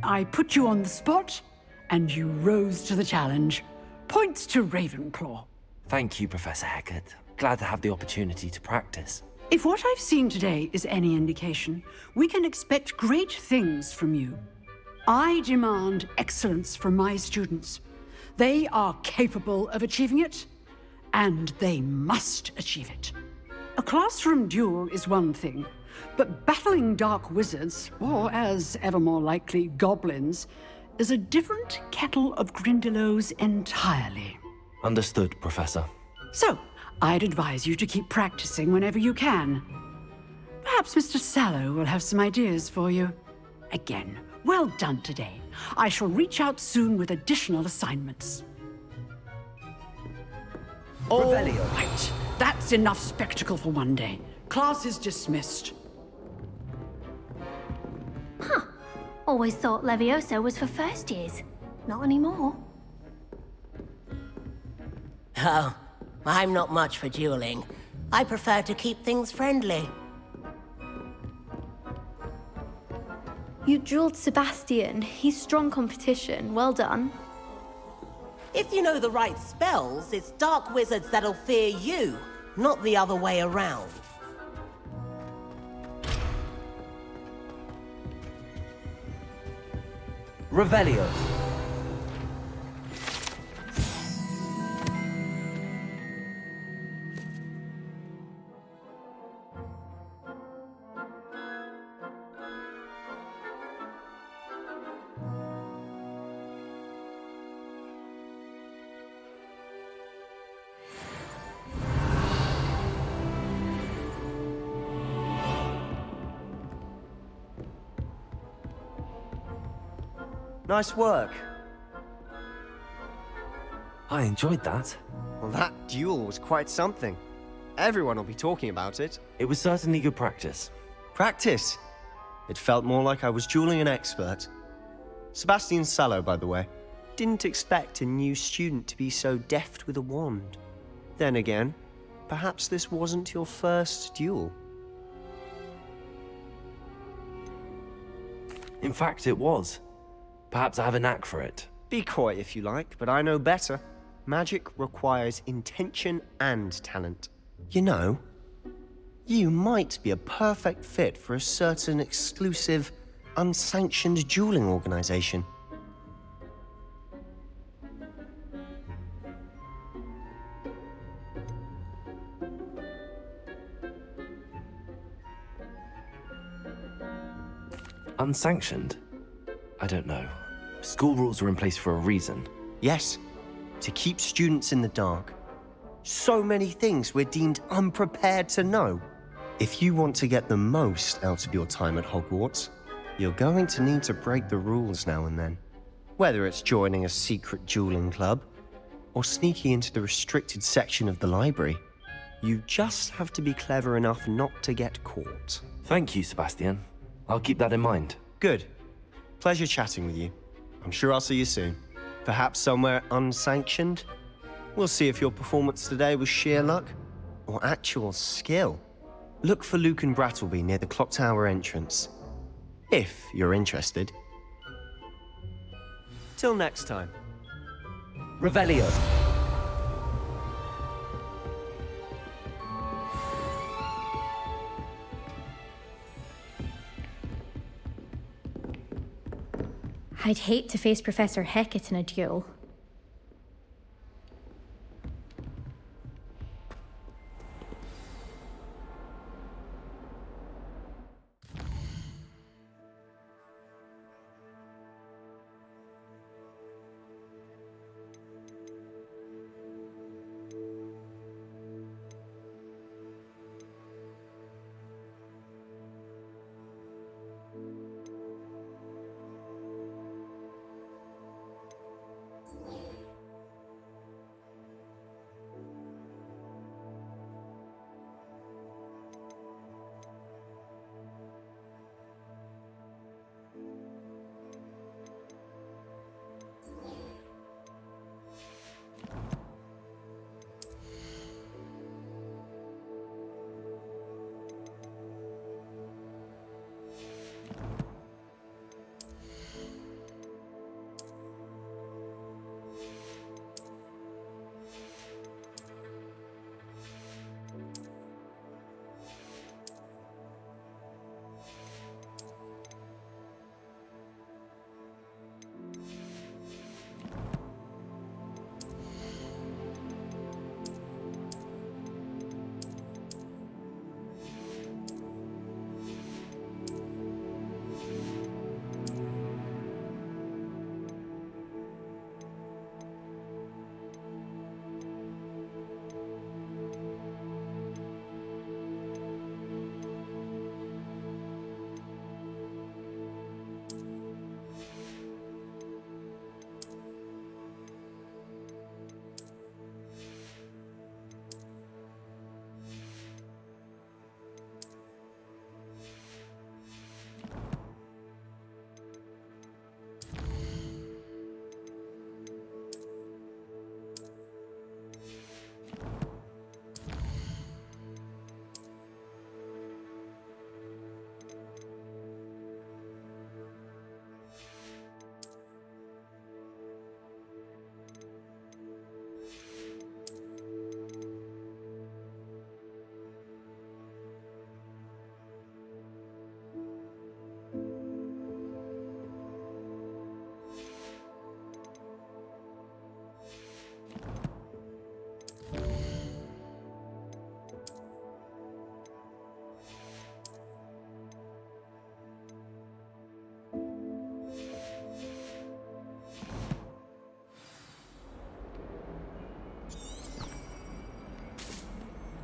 E: I put you on the spot, and you rose to the challenge. Points to Ravenclaw.
A: Thank you, Professor Hecat. Glad to have the opportunity to practice.
E: If what I've seen today is any indication, we can expect great things from you. I demand excellence from my students. They are capable of achieving it, and they must achieve it. A classroom duel is one thing, but battling dark wizards, or as ever more likely, goblins, is a different kettle of Grindylows entirely.
A: Understood, Professor.
E: So, I'd advise you to keep practicing whenever you can. Perhaps Mr. Sallow will have some ideas for you. Again, well done today. I shall reach out soon with additional assignments. All right, that's enough spectacle for one day. Class is dismissed.
W: Huh. Always thought Levioso was for first years. Not anymore.
G: Oh, I'm not much for dueling. I prefer to keep things friendly.
O: You dueled Sebastian. He's strong competition. Well done.
G: If you know the right spells, it's dark wizards that'll fear you, not the other way around.
F: Revelio.
U: Nice work.
A: I enjoyed that.
U: Well, that duel was quite something. Everyone will be talking about it.
A: It was certainly good practice.
U: Practice? It felt more like I was dueling an expert. Sebastian Sallow, by the way. Didn't expect a new student to be so deft with a wand. Then again, perhaps this wasn't your first duel.
A: In fact, it was. Perhaps I have a knack for it.
U: Be coy if you like, but I know better. Magic requires intention and talent. You know, you might be a perfect fit for a certain exclusive, unsanctioned dueling organization.
A: Unsanctioned? I don't know. School rules are in place for a reason.
U: Yes, to keep students in the dark. So many things we're deemed unprepared to know. If you want to get the most out of your time at Hogwarts, you're going to need to break the rules now and then. Whether it's joining a secret dueling club, or sneaking into the restricted section of the library, you just have to be clever enough not to get caught.
A: Thank you, Sebastian. I'll keep that in mind.
U: Good. Pleasure chatting with you. I'm sure I'll see you soon. Perhaps somewhere unsanctioned? We'll see if your performance today was sheer luck or actual skill. Look for Luke and Brattleby near the clock tower entrance, if you're interested. Till next time.
M: Revelio.
O: I'd hate to face Professor Hecat in a duel.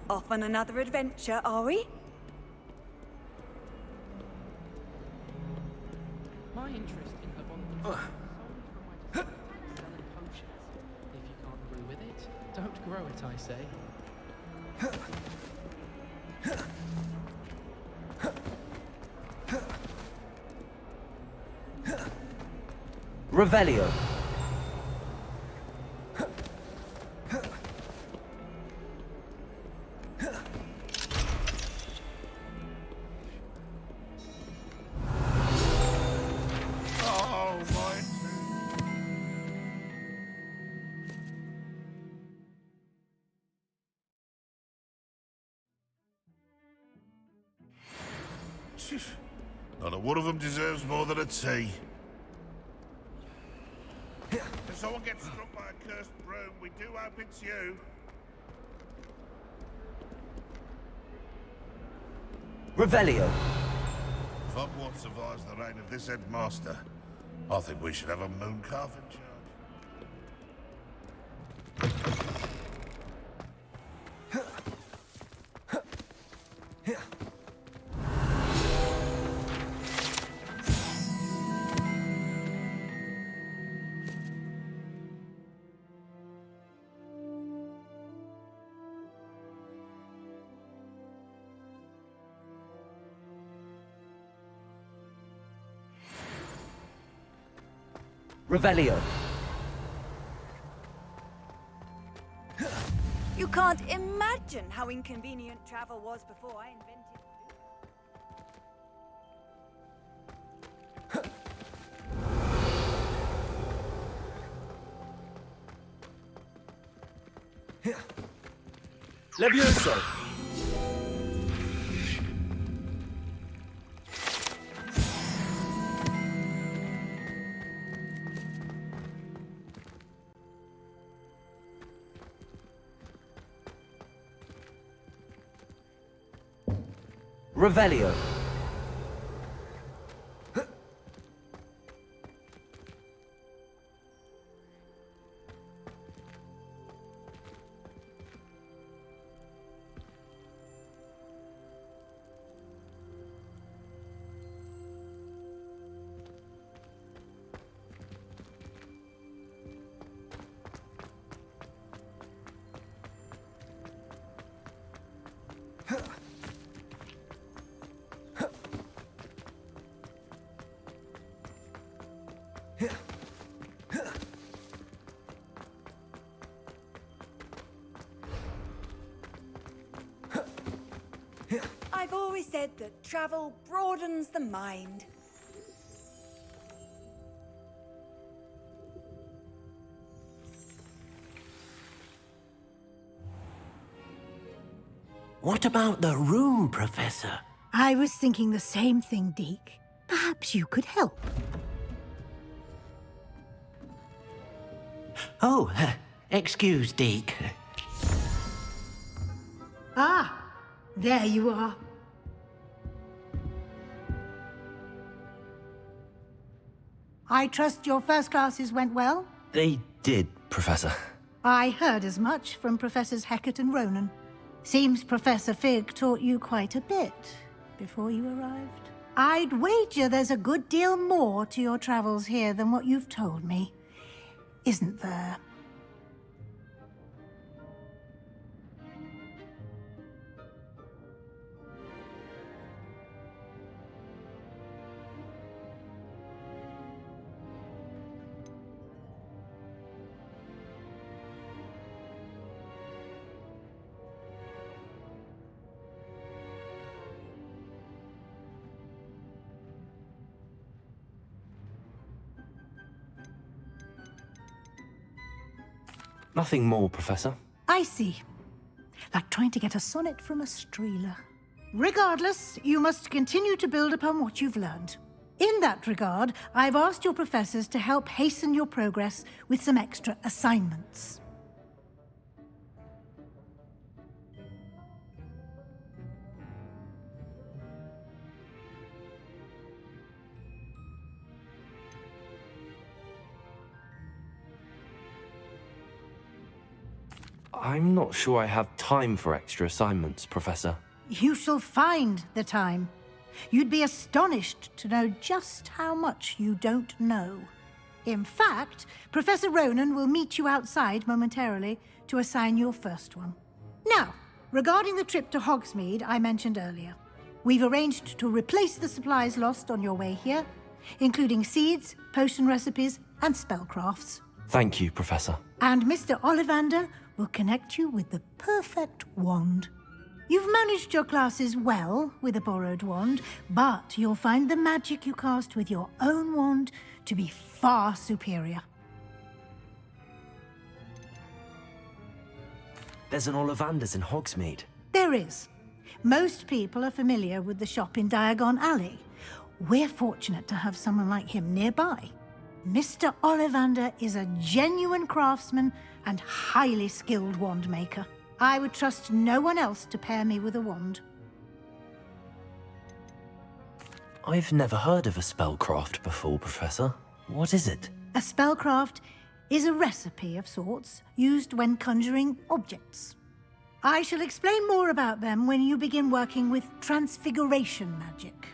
Q: Off on another adventure, are we?
P: My interest in her bond. say?
A: Revelio.
I: Not a one of them deserves more than a tea. If someone gets struck by a cursed broom, we do hope it's you.
A: Revelio.
I: If Hogwarts survives the reign of this headmaster, I think we should have a moon calf in charge.
A: Revelio.
Q: You can't imagine how inconvenient travel was before I invented.
A: Levioso. Revelio.
Q: I've always said that travel broadens the mind.
K: What about the room, Professor?
J: I was thinking the same thing, Deke. Perhaps you could help.
K: Oh, excuse, Deke.
J: Ah, there you are. I trust your first classes went well?
A: They did, Professor.
J: I heard as much from Professors Hecat and Ronan. Seems Professor Fig taught you quite a bit before you arrived. I'd wager there's a good deal more to your travels here than what you've told me. Isn't there?
A: Nothing more, Professor.
J: I see. Like trying to get a sonnet from a streeler. Regardless, you must continue to build upon what you've learned. In that regard, I've asked your professors to help hasten your progress with some extra assignments.
A: I'm not sure I have time for extra assignments, Professor.
J: You shall find the time. You'd be astonished to know just how much you don't know. In fact, Professor Ronan will meet you outside momentarily to assign your first one. Now, regarding the trip to Hogsmeade I mentioned earlier, we've arranged to replace the supplies lost on your way here, including seeds, potion recipes, and spellcrafts.
A: Thank you, Professor.
J: And Mr. Ollivander will connect you with the perfect wand. You've managed your classes well with a borrowed wand, but you'll find the magic you cast with your own wand to be far superior.
A: There's an Ollivander's in Hogsmeade.
J: There is. Most people are familiar with the shop in Diagon Alley. We're fortunate to have someone like him nearby. Mr. Ollivander is a genuine craftsman and highly skilled wand maker. I would trust no one else to pair me with a wand.
A: I've never heard of a spellcraft before, Professor. What is it?
J: A spellcraft is a recipe of sorts used when conjuring objects. I shall explain more about them when you begin working with transfiguration magic.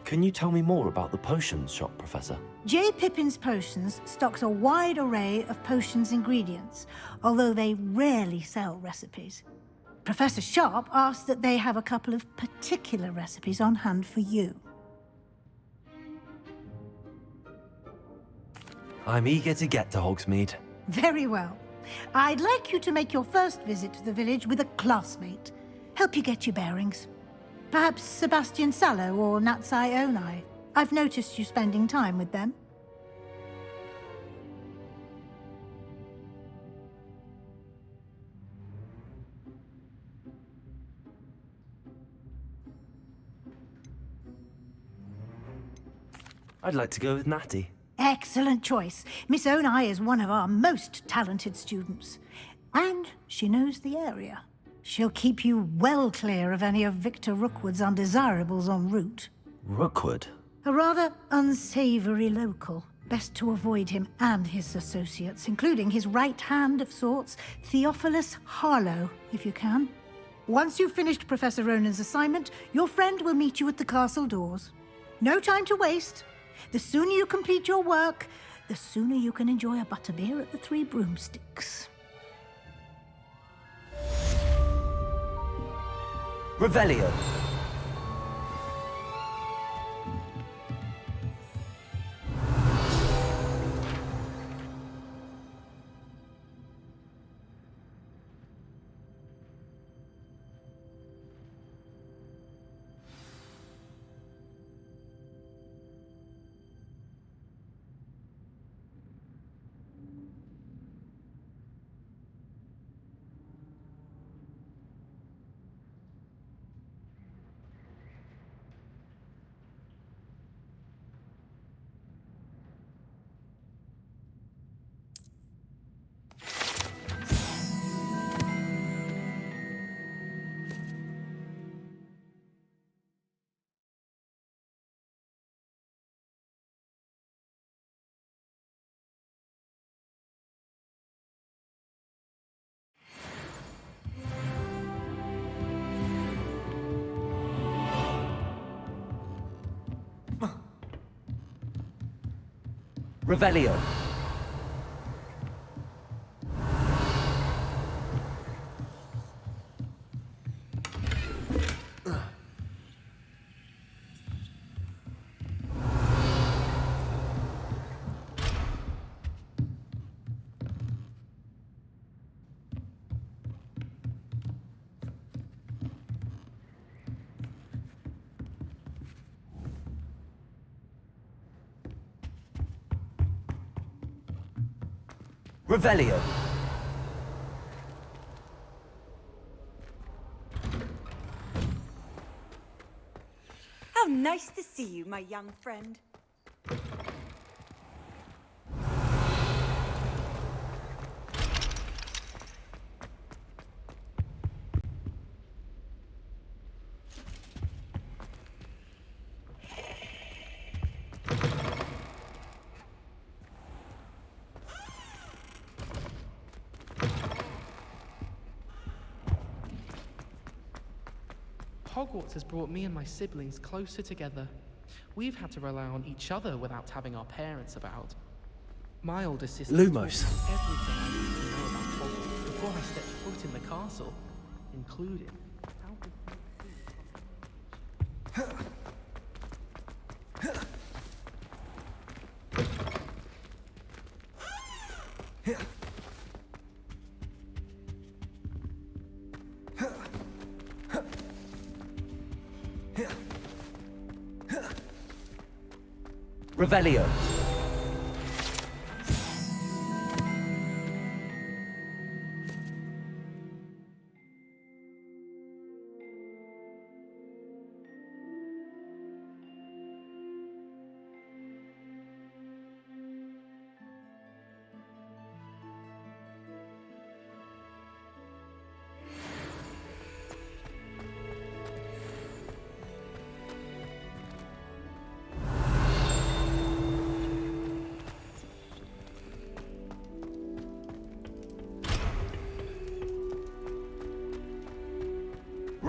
A: Can you tell me more about the potions shop, Professor?
J: J. Pippin's Potions stocks a wide array of potions ingredients, although they rarely sell recipes. Professor Sharp asked that they have a couple of particular recipes on hand for you.
A: I'm eager to get to Hogsmeade.
J: Very well. I'd like you to make your first visit to the village with a classmate. Help you get your bearings. Perhaps Sebastian Sallow or Natsai Onai. I've noticed you spending time with them.
A: I'd like to go with Natty.
J: Excellent choice. Miss Onai is one of our most talented students. And she knows the area. She'll keep you well clear of any of Victor Rookwood's undesirables en route.
A: Rookwood?
J: A rather unsavory local. Best to avoid him and his associates, including his right hand of sorts, Theophilus Harlow, if you can. Once you've finished Professor Ronan's assignment, your friend will meet you at the castle doors. No time to waste. The sooner you complete your work, the sooner you can enjoy a butterbeer at the Three Broomsticks.
A: Revelio. Revelio. Revelio.
Q: How nice to see you, my young friend.
R: Hogwarts has brought me and my siblings closer together. We've had to rely on each other without having our parents about. My older sister
F: Lumos.
R: taught me everything I need to know about Hogwarts before I stepped foot in the castle, including how to
A: Revelio.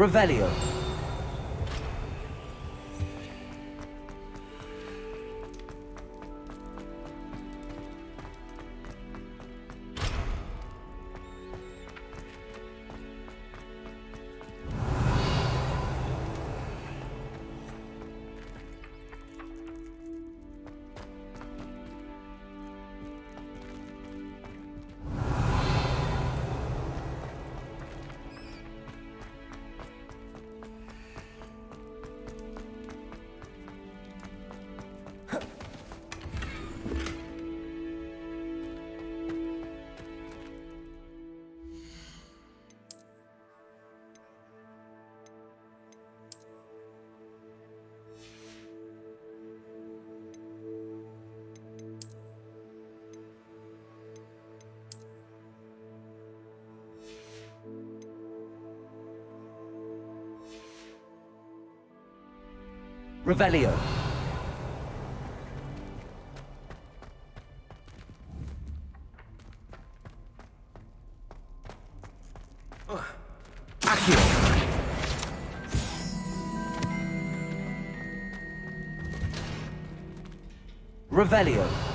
A: Revelio. Revelio. Accio. Revelio.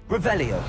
A: Revelio.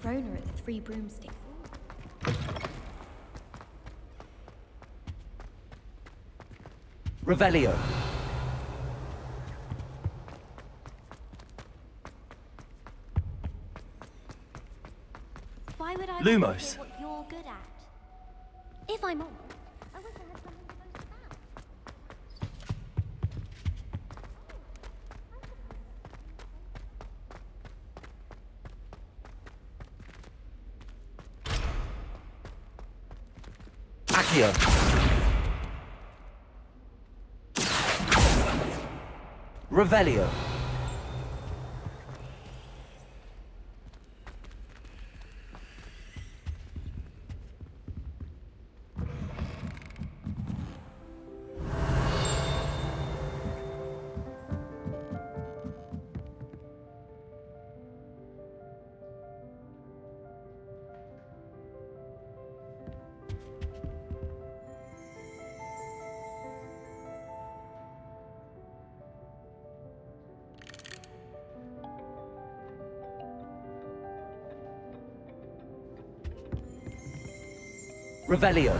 O: Serona at the Three Broomsticks.
A: Revelio.
O: Why would I
F: Lumos.
O: want to hear what you're good at? If I'm honest, I wish I had something to boast about.
A: Accio. Revelio. Revelio.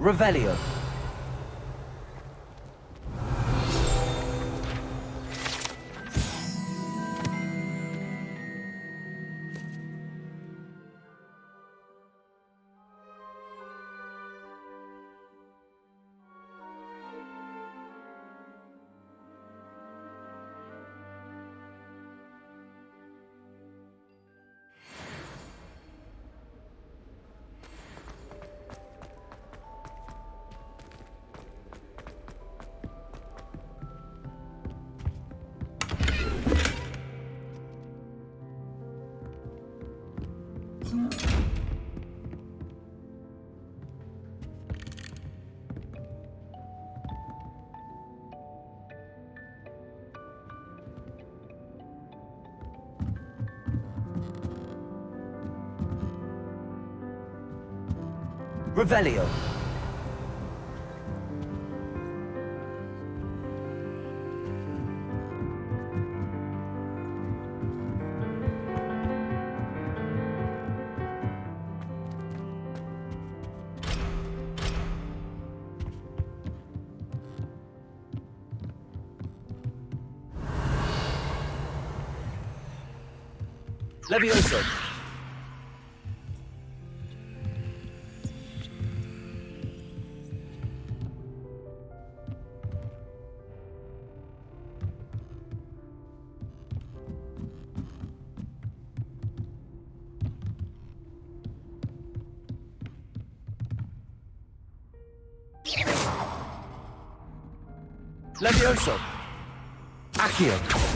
A: Revelio. Revelio. Levioso. Levioso. Accio.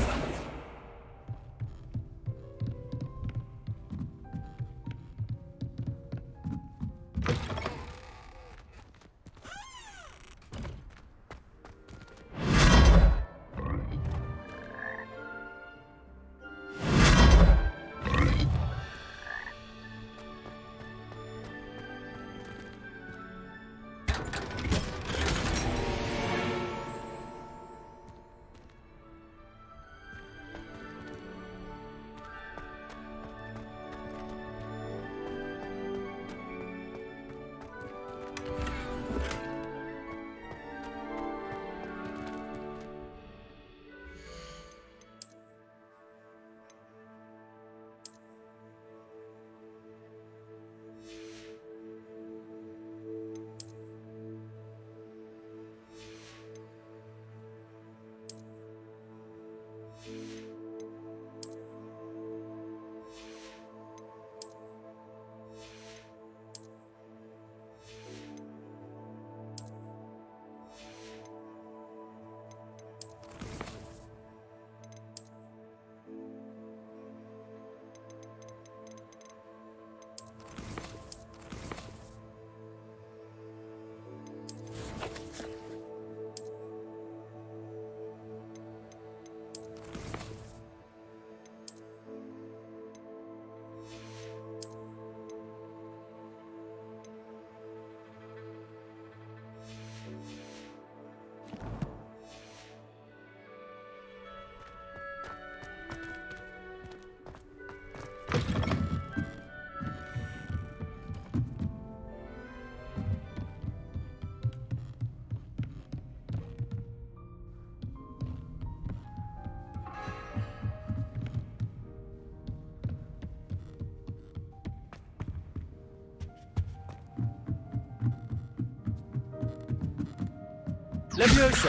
A: Levioso.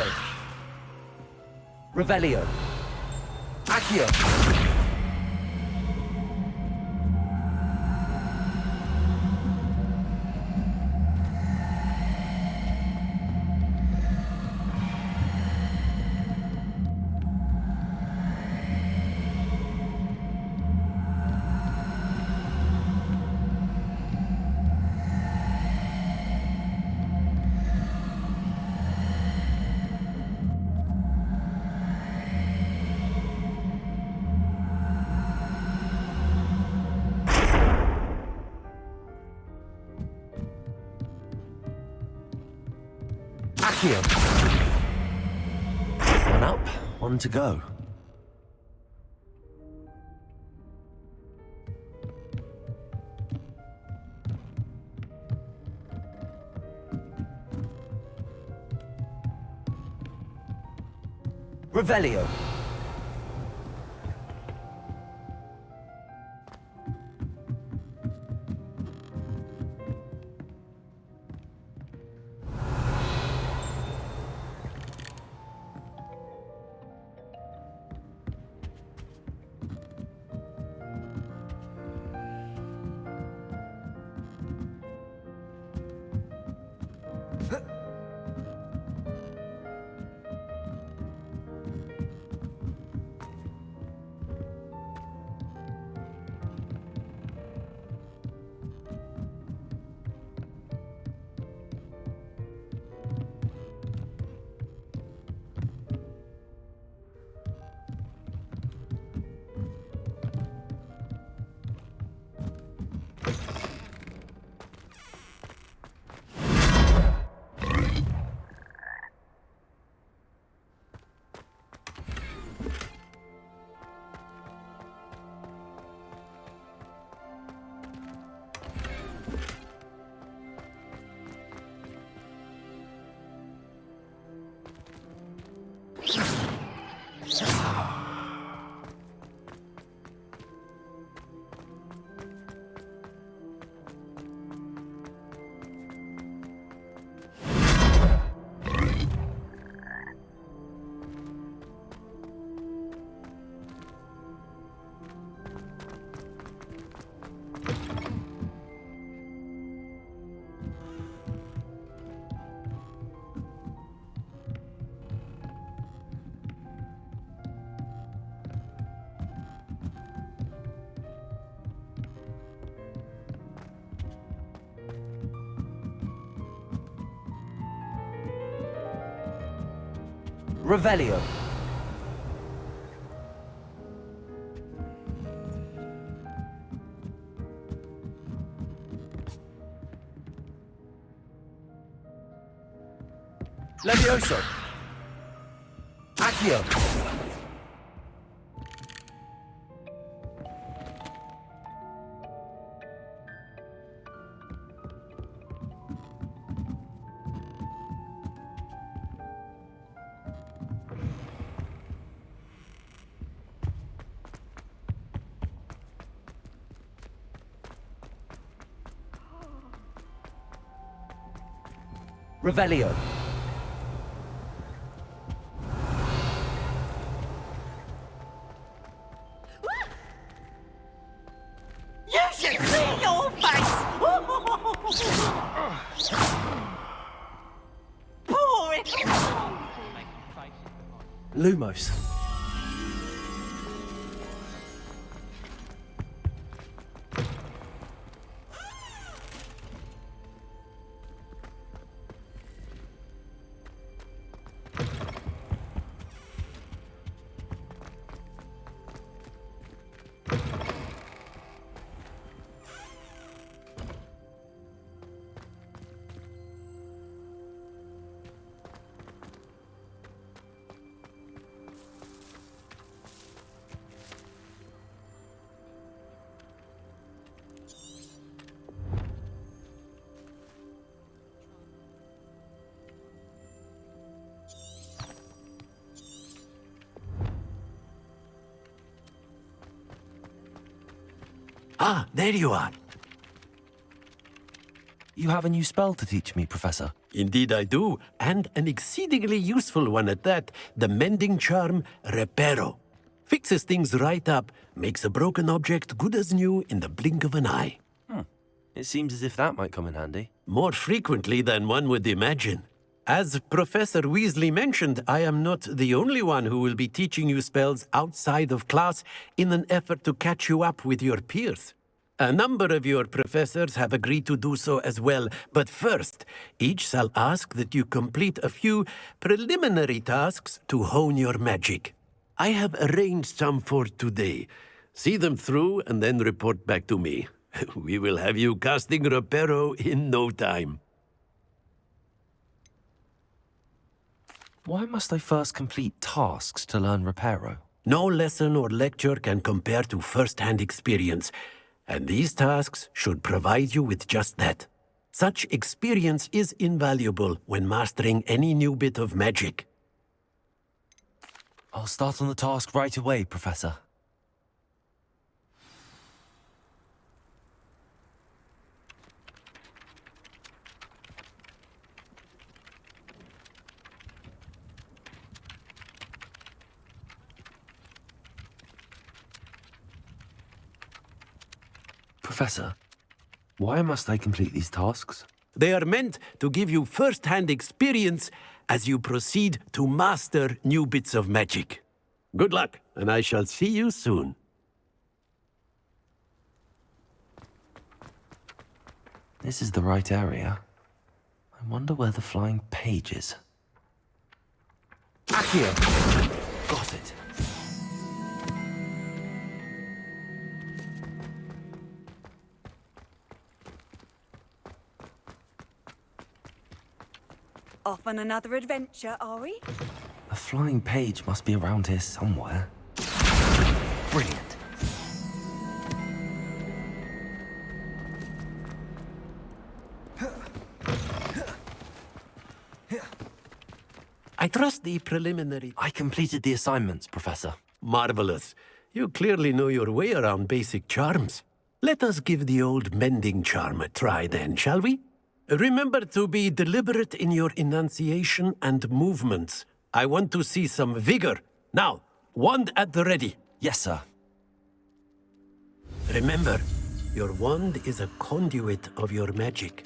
A: Revelio. Accio. Accio. One up, one to go. Revelio. Revelio. Levioso. Accio. Revelio.
D: You should see your face! Poor
A: Lumos.
H: Ah, there you are.
A: You have a new spell to teach me, Professor.
H: Indeed I do, and an exceedingly useful one at that. The mending charm, Reparo. Fixes things right up, makes a broken object good as new in the blink of an eye.
A: It seems as if that might come in handy.
H: More frequently than one would imagine. As Professor Weasley mentioned, I am not the only one who will be teaching you spells outside of class in an effort to catch you up with your peers. A number of your professors have agreed to do so as well, but first, each shall ask that you complete a few preliminary tasks to hone your magic. I have arranged some for today. See them through and then report back to me. We will have you casting Reparo in no time.
A: Why must I first complete tasks to learn Reparo?
H: No lesson or lecture can compare to first-hand experience, and these tasks should provide you with just that. Such experience is invaluable when mastering any new bit of magic.
A: I'll start on the task right away, Professor. Professor, why must I complete these tasks?
H: They are meant to give you first-hand experience as you proceed to master new bits of magic. Good luck, and I shall see you soon.
A: This is the right area. I wonder where the flying page is. Accio! Got it.
Q: Off on another adventure, are we?
A: A flying page must be around here somewhere. Brilliant.
H: I trust the preliminary...
A: I completed the assignments, Professor.
H: Marvelous. You clearly know your way around basic charms. Let us give the old mending charm a try then, shall we? Remember to be deliberate in your enunciation and movements. I want to see some vigor. Now, wand at the ready.
A: Yes, sir.
H: Remember, your wand is a conduit of your magic.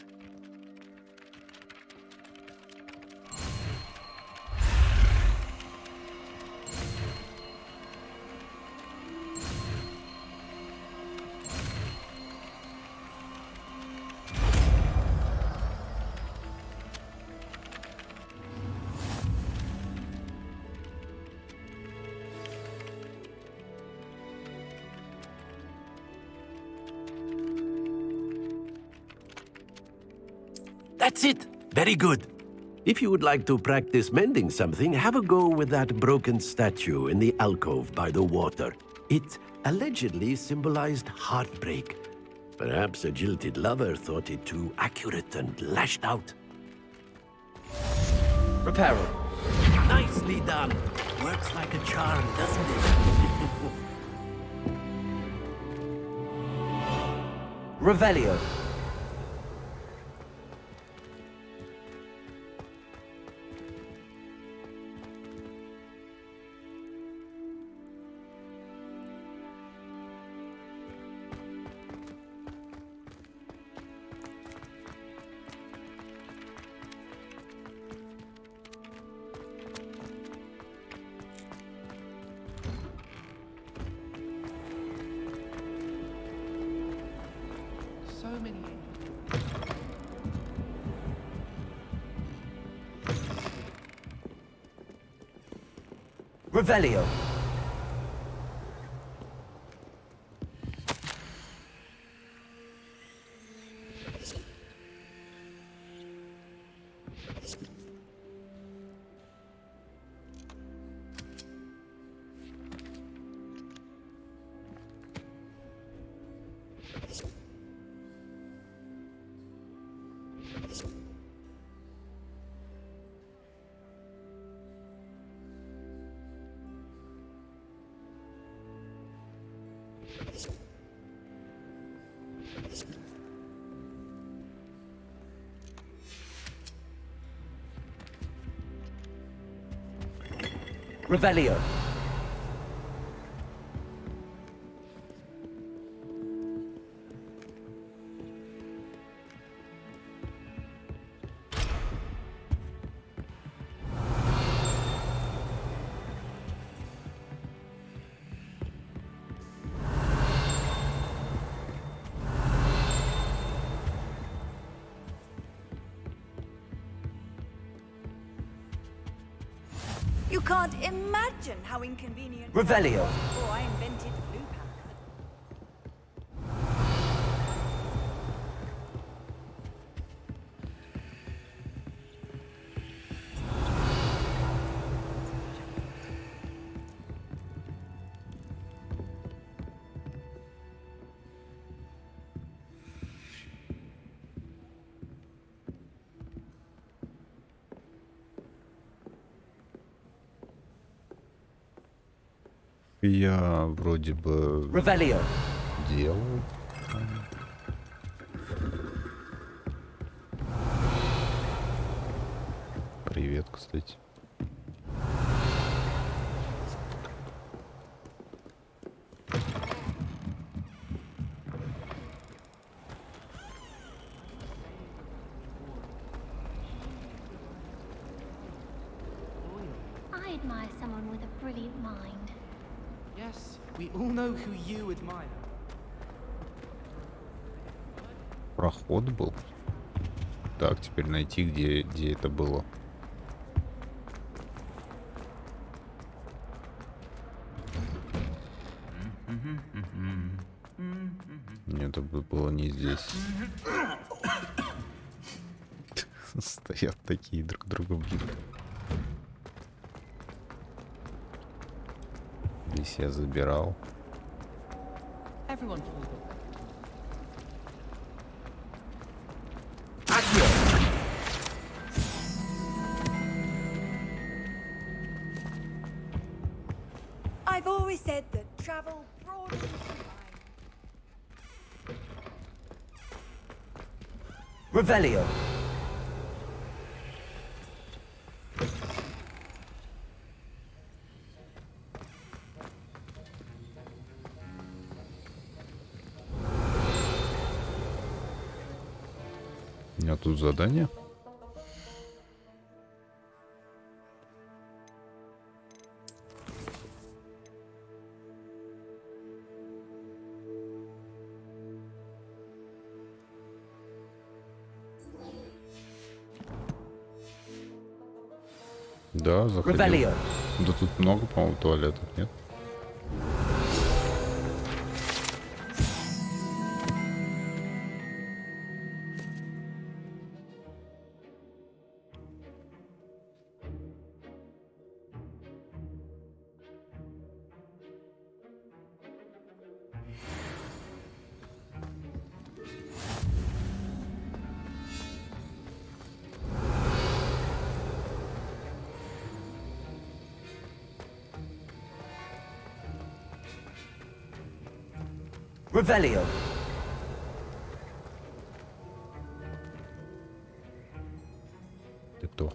H: That's it. Very good. If you would like to practice mending something, have a go with that broken statue in the alcove by the water. It allegedly symbolized heartbreak. Perhaps a jilted lover thought it too accurate and lashed out.
A: Reparo.
H: Nicely done. Works like a charm, doesn't it?
A: Revelio.
R: So many.
A: Revelio. Revelio.
Q: You can't imagine how inconvenient
A: Revelio.
Q: it was before I invented blue powder.
S: Я вроде бы делал. Привет, кстати.
W: I admire someone with a brilliant mind.
R: Yes, we all know who you admire.
S: Проход был. Так, теперь найти, где это было. Нет, это было не здесь. Стоят такие друг друга бьют. Здесь я забирал.
Q: I've always said that travel broadens the mind.
A: Revelio.
S: У меня тут задание. Да, заходил. Да тут много, по-моему, туалетов, нет?
A: Revelio.
S: Ты кто?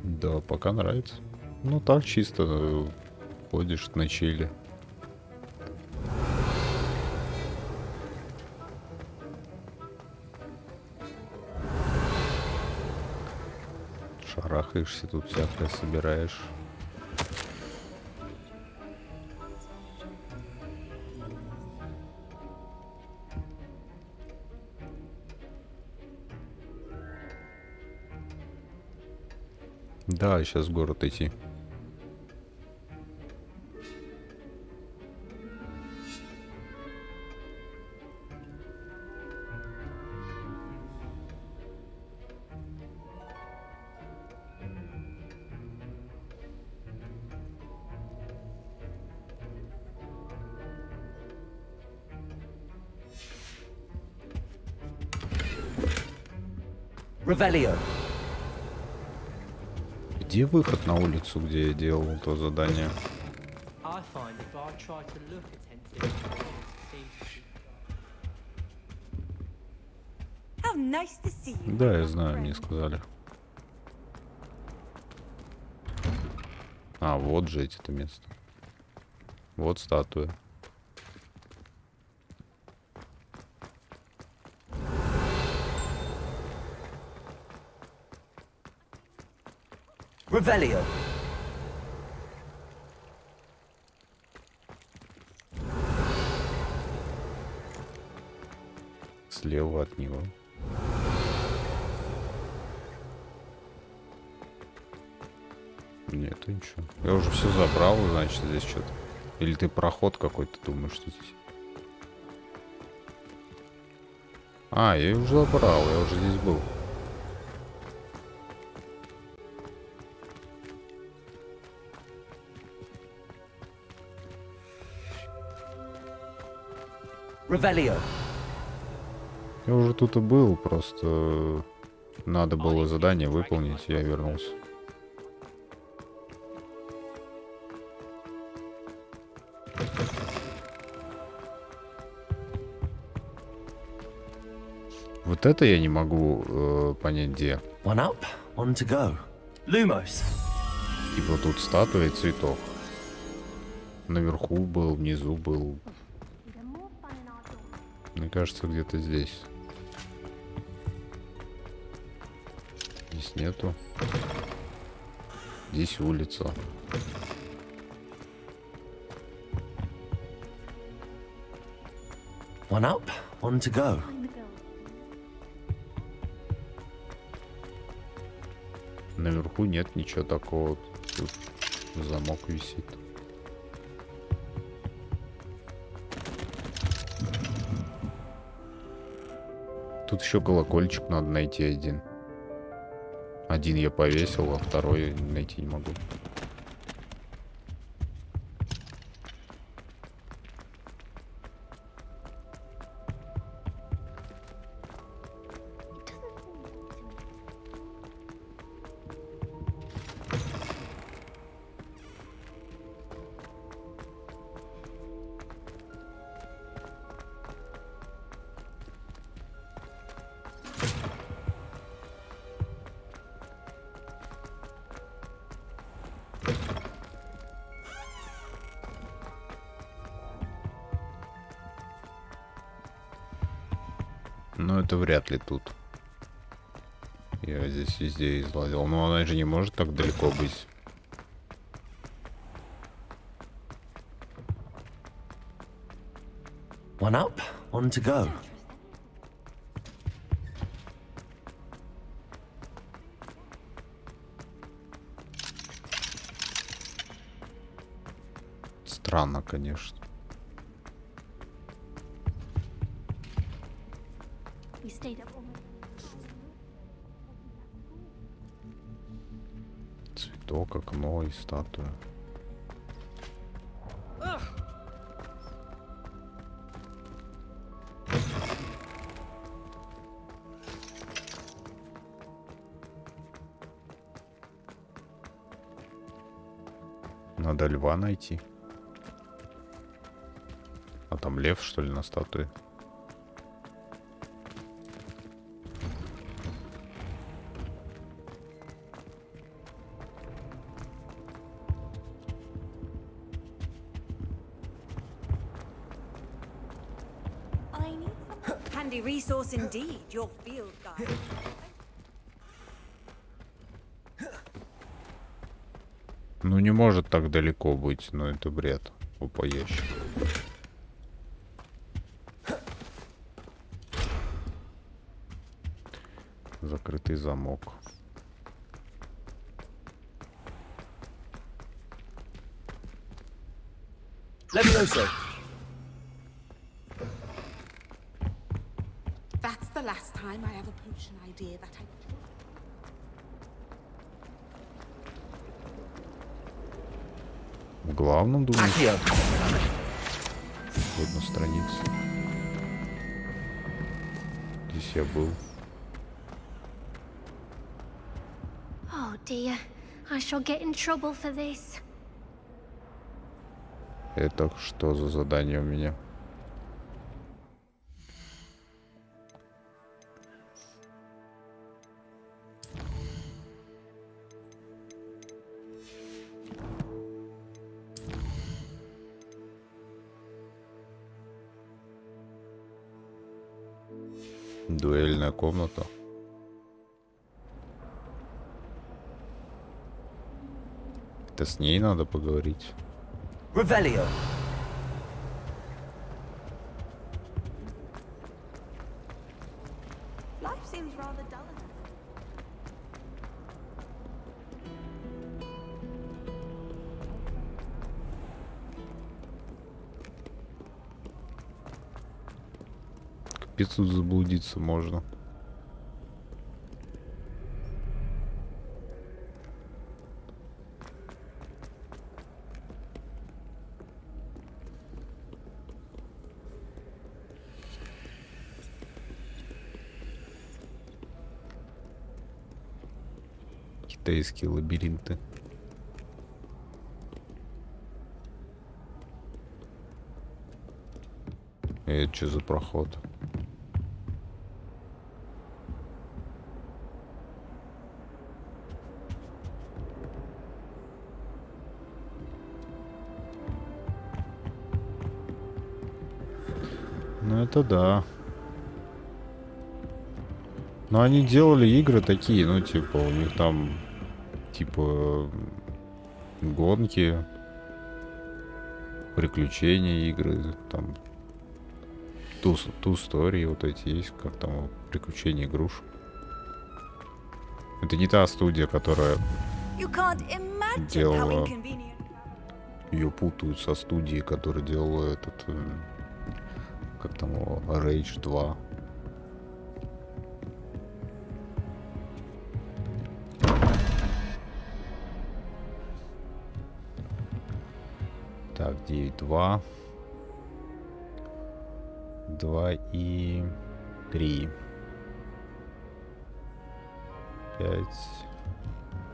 S: Да, пока нравится. Ну так чисто ходишь на чиле. Шарахаешься, тут всякое собираешь. Да, сейчас в город идти.
A: Revelio.
S: Где выход на улицу, где я делал то задание?
Q: How nice to see you.
S: Да, я знаю, мне сказали. А, вот же это место. Вот статуя.
A: Revelio.
S: Слева от него. Нет, ничего. Я уже все забрал, значит, здесь что-то. Или ты проход какой-то думаешь, что здесь? А, я уже забрал, я уже здесь был.
A: Revelio.
S: Я уже тут и был, просто надо было задание выполнить, и я вернулся. Вот это я не могу понять, где.
A: One up, one to go. Lumos.
S: Типа тут статуя и цветок. Наверху был, внизу был. Мне кажется, где-то здесь. Здесь нету. Здесь улица.
A: One up, one to go.
S: Наверху нет ничего такого. Тут замок висит. Тут еще колокольчик надо найти один. Один я повесил, а второй найти не могу. Но это вряд ли тут. Я здесь везде излазил. Но она же не может так далеко быть.
A: One up, one to go.
S: Странно, конечно.
W: We stayed up all night.
S: Цветок, окно и статуя. Надо льва найти. А там лев, что ли, на статуе?
Q: Handy resource indeed, your field guide.
S: Ну не может так далеко быть, но это бред. Опа, ящик. Закрытый замок.
F: Levioso.
L: That's the last time I have a potion idea that I...
S: В главном, думаю. Вот на странице. Здесь я был.
W: Oh dear, I shall get in trouble for this.
S: Это что за задание у меня? Дуэльная комната. Это с ней надо поговорить.
A: Revelio.
B: Life seems rather dull.
S: Капец, тут заблудиться можно. Китайские лабиринты. Это что за проход? Ну это да. Но они делали игры такие, ну типа у них там типа гонки, приключения игры, там ту истории вот эти есть, как там приключения игрушек. Это не та студия, которая делала, ее путают со студией, которая делала этот, как там его, Rage 2. Так, 9-2. 2 и 3. 5.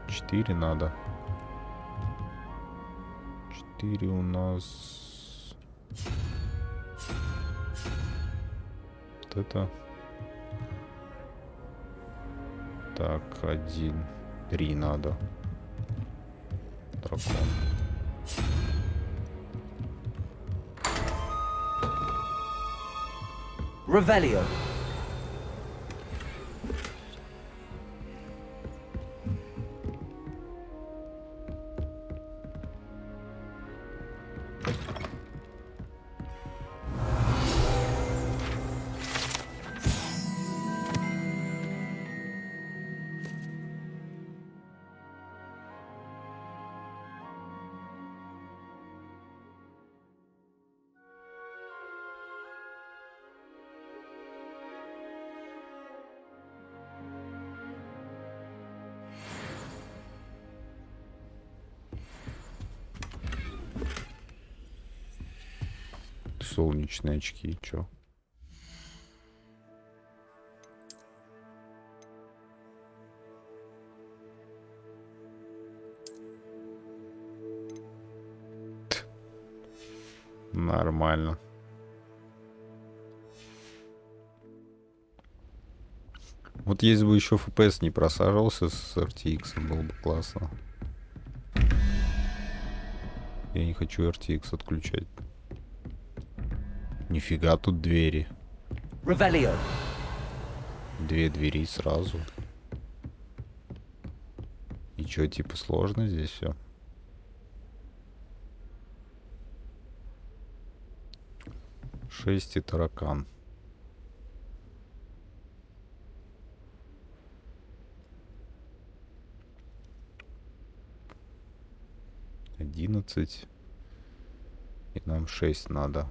S: 4 надо. 4 у нас. Вот это. Так, 1. 3 надо. Дракон.
A: Revelio.
S: Солнечные очки, чё? Нормально. Вот если бы еще FPS не просаживался с RTX, было бы классно. Я не хочу RTX отключать. Нифига тут двери.
A: Revelio.
S: 2 двери сразу. И чё, типа сложно здесь все? Шесть и таракан. Одиннадцать. И нам 6 надо.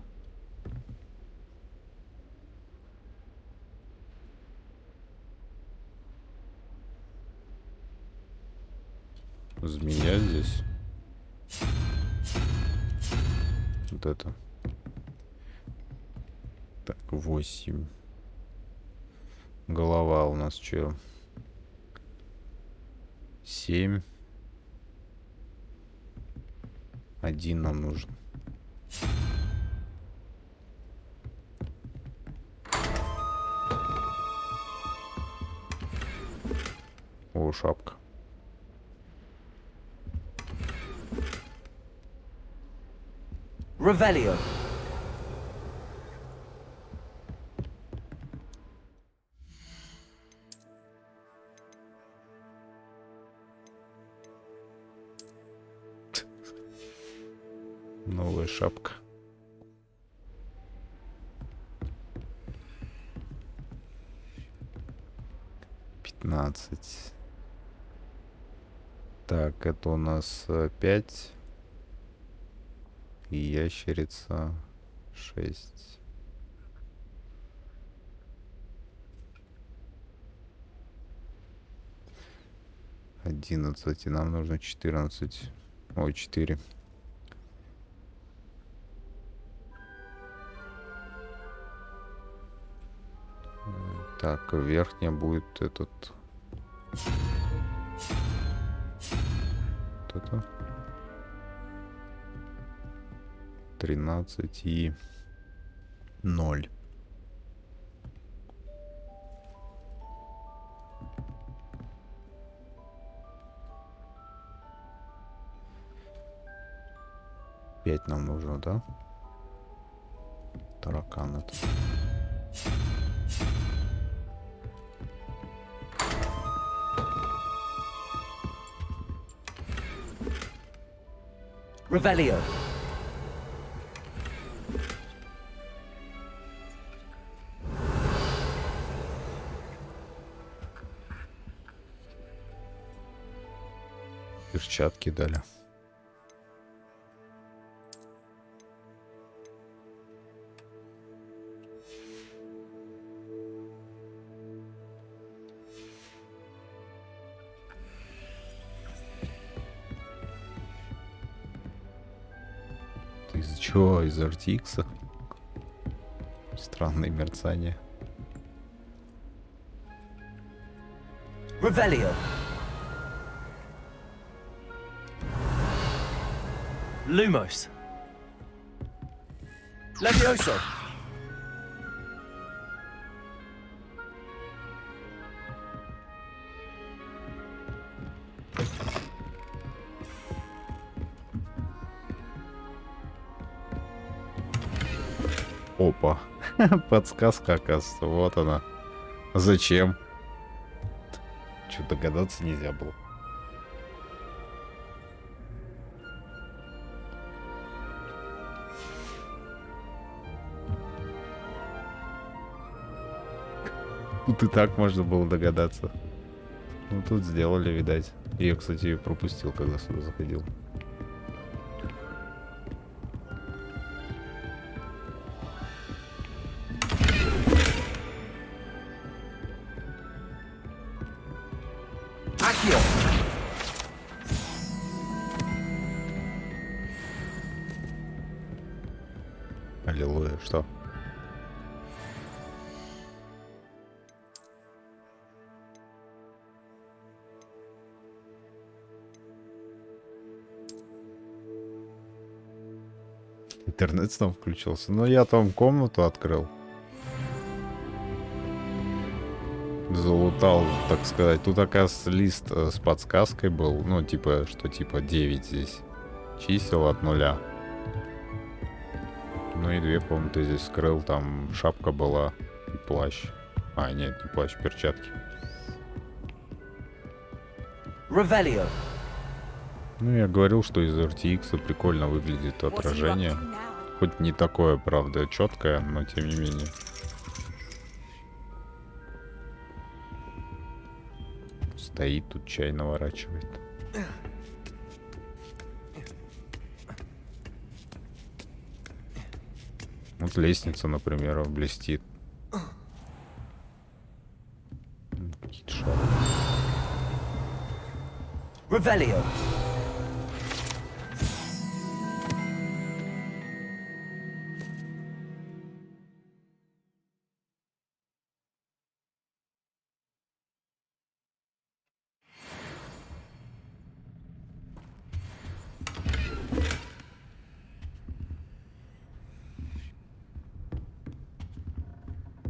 S: Змея здесь. Вот это. Так, 8. Голова у нас что? 7. 1 нам нужен. О, шапка.
A: Revelio.
S: Новая шапка. Пятнадцать. Так, это у нас 5. И ящерица 6. Одиннадцать. И нам нужно 14. Ой, 4. Так, верхняя будет этот. Вот это. 13 и 0. Пять нам нужно, да? Таракан это.
A: Revelio.
S: Перчатки дали. Ты из чего? Из RTX? Странные мерцания.
A: Revelio. Lumos. Levioso.
S: Опа. Подсказка, оказывается. Вот она. Зачем? Чё, догадаться нельзя было. Тут и так можно было догадаться. Ну тут сделали, видать. Я, кстати, пропустил, когда сюда заходил.
A: Accio.
S: Аллилуйя, что? Интернет снова включился. Но я там комнату открыл. Залутал, так сказать. Тут, оказывается, лист с подсказкой был. Ну, типа, что типа 9 здесь. Чисел от 0. Ну и 2 комнаты здесь скрыл. Там шапка была и плащ. А, нет, не плащ, перчатки.
A: Revelio.
S: Ну, я говорил, что из RTX прикольно выглядит отражение. Хоть не такое, правда, четкое, но тем не менее. Стоит тут, чай наворачивает. Вот лестница, например, блестит. Какие-то шары.
A: Revelio.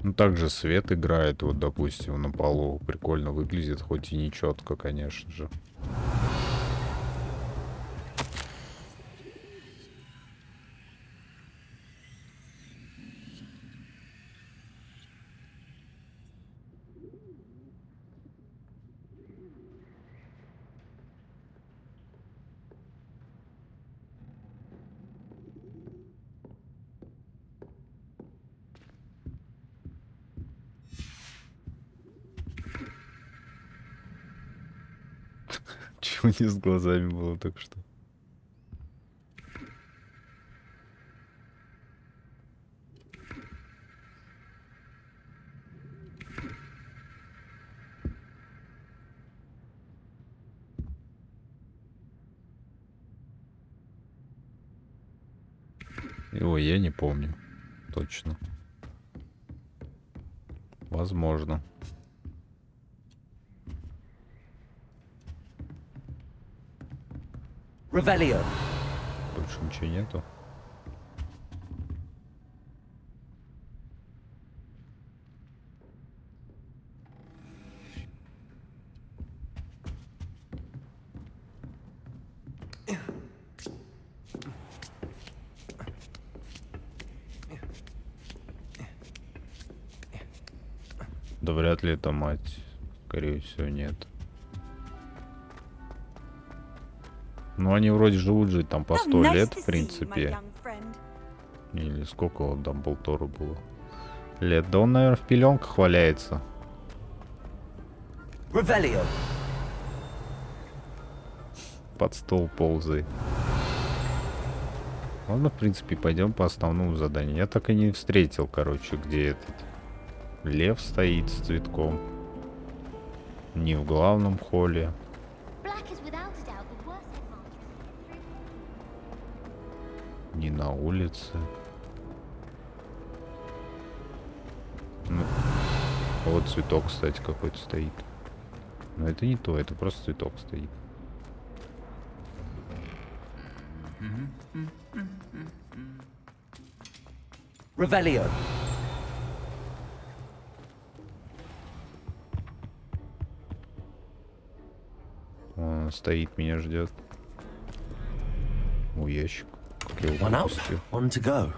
S: Ну, также свет играет, вот, допустим, на полу. Прикольно выглядит, хоть и не четко, конечно же. Чего не с глазами было только что? Его я не помню. Точно. Возможно.
A: Revelio.
S: Больше ничего нету. Да вряд ли это мать. Скорее всего, нет. Ну, они вроде живут жить там по 100 лет, в принципе. Или сколько вот Дамблдору было лет. Да он, наверное, в пеленках валяется.
U: Revelio.
S: Под стол ползает. Ладно, в принципе, пойдем по основному заданию. Я так и не встретил, короче, где этот лев стоит с цветком. Не в главном холле. Не на улице. Ну, вот цветок, кстати, какой-то стоит. Но это не то, это просто цветок стоит.
U: Revelio.
S: Он стоит, меня ждет. У ящик. Как я его
U: One up,
S: пропустил.
U: one to go.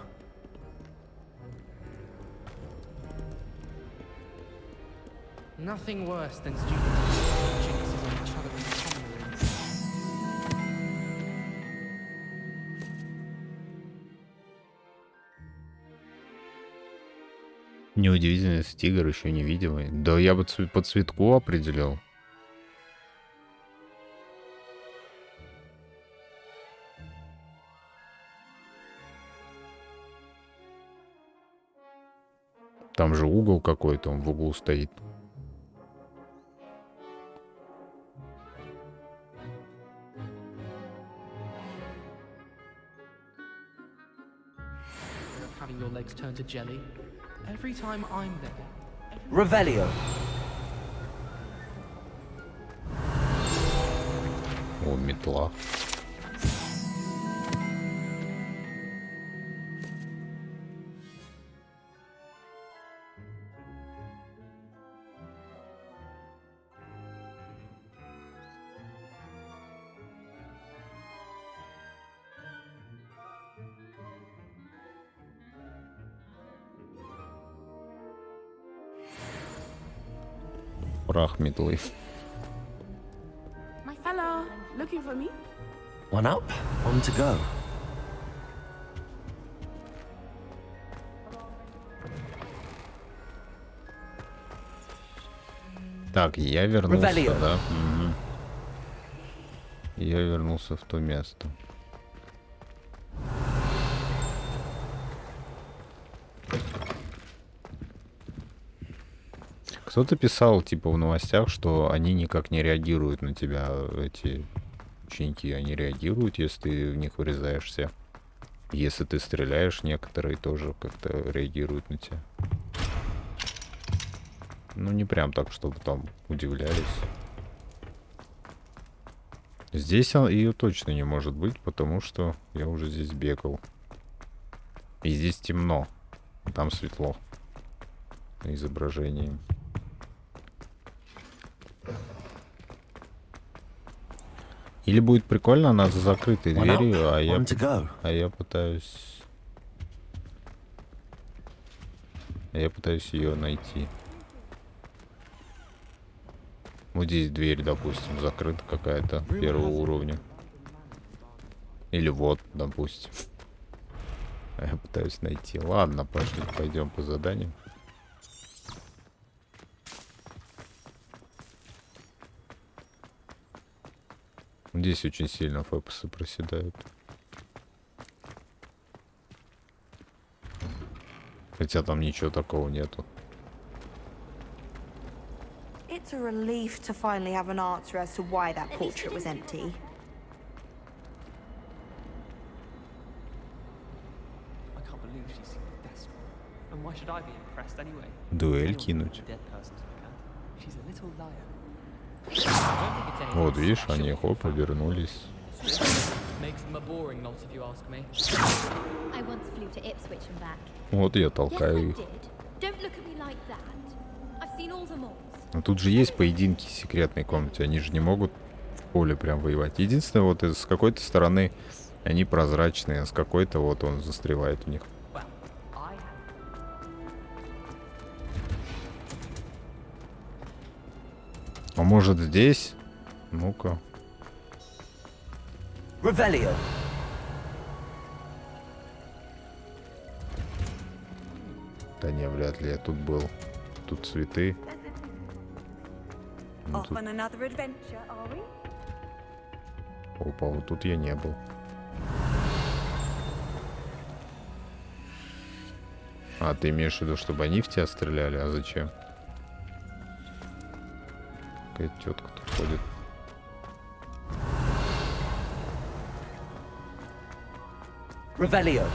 R: Nothing worse than students jinxes on each other in the common room.
S: Неудивительно, если тигр еще невидимый. Да я бы по цветку определял. Там же угол какой-то, он в углу стоит.
R: Having your legs turn to jelly. Every time I'm there.
U: Revelio.
S: О, метла. Прах метлы.
L: Hello, looking for me?
U: One up, one to go.
S: Так, я вернулся,
U: Revelio.
S: да? Угу. Я вернулся в то место. Кто-то писал, типа, в новостях, что они никак не реагируют на тебя, эти ученики. Они реагируют, если ты в них врезаешься. Если ты стреляешь, некоторые тоже как-то реагируют на тебя. Ну, не прям так, чтобы там удивлялись. Здесь ее точно не может быть, потому что я уже здесь бегал. И здесь темно. Там светло. На изображении. Или будет прикольно, она за закрытой дверью, а я пытаюсь... Я пытаюсь ее найти. Вот здесь дверь, допустим, закрыта какая-то первого уровня. Или вот, допустим. А я пытаюсь найти. Ладно, пошли, пойдем по заданию. Здесь очень сильно фэпсы проседают. Хотя там ничего такого нету.
B: It's a relief to finally have an answer as to why that portrait was empty.
N: I can't believe she seemed desperate. And why should I be impressed anyway?
S: Дуэль кинуть.
N: She's a little liar.
S: Вот, видишь, они хоп, повернулись. Вот я толкаю их. Но тут же есть поединки в секретной комнате. Они же не могут в поле прям воевать. Единственное, вот с какой-то стороны они прозрачные, а с какой-то вот он застревает в них. А может здесь? Ну-ка.
A: Revelio.
S: Да не, вряд ли я тут был. Тут цветы. Ну,
Q: Off
S: тут...
Q: on another adventure, are we?
S: Опа, вот тут я не был. А, ты имеешь в виду, чтобы они в тебя стреляли? А зачем? Какая тетка тут ходит.
A: Revelio.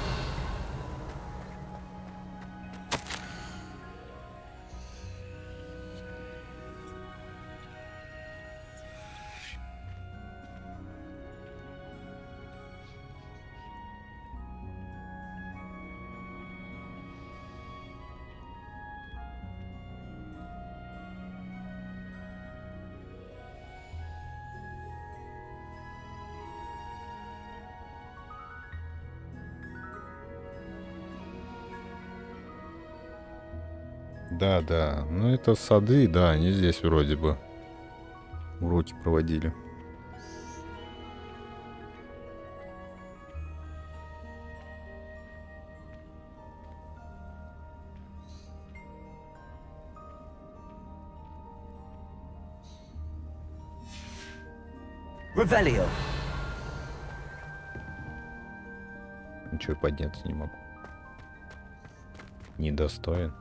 S: Да, да. Ну это сады, да, они здесь вроде бы уроки проводили.
A: Revelio.
S: Ничего, я подняться не могу. Недостоин.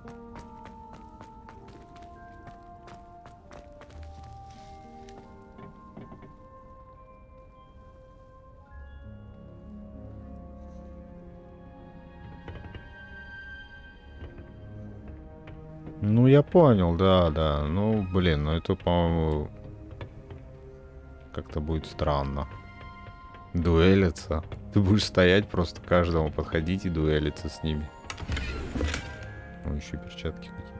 S: Ну, я понял, да, да. Ну, блин, ну это, по-моему, как-то будет странно. Дуэлиться. Ты будешь стоять, просто каждому подходить и дуэлиться с ними. Ну, еще перчатки какие-то.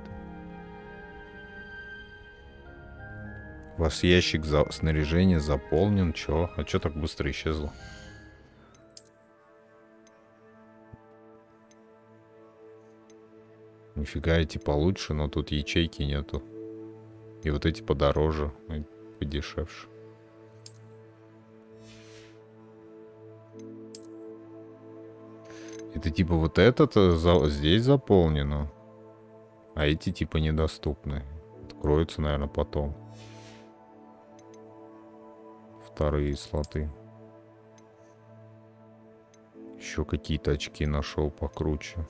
S: Ваш ящик снаряжения заполнен. Чё? А чё так быстро исчезло? Нифига, эти получше, но тут ячейки нету. И вот эти подороже, и подешевше. Это типа вот этот здесь заполнено, а эти типа недоступны. Откроются, наверное, потом. Вторые слоты. Еще какие-то очки нашел покруче.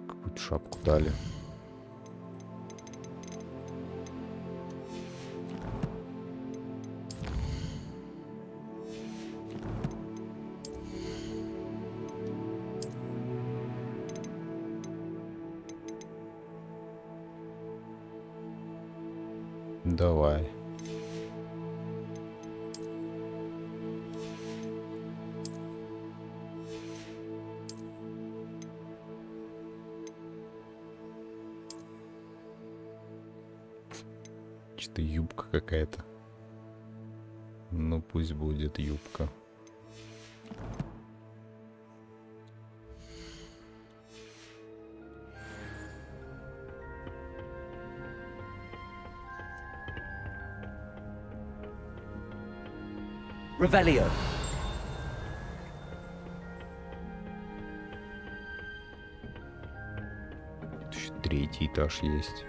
S: Какую-то шапку дали. Давай. Что-то юбка какая-то. Ну пусть будет юбка.
A: Revelio.
S: Тут еще третий этаж есть.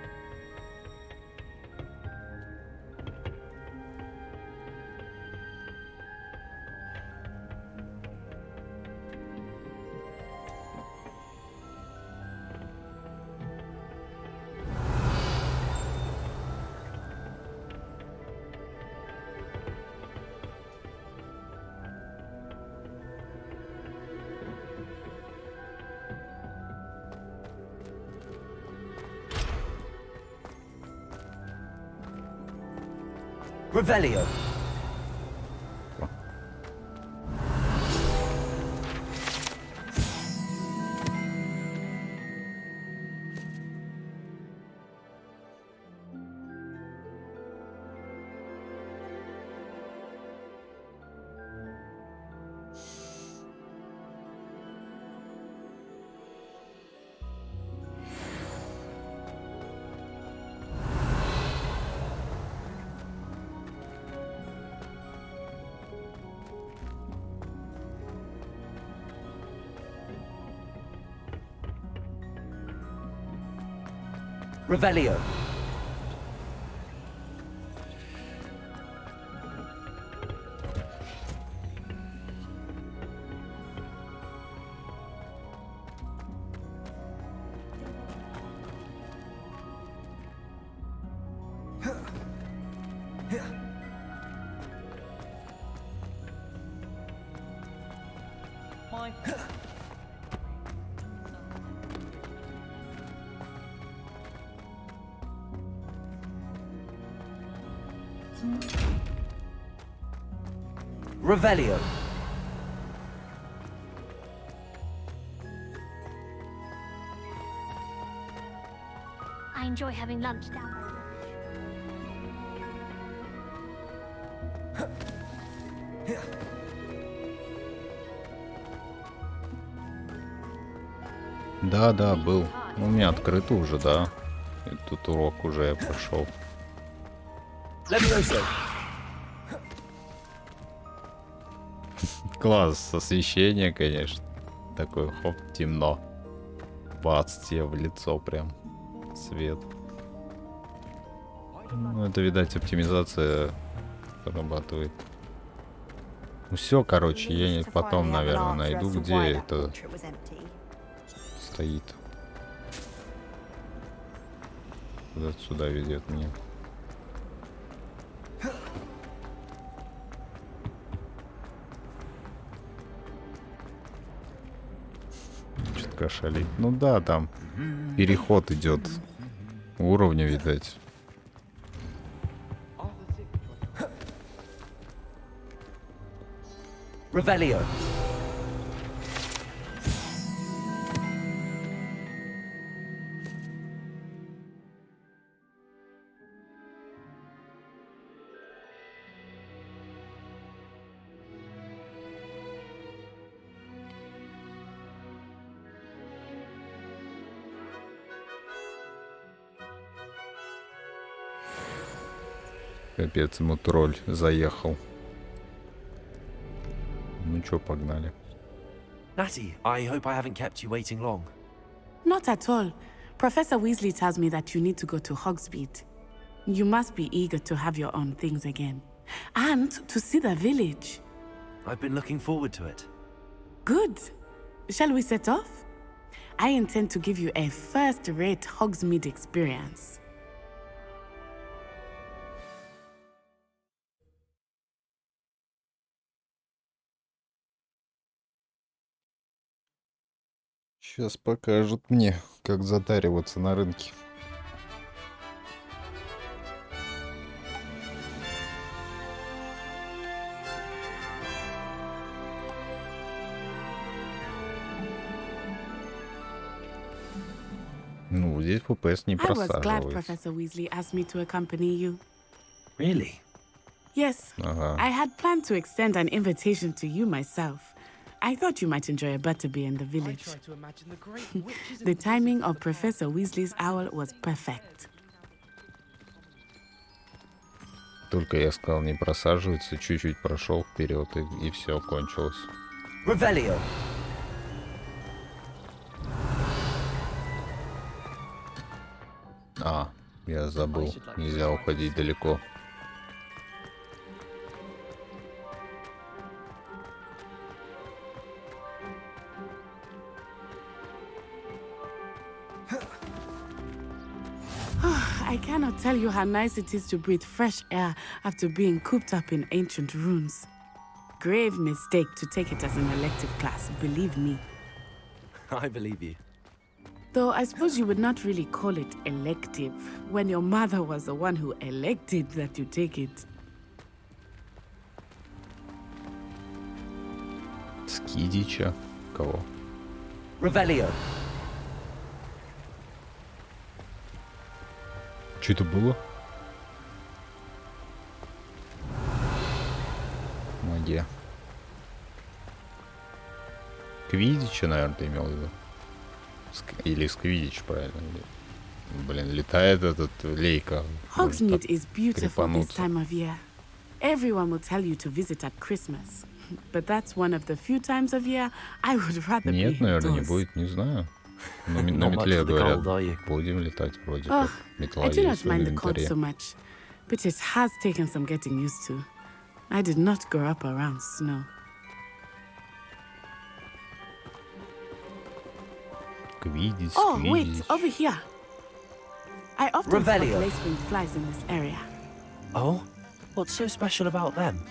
A: Revelio. Revelio.
N: Mine.
A: Revelio.
W: I enjoy having lunch down by
S: Да, был. У меня открыто уже, да. Этот урок уже я прошел. Класс, освещение, конечно. Такой, хоп, темно. Бац, тебе в лицо прям свет. Ну, это, видать, оптимизация срабатывает. Ну все, короче, я потом, наверное, найду, где это стоит. Куда-то сюда ведет меня. Чутка шалит. Ну да, там переход идет. Уровня, видать.
A: Revelio.
S: Капец, ему тролль заехал. Ну чё, погнали.
A: Natty, I hope I haven't kept you waiting long.
L: Not at all. Professor Weasley tells me that you need to go to Hogsmeade. You must be eager to have your own things again. And to see the village.
A: I've been looking forward to it.
L: Good. Shall we set off? I intend to give you a first-rate Hogsmeade experience.
S: Сейчас покажут мне, как затариваться на рынке. Ну, здесь ППС не
L: I was glad
S: просаживается.
L: Professor Weasley asked me to accompany you.
A: Really?
L: Yes.
S: Ага.
L: I had planned to extend an invitation to you myself. I thought you might enjoy a butterbeer in the village. The timing of Professor Weasley's owl was perfect.
S: Только я сказал не просаживаться, чуть-чуть прошел вперед и все кончилось.
A: Revelio.
S: А, я забыл, нельзя уходить далеко.
L: I cannot tell you how nice it is to breathe fresh air after being cooped up in ancient ruins. Grave mistake to take it as an elective class, believe me.
A: I believe you.
L: Though I suppose you would not really call it elective when your mother was the one who elected that you take it.
S: Кидича. Кого?
M: Revelio.
S: Что это было? Магия. Квидича, наверное, ты имел в виду. Или Сквидич, правильно. Блин, летает этот лейка.
L: Hogsmeade is beautiful this time of year. Everyone will tell you to visit at Christmas. But that's one of the few times of year I would rather be
S: Нет, наверное, не
L: indoors.
S: будет, не знаю. На метле, говорят, будем летать вроде
L: Oh,
S: как. Метла
L: I do
S: есть
L: not
S: в
L: mind the cold
S: инвентаре.
L: so much, but it has taken some getting used to. I did not grow up around snow.
S: Квидич,
L: Oh, wait,
S: Квидич.
L: over here. I often
M: Revelio.
L: spot lacewing flies in this area.
A: Oh? What's so special about them?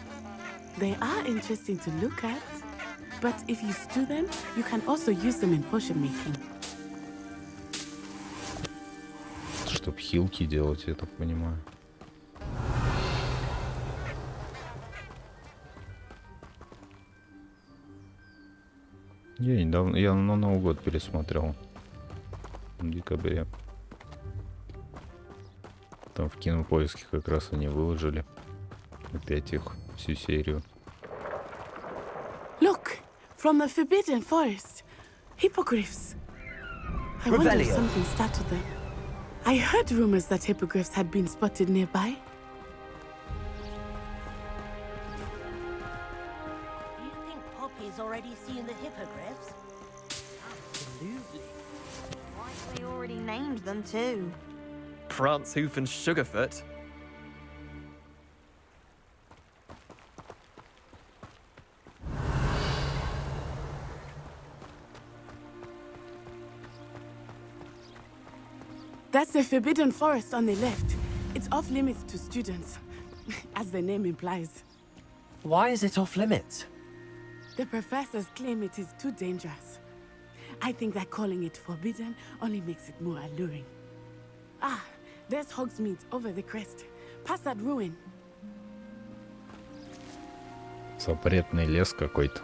L: They are interesting to look at, but if you stew them, you can also use them in potion making.
S: Чтоб хилки делать, я так понимаю. Я недавно, я на Новый год пересмотрел. В декабре. Там в Кинопоиске как раз они выложили. Опять их, всю серию.
L: Look, from the Forbidden Forest. Hippogriffs. I wonder if
M: Revelio.
L: something startled them. I heard rumors that hippogriffs had been spotted nearby.
G: Do you think Poppy's already seen the hippogriffs?
B: Absolutely. Like we already named them too.
N: Prance, Hoof, and Sugarfoot.
L: That's the Forbidden Forest on the left. It's off limits to students, as the name implies.
A: Why is it off limits?
L: The professors claim it is too dangerous. I think that calling it forbidden only makes it more alluring. Ah, there's Hogsmeade over the crest. Past that ruin.
S: Запретный лес какой-то.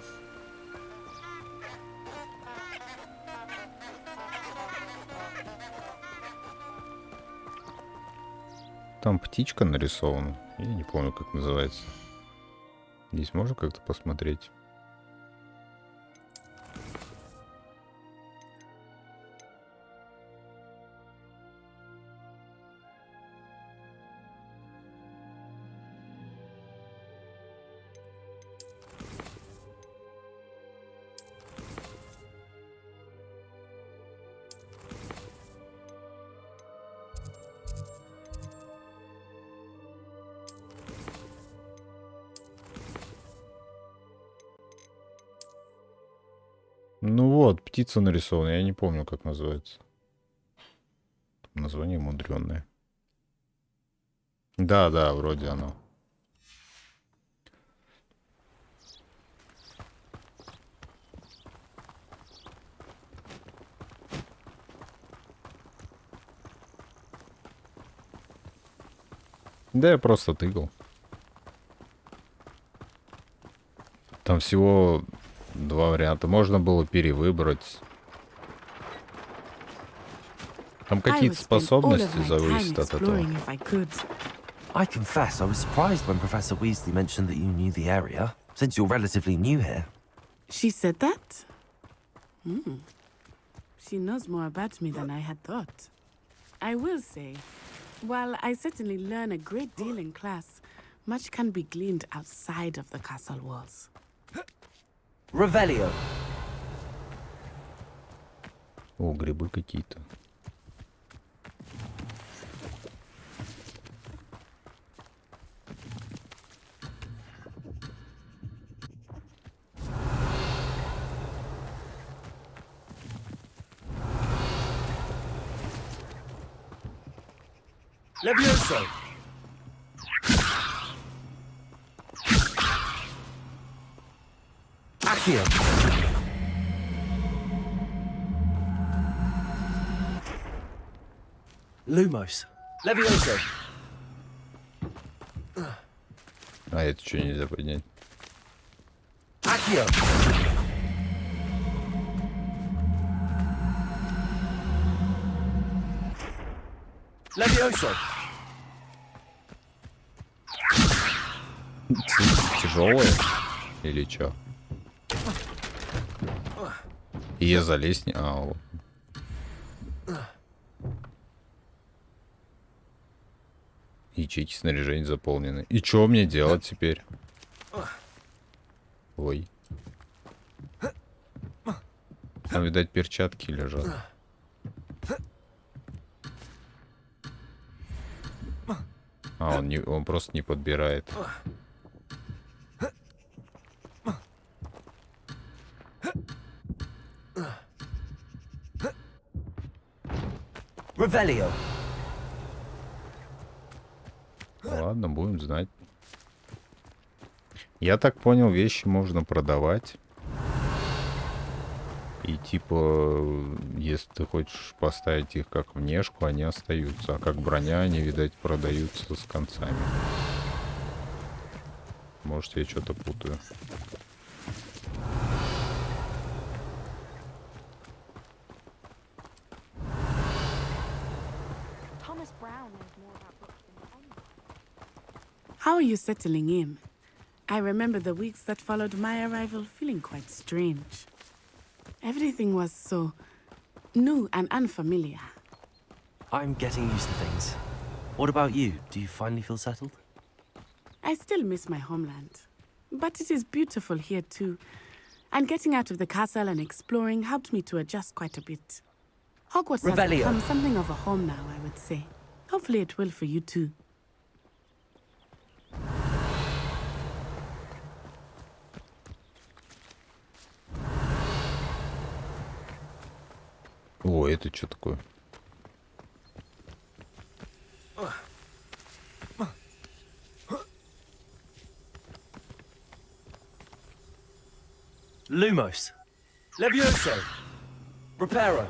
S: Там птичка нарисована. Я не помню, как называется. Здесь можно как-то посмотреть? Ну вот, птица нарисована, я не помню, как называется. Название мудреное. Да, да, вроде оно. Да, я просто тыкал. Там всего 2 варианта. Можно было перевыбрать. Там какие-то способности зависят от этого.
A: I confess, I was surprised when Professor Weasley mentioned that you knew the area, since you're relatively new here.
L: She said that? She knows more about me than I had thought. I will say, while I certainly learn a great deal in class, much can be gleaned outside of the castle walls.
M: Revelio.
S: О, грибы какие-то.
M: Levioso.
A: Accio. Lumos.
M: Levioso.
S: А это что, нельзя поднять?
M: Accio.
F: Levioso.
S: Тяжелые? Или чё? И я залезть не... А, вот. Ячейки снаряжения заполнены. И что мне делать теперь? Ой. Там, видать, перчатки лежат. А, он просто не подбирает.
F: Revelio.
S: Ладно, будем знать. Я так понял, вещи можно продавать. И типа, если ты хочешь поставить их как внешку, они остаются. А как броня, они, видать, продаются с концами. Может, я что-то путаю.
L: How are you settling in? I remember the weeks that followed my arrival feeling quite strange. Everything was so new and unfamiliar.
A: I'm getting used to things. What about you? Do you finally feel settled?
L: I still miss my homeland, but it is beautiful here too. And getting out of the castle and exploring helped me to adjust quite a bit. Hogwarts has
F: Revelio.
L: become something of a home now, I would say. Hopefully it will for you too.
S: О, это что такое?
F: Lumos. Levioso. Reparo.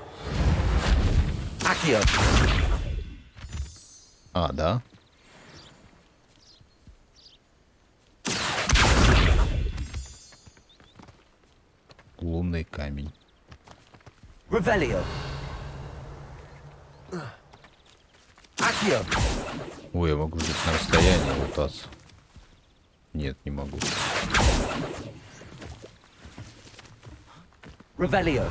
F: Accio.
S: А, да? Лунный камень.
F: Revelio. Accio.
S: Ой, я могу жить на расстоянии лутаться. Нет, не могу.
F: Revelio.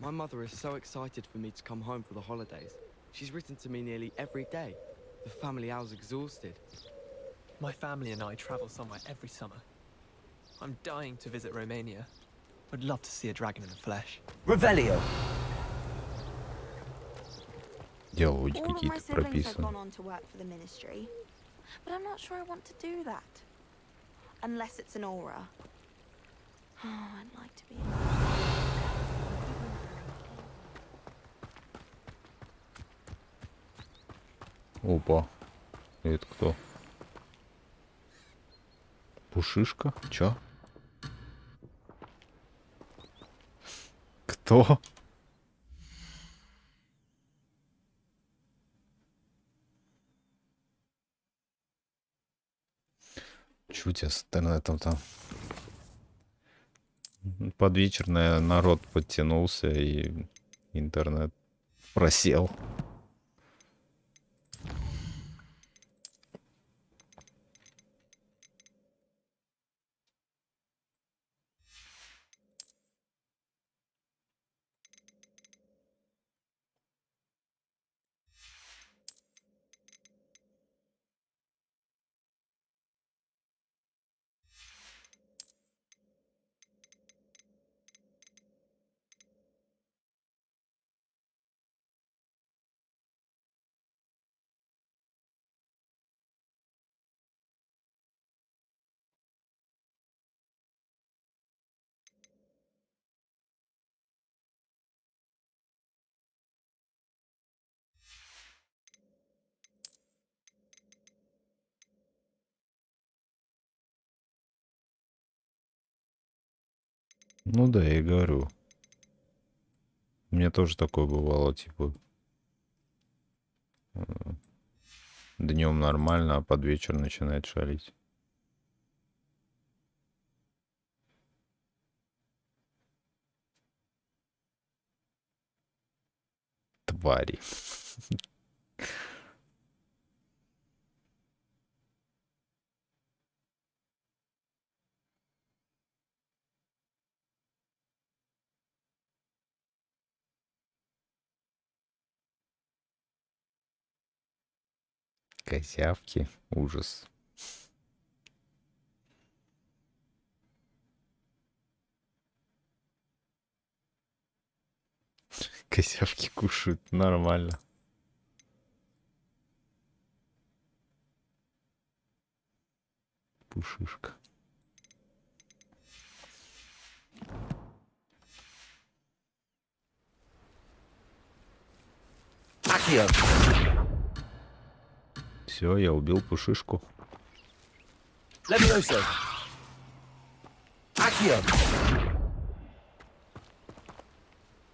N: My mother is so excited for me to come home for the holidays. She's written to me nearly every day. The family hour's exhausted.
C: My family and I travel somewhere every summer. I'm dying to visit Romania. Would love to see a dragon in the flesh.
F: Revelio.
S: Диалоги
B: All of my
S: какие-то
B: siblings have
S: прописаны.
B: gone on to work for the ministry, but I'm not sure I want to do that. Unless it's an aura. Oh, I'd like to be.
S: Опа. Это кто? Пушишка? Чё? Кто? Чё у тебя с интернетом там? Под вечер, наверное, народ подтянулся и интернет просел. Ну да, я и говорю. У меня тоже такое бывало, типа, Днем нормально, а под вечер начинает шалить. Твари. Козявки. Ужас. Козявки кушают. Нормально. Пушишка. Все, я убил пушишку.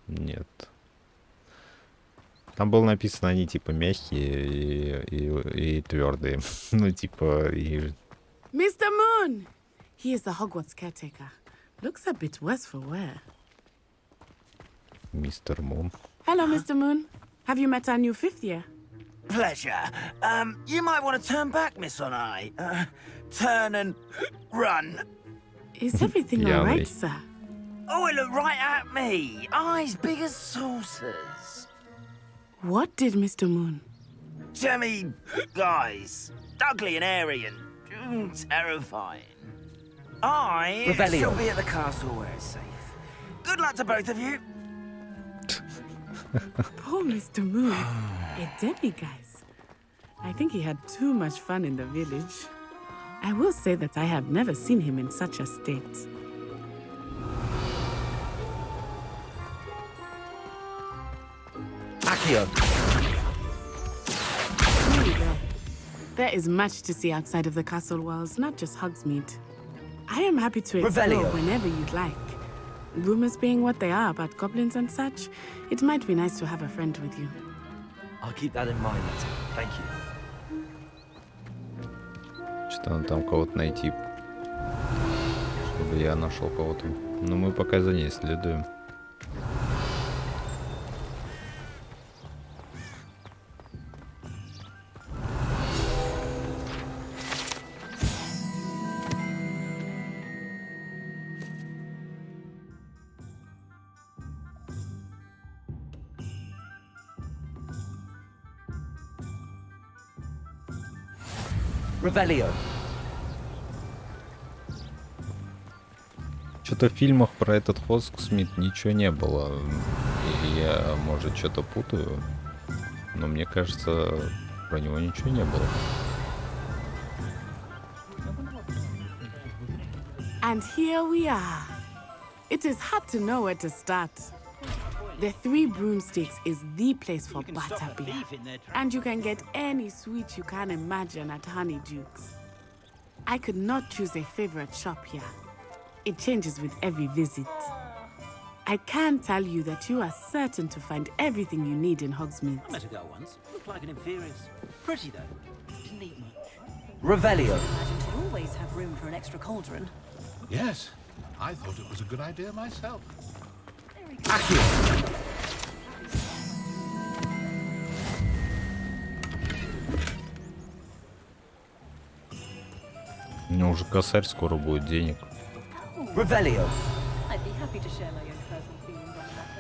S: Нет. Там было написано, они типа мягкие и твердые. Ну типа и...
L: Mr. Moon! He is the Hogwarts caretaker. Looks a bit worse for wear.
S: Мистер Мун.
L: Hello, Mr. Moon. Have you met our new fifth year?
K: Pleasure. You might want to turn back, Miss Onai. Turn and run.
L: Is everything all right, sir?
K: Oh, it looked right at me. Eyes big as saucers.
L: What did Mr. Moon?
K: Jemmy guys. Ugly and airy and terrifying. I shall be at the castle where it's safe. Good luck to both of you.
L: Poor Mr. Moon. A demiguise. I think he had too much fun in the village. I will say that I have never seen him in such a state.
K: Accio.
L: There is much to see outside of the castle walls, not just Hogsmeade. I am happy to explore whenever you'd like. Rumors being what they are about goblins and such, it might be nice to have a friend with you.
A: I'll keep that in mind. Thank you.
S: Что надо там кого-то найти, чтобы я нашел кого-то. Но мы пока за ней следуем.
K: Revelio.
S: Что-то в фильмах про этот Хогсмит ничего не было. Или я, может, что-то путаю. Но мне кажется, про него ничего не было.
L: And here we are. It is hard to know where to start. The Three Broomsticks is the place for butterbeer. And you can get any sweet you can imagine at Honeydukes. I could not choose a favorite shop here. It changes with every visit. I can tell you that you are certain to find everything you need in Hogsmeade.
K: I met a girl once. Looked like an inferior's. Pretty though. Didn't eat much. Revelio.
E: I imagine to always have room for an extra cauldron.
I: Yes, I thought it was a good idea myself.
S: У него уже косарь скоро будет денег.
K: Revelio.
E: I'd be happy to share my own personal feelings on the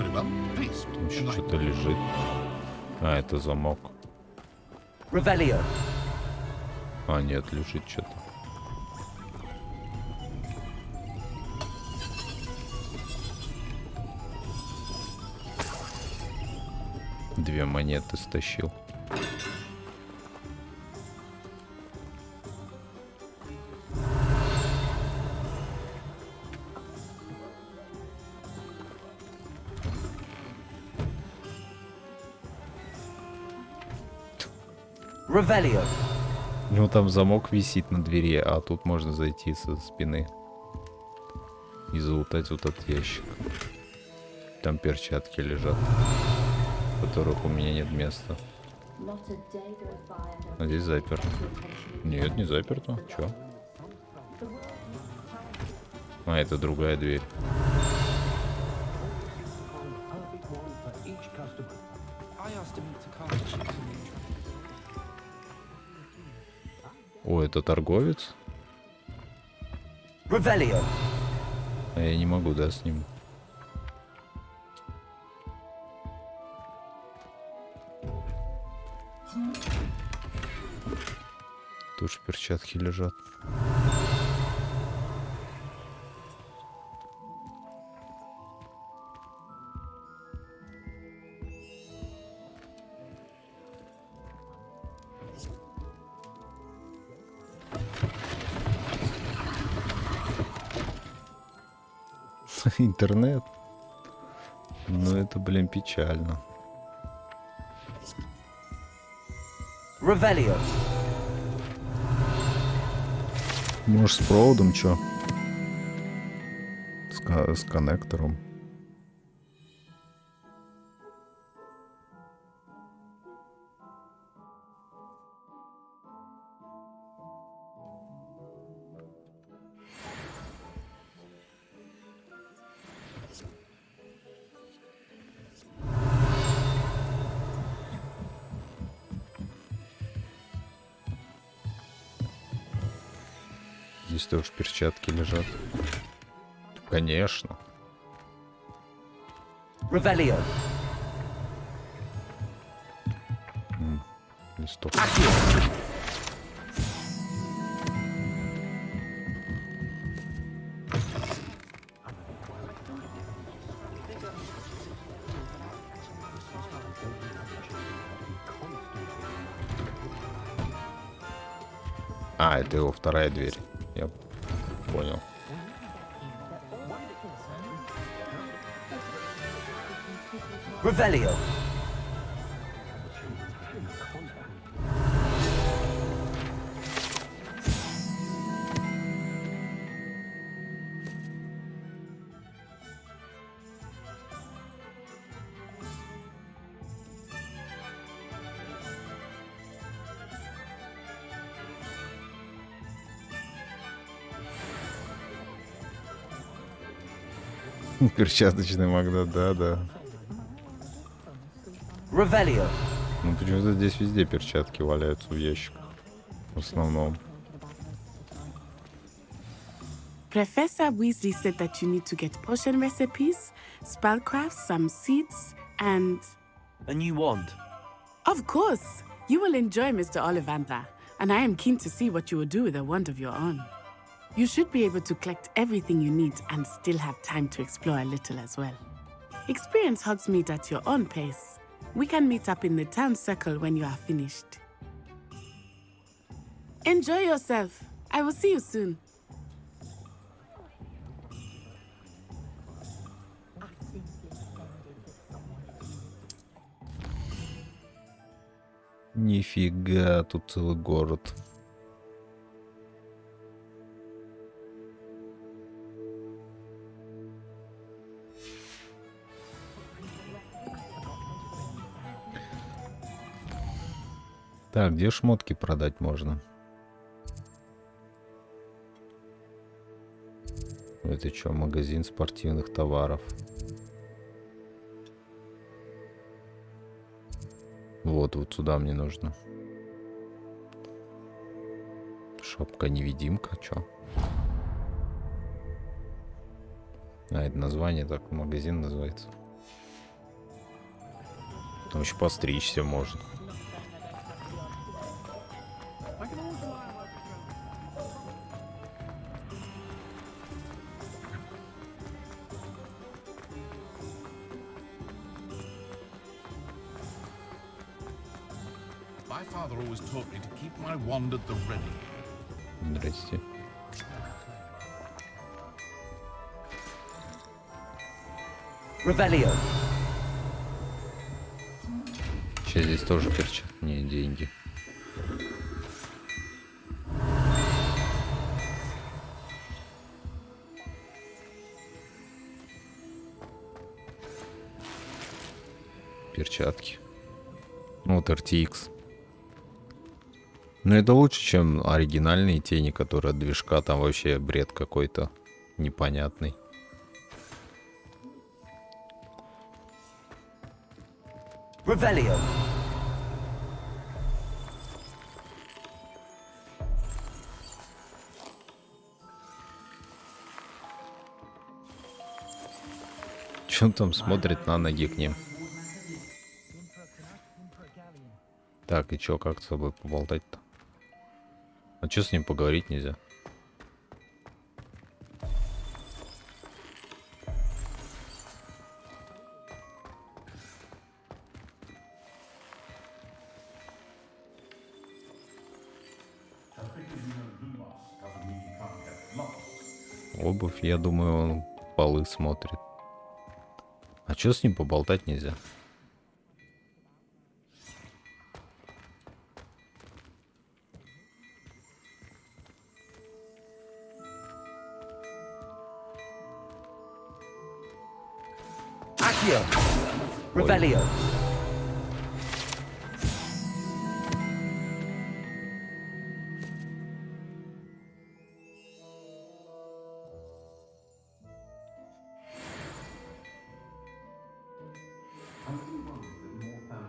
E: matter.
S: Там еще что-то лежит. А, это замок.
K: Revelio.
S: А, нет, лежит что-то. Две монеты стащил.
K: Revelio.
S: У него там замок висит на двери, а тут можно зайти со спины и залутать вот этот ящик. Там перчатки лежат, в которых у меня нет места. А здесь заперто. Нет, не заперто. Чё? А, это другая дверь. О, это торговец?
F: Revelio.
S: А я не могу, да, с ним. Тоже перчатки лежат. Интернет. Ну это, блин, печально.
F: Revelio.
S: Может, с проводом чё? С коннектором. Здесь тоже перчатки лежат. Конечно.
F: Revelio.
S: Листок. А, это его вторая дверь. Я понял.
F: Revelio.
S: Перчаточный магнат, да.
F: Revelio.
S: Ну почему-то здесь везде перчатки валяются в ящиках. В основном.
L: Professor Weasley said that you need to get potion recipes, spellcrafts, some seeds, and...
F: A new wand.
L: Of course! You will enjoy Mr. Ollivander, and I am keen to see what you will do with a wand of your own. You should be able to collect everything you need and still have time to explore a little as well. Experience Hogsmeade at your own pace. We can meet up in the town circle when you are finished. Enjoy yourself. I will see you soon.
S: Нифига, тут целый город. Так, где шмотки продать можно? Это что, магазин спортивных товаров? Вот сюда мне нужно. Шапка-невидимка, чё? А, это название, так, магазин называется. Там еще постричься можно.
I: My father always taught me to keep my wand at the ready.
S: Здрасте.
F: Revelio.
S: Сейчас здесь тоже перчат. Не, деньги. Перчатки. Вот RTX. Но это лучше, чем оригинальные тени, которые от движка. Там вообще бред какой-то непонятный.
F: Revelio.
S: Че он там смотрит на ноги к ним? Так, и чё, как с собой поболтать-то? А чё с ним поговорить нельзя? Обувь, я думаю, он полы смотрит. А чё с ним поболтать нельзя?
F: Accio. Revelio.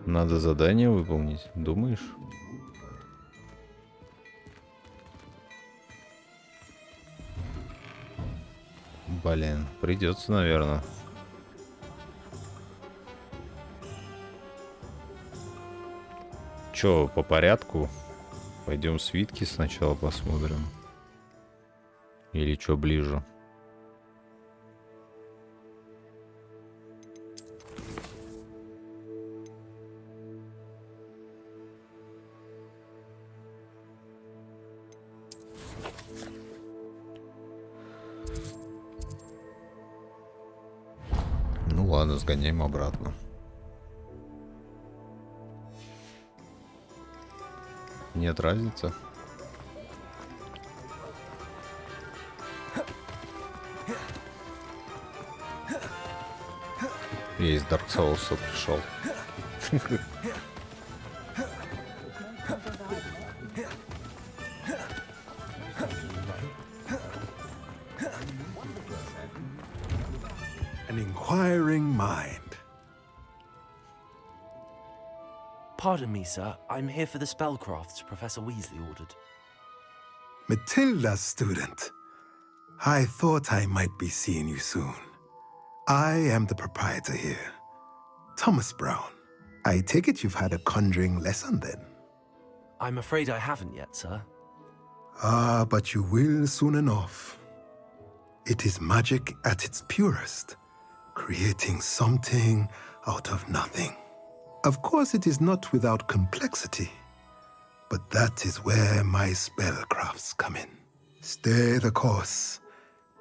S: Надо задание выполнить, думаешь? Блин, придется, наверное. Чё, по порядку? Пойдем свитки сначала посмотрим. Или чё ближе? Ну ладно, сгоняем обратно. Нет разницы. Я из Dark Souls пришел.
P: An inquiring mind.
A: Pardon me, sir. I'm here for the spellcrafts Professor Weasley ordered.
P: Matilda's student. I thought I might be seeing you soon. I am the proprietor here, Thomas Brown. I take it you've had a conjuring lesson then?
A: I'm afraid I haven't yet, sir.
P: Ah, but you will soon enough. It is magic at its purest, creating something out of nothing. Of course, it is not without complexity, but that is where my spellcrafts come in. Stay the course,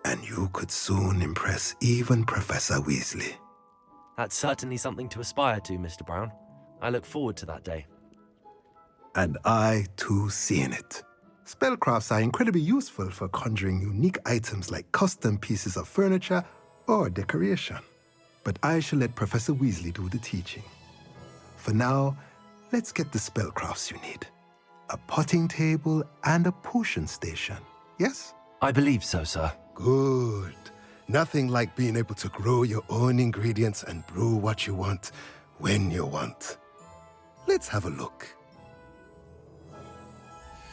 P: and you could soon impress even Professor Weasley.
A: That's certainly something to aspire to, Mr. Brown. I look forward to that day.
P: And I, too, seeing it. Spellcrafts are incredibly useful for conjuring unique items like custom pieces of furniture or decoration. But I shall let Professor Weasley do the teaching. For now, let's get the spellcrafts you need. A potting table and a potion station, yes?
A: I believe so, sir.
P: Good. Nothing like being able to grow your own ingredients and brew what you want, when you want. Let's have a look.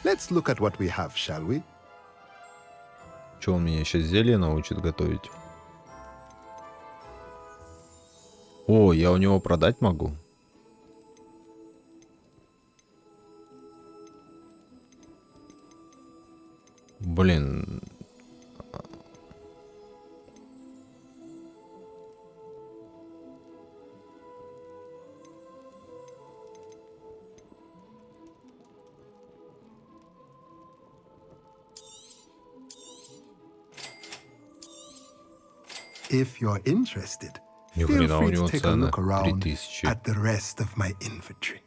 P: Let's look at what we have, shall we?
S: Че, он меня сейчас зелье научит готовить? О, я у него продать могу? Блин.
P: If you're interested,
S: Ни
P: feel
S: хрена, у
P: free to
S: него
P: take a
S: цена
P: look around
S: 3000.
P: at the rest of my inventory.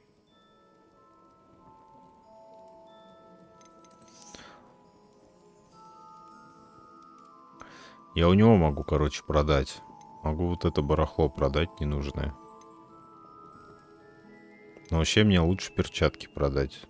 S: Я у него могу, короче, продать. Могу вот это барахло продать ненужное. Но вообще мне лучше перчатки продать.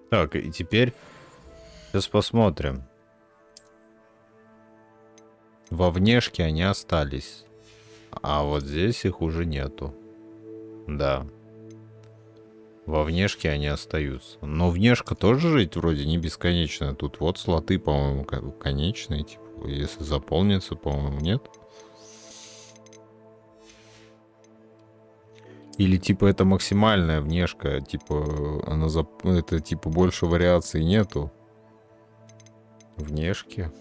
S: Так, и теперь сейчас посмотрим. Во внешке они остались. А вот здесь их уже нету. Да. Во внешке они остаются. Но внешка тоже жить вроде не бесконечная. Тут вот слоты, по-моему, конечные. Типа, если заполнится, по-моему, нет. Или типа это максимальная внешка. Типа она это типа больше вариаций нету. Внешки.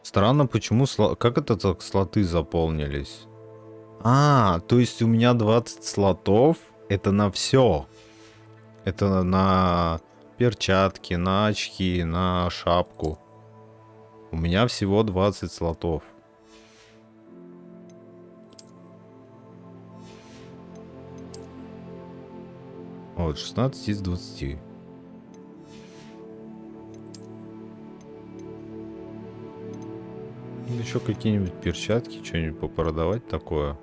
S: Странно, почему... Как это так слоты заполнились? А, то есть у меня 20 слотов. Это на все. Это на перчатки, на очки, на шапку. У меня всего 20 слотов. Вот, 16 из 20. Еще какие-нибудь перчатки, что-нибудь попродавать такое.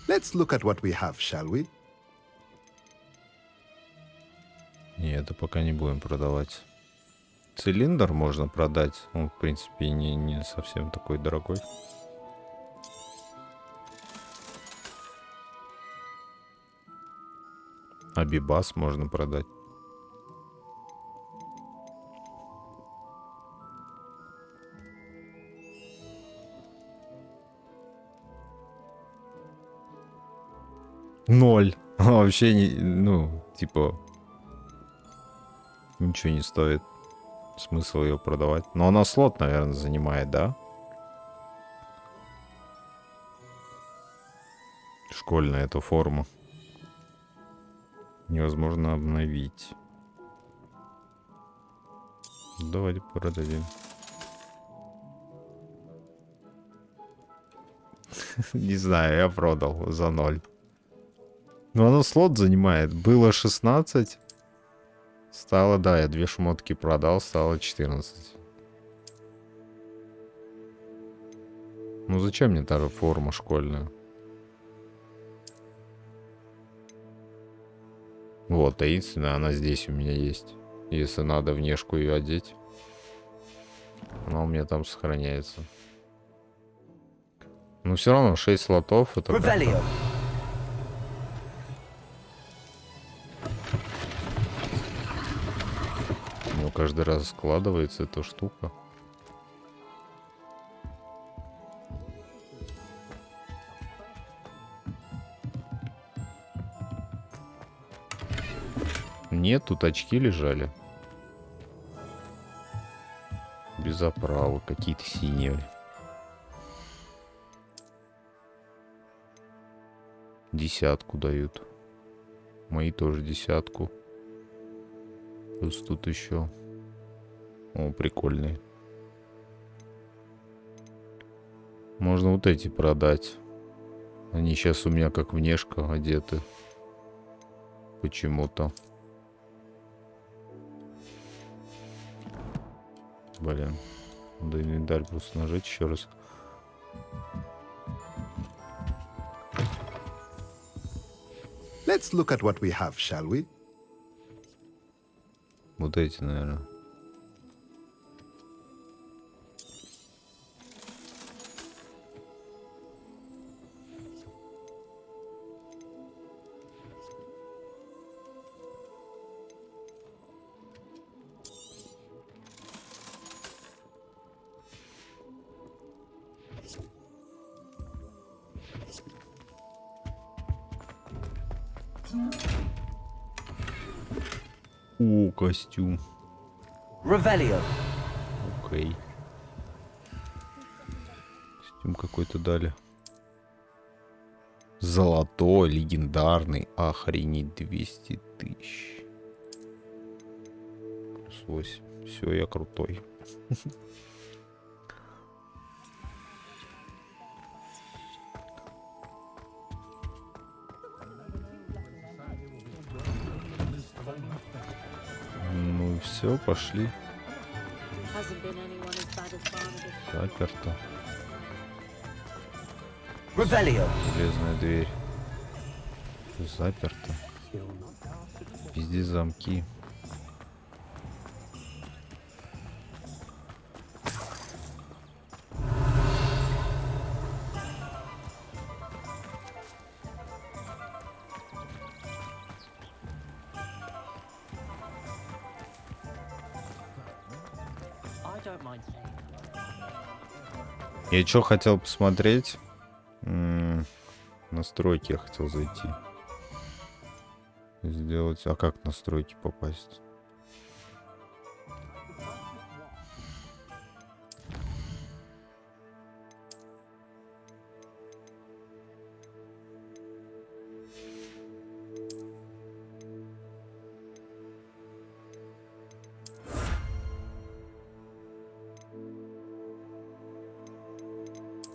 P: Let's look at what we have, shall we?
S: Не, это пока не будем продавать. Цилиндр можно продать. Он, в принципе, не совсем такой дорогой. А бибас можно продать. Ноль. Вообще не, ну, типа, ничего не стоит. Смысл ее продавать. Но она слот, наверное, занимает, да? Школьная эта форма. Невозможно обновить. Давайте продадим. Не знаю, я продал за 0. Но оно слот занимает. Было 16. Стало, да, я 2 шмотки продал, стало 14. Ну зачем мне та форма школьная? Вот, таинственная, она здесь у меня есть. Если надо внешку ее одеть, она у меня там сохраняется. Но все равно 6 слотов это... У него каждый раз складывается эта штука. Нет, тут очки лежали. Без оправы, какие-то синие. Десятку дают. Мои тоже 10. Плюс тут еще. О, прикольные. Можно вот эти продать. Они сейчас у меня как внешка одеты. Почему-то. Блин. Надо инвентарь просто нажать еще раз.
P: Let's look at what we have, shall we?
S: Вот эти, наверное. О, костюм.
A: Revelio.
S: Окей. Костюм какой-то дали. Золотой, легендарный. Охренеть, 200 тысяч. Плюс 8. Все, я крутой. Ну все, пошли. Заперто. Железная дверь. Заперто. Везде замки. Я что хотел посмотреть? Настройки я хотел зайти. Сделать. А как в настройки попасть?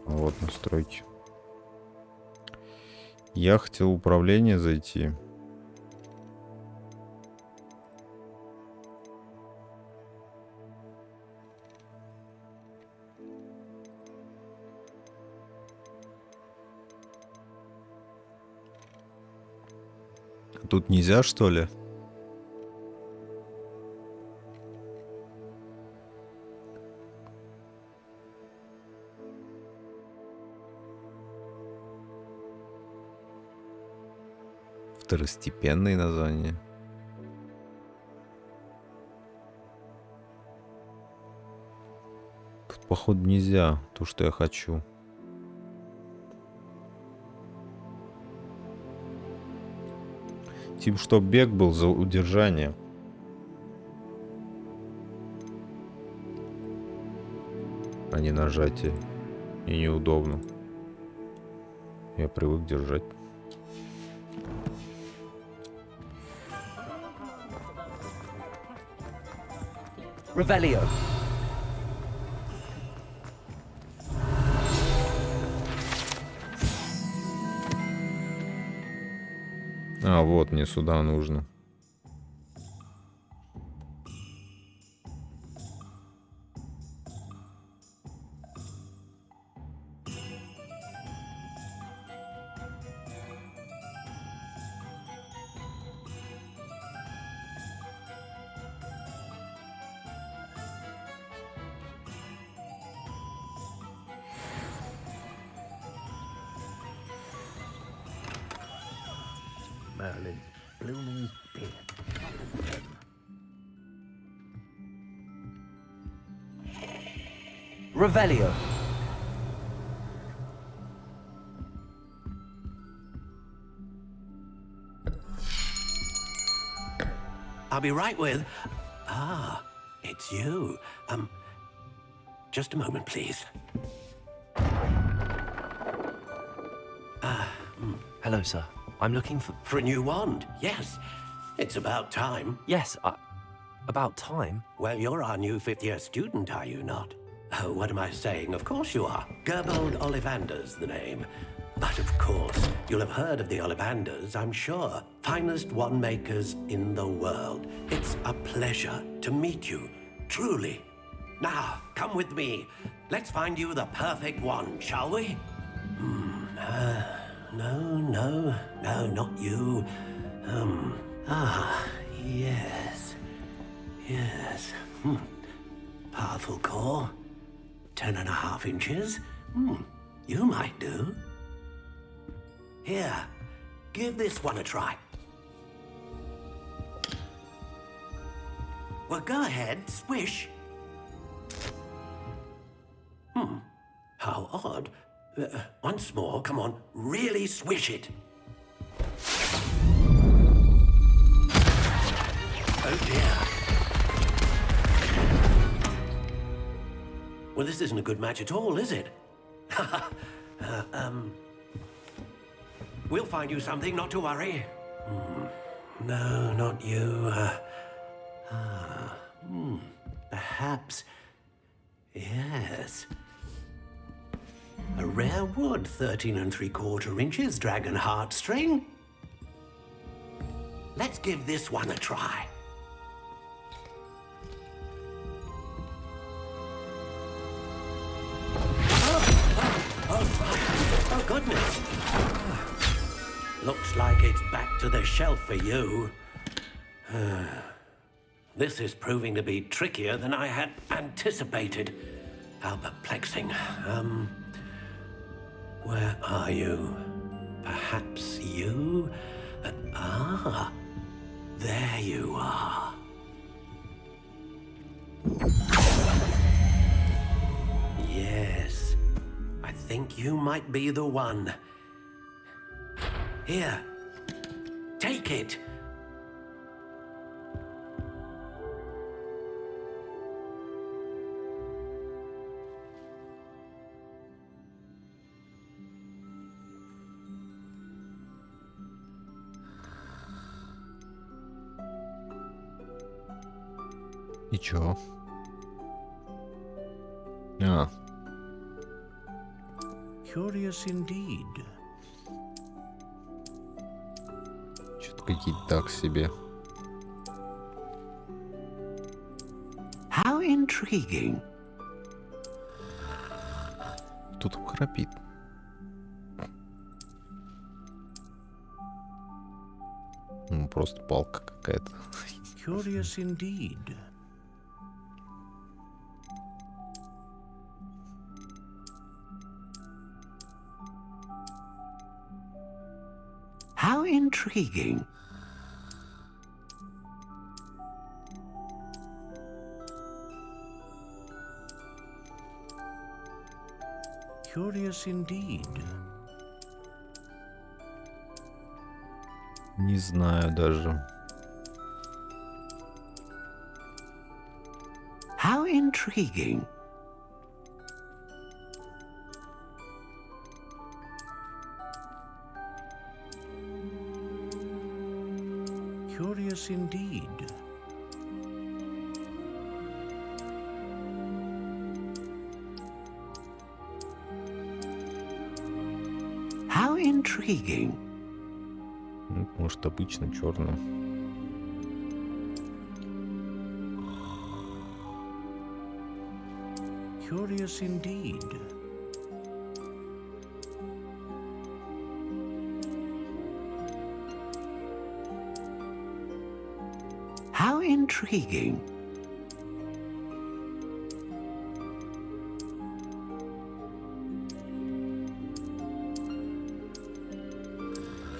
S: Вот настройки. Я хотел в управление зайти. Тут нельзя, что ли? Второстепенные названия. Тут, походу, нельзя то, что я хочу. Типа, чтоб бег был за удержание. А не нажатие. И неудобно. Я привык держать.
A: Revelio.
S: А, вот мне сюда нужно.
K: Merlin's blooming beard.
A: Revelio.
H: I'll be right with... Ah, it's you. Just a moment, please.
A: Hello, sir. I'm looking for...
H: For a new wand, yes. It's about time.
A: Yes, about time?
H: Well, you're our new fifth-year student, are you not? Oh, what am I saying? Of course you are. Gerbold Ollivander's the name. But of course, you'll have heard of the Ollivanders, I'm sure. Finest wand makers in the world. It's a pleasure to meet you, truly. Now, come with me. Let's find you the perfect wand, shall we? No, not you. Yes. Yes. Powerful core. 10.5 inches. You might do. Here, give this one a try. Well, go ahead, swish. How odd. Once more, come on, really swish it. Oh dear. Well, this isn't a good match at all, is it? We'll find you something, not to worry. No, not you. Perhaps. Yes. A rare wood, 13 3/4 inches, dragon heartstring. Let's give this one a try. Oh, goodness. Looks like it's back to the shelf for you. This is proving to be trickier than I had anticipated. How perplexing. Where are you? Perhaps you? There you are. Yes, I think you might be the one. Here, take it.
S: И чё?
H: Curious indeed.
S: Что-то какие-то так себе.
H: How intriguing.
S: Тут храпит. Просто палка какая-то.
H: Curious indeed. How intriguing. Curious indeed.
S: Не знаю даже.
H: How intriguing. Curious indeed. How intriguing.
S: Может, обычно черным.
H: Curious indeed. How intriguing.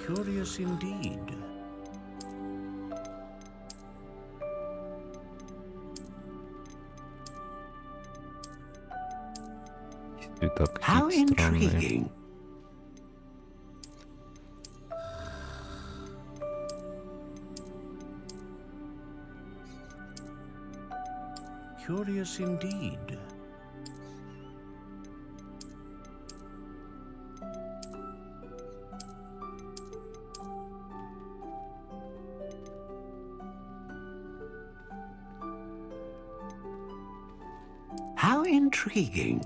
H: Curious indeed.
S: Цвета
H: How
S: какие-то странные.
H: intriguing. Curious indeed. How intriguing.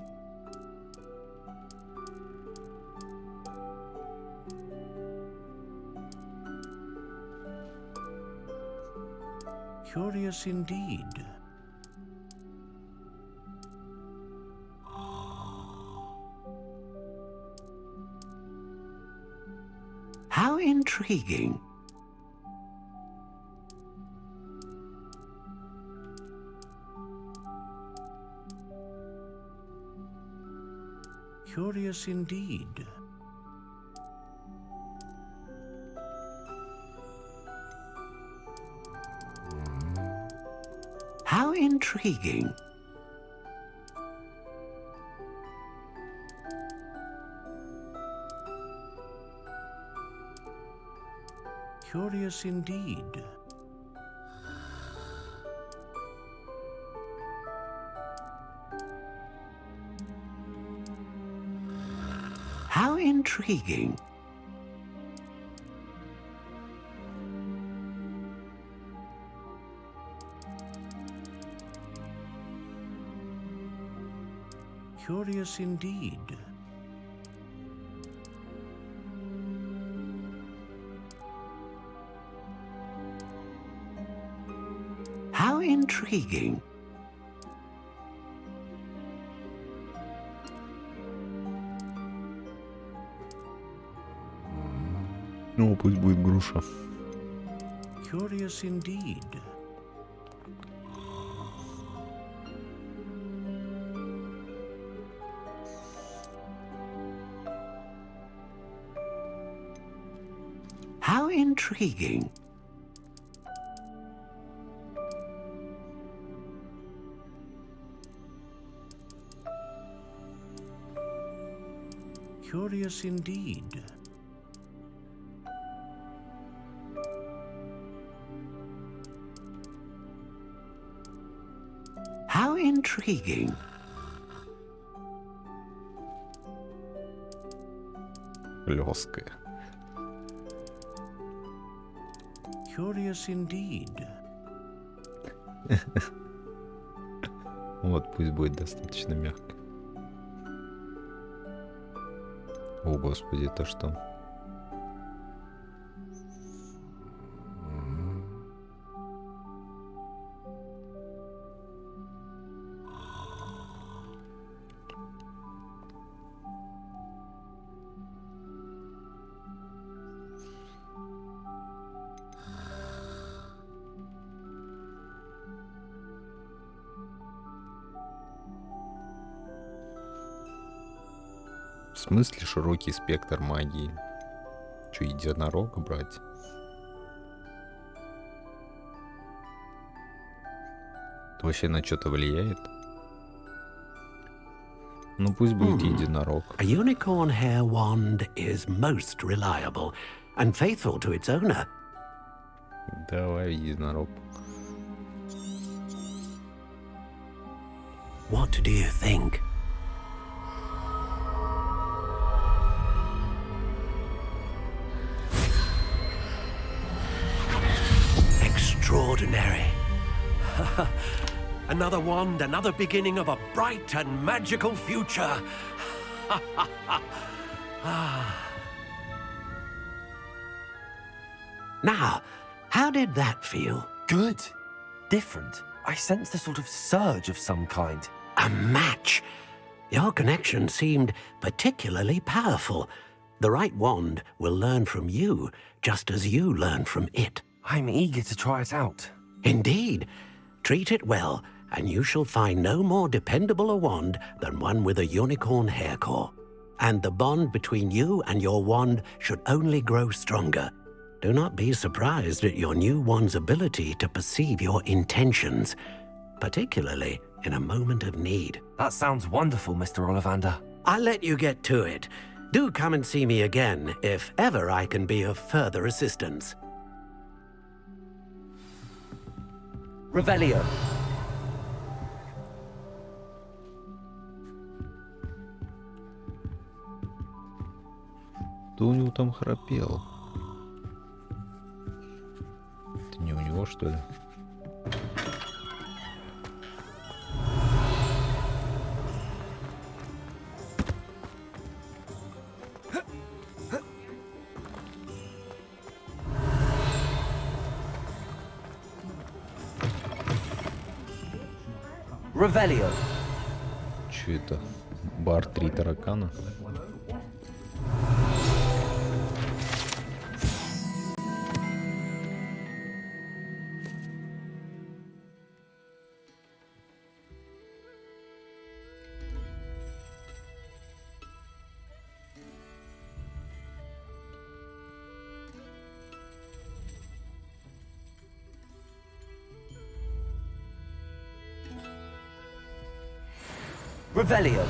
H: Curious indeed. How intriguing.
K: Curious indeed. How intriguing. Curious indeed. How intriguing. Curious indeed. How intriguing.
S: Ну, пусть будет груша.
K: Curious indeed. How intriguing. Curious indeed. How intriguing.
S: Лёская.
K: Curious indeed.
S: Вот, пусть будет достаточно мягко. О, господи, это что? В смысле широкий спектр магии? Че, единорога брать? Это вообще на что-то влияет? Ну пусть будет единорог.
K: A unicorn hair wand is most reliable and faithful to its owner.
S: Давай единорог.
K: What do you think? Extraordinary. Another wand, another beginning of a bright and magical future. Now, how did that feel?
A: Good. Different. I sensed a sort of surge of some kind.
K: A match. Your connection seemed particularly powerful. The right wand will learn from you, just as you learn from it.
A: I'm eager to try it out.
K: Indeed. Treat it well, and you shall find no more dependable a wand than one with a unicorn hair core. And the bond between you and your wand should only grow stronger. Do not be surprised at your new wand's ability to perceive your intentions, particularly in a moment of need.
A: That sounds wonderful, Mr. Ollivander.
K: I'll let you get to it. Do come and see me again if ever I can be of further assistance.
A: Revelio.
S: Кто у него там храпел? Это не у него, что ли?
A: Revelio.
S: Че это? Бар 3 таракана?
A: Revelio.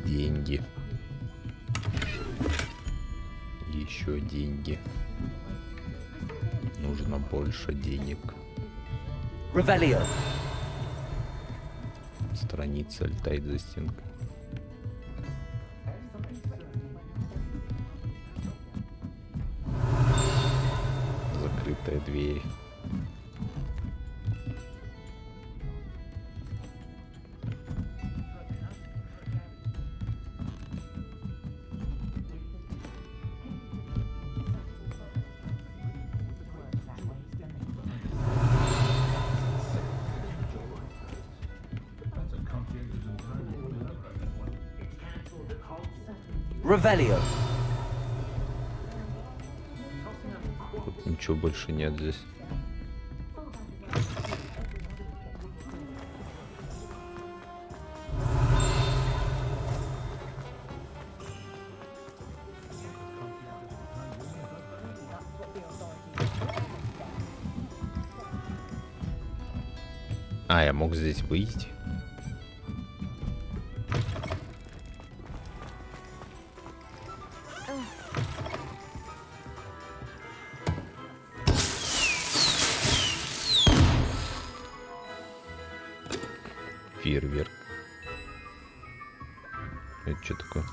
S: Деньги. Еще деньги. Нужно больше денег.
A: Revelio.
S: Страница летает за стенкой. Закрытая дверь.
A: Revelio.
S: Тут ничего больше нет здесь. А, я мог здесь выйти. Фейерверк. Это что такое?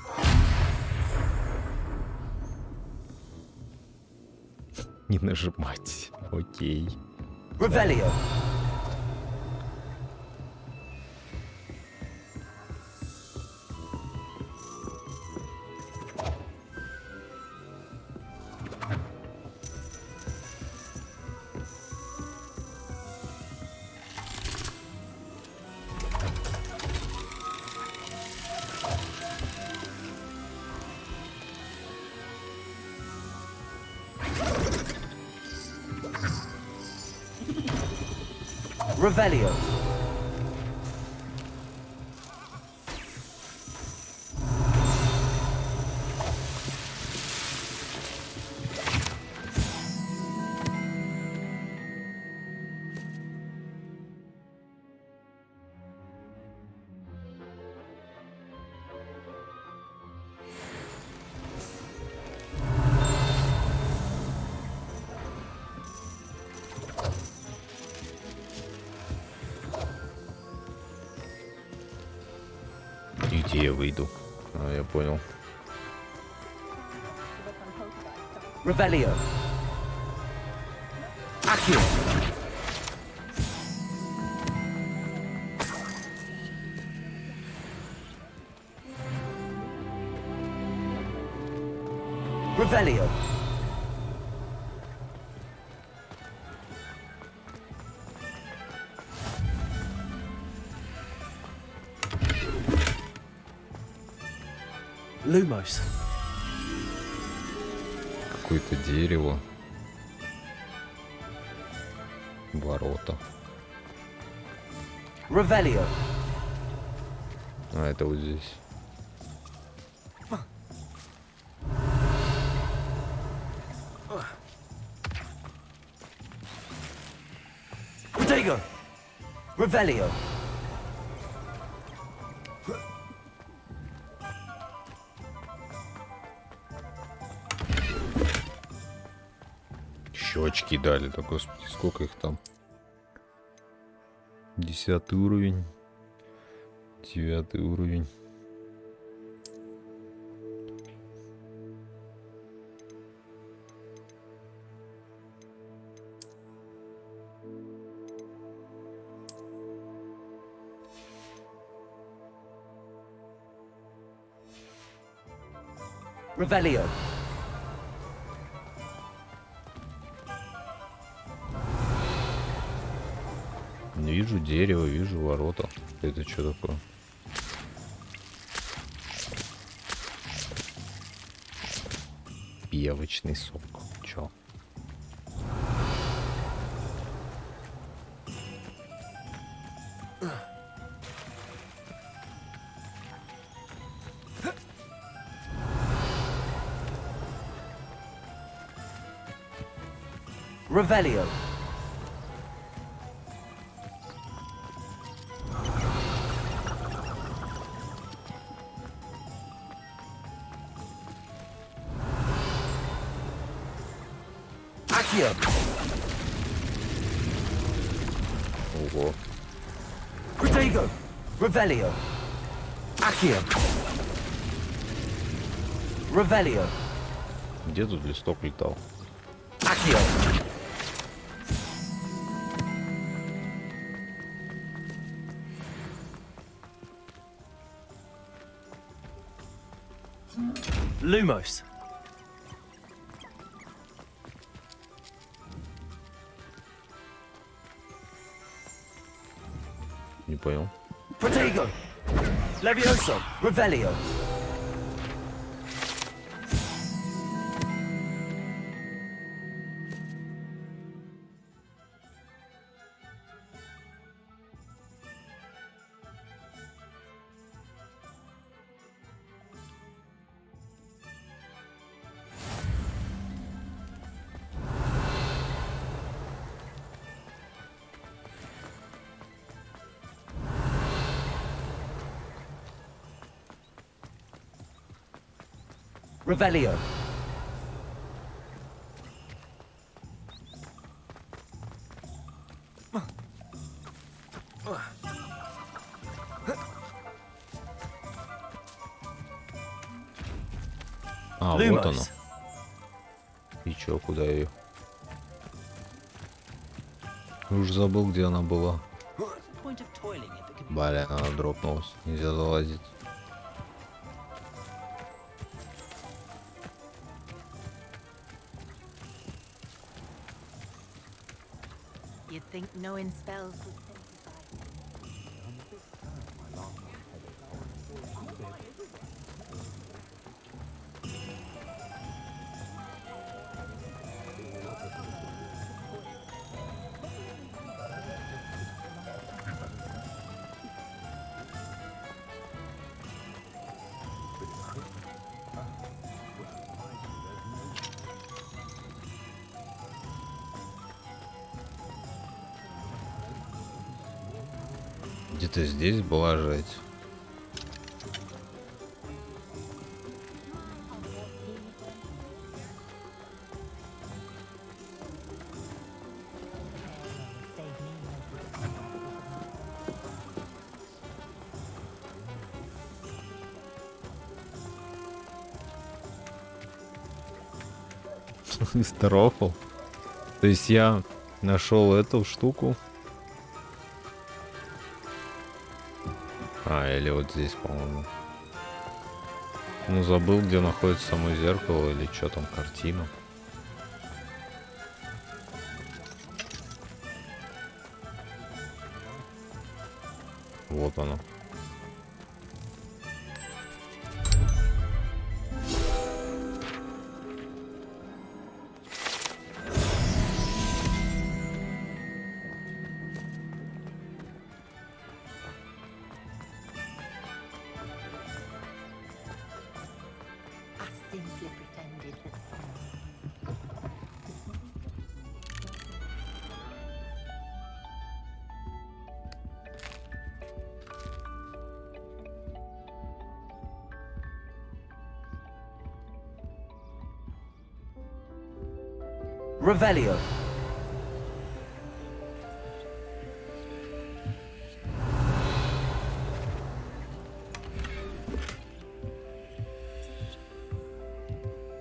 S: Не нажимать. Окей.
A: Revelio. Revelio.
S: Где я выйду? А, я понял.
A: Revelio. Accio. Revelio. Lumos.
S: Какое-то дерево. Ворота.
A: Revelio.
S: А, это вот здесь.
A: Protego. Revelio.
S: Еще очки дали, да господи, сколько их там? 10 уровень. 9 уровень.
A: Revelio.
S: Вижу дерево, вижу ворота. Это что такое? Пиявочный сок. Чё?
A: Revelio. Accio.
S: Ого.
A: Protego. Revelio. Accio. Revelio.
S: Где тут листок летал?
A: Accio. Lumos.
S: Не понял.
A: Protego. Levioso. Revelio. Revelio.
S: А,
A: Lumos.
S: вот оно. И чё, куда ее? Уж забыл, где она была. Блин, она дропнулась. Нельзя залазить.
J: You'd think knowing spells would
S: Где-то здесь была жить. Здорово. То есть я нашел эту штуку. А, или вот здесь, по-моему. Ну, забыл, где находится само зеркало, или что там, картина. Вот оно.
J: simply pretended that.
A: Revelio.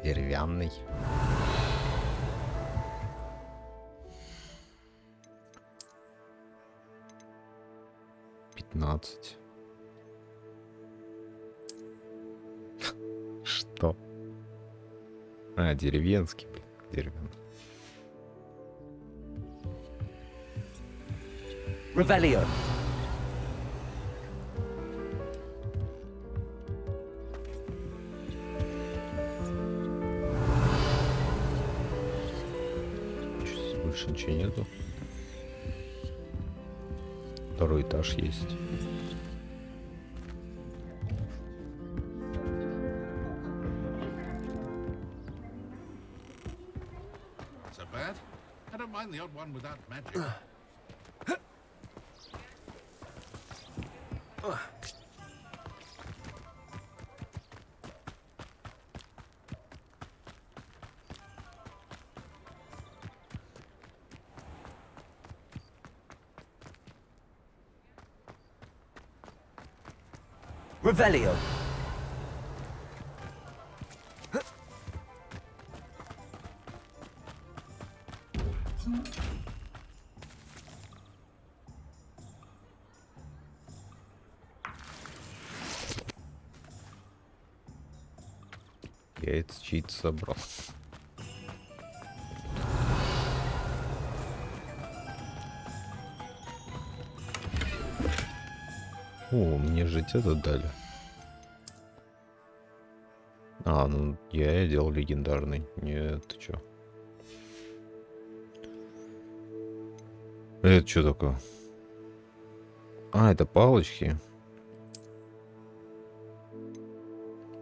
S: Деревянный. Пятнадцать. Что? А, деревенский, блин, деревянный.
A: Revelio.
S: больше ничего нету. Второй этаж есть.
I: So bad? I don't mind the odd one without magic.
A: Revelio.
S: Я этот чит собрал. О, мне жить это дали. А, ну я делал легендарный. Нет, ты чё? Это что такое? А, это палочки.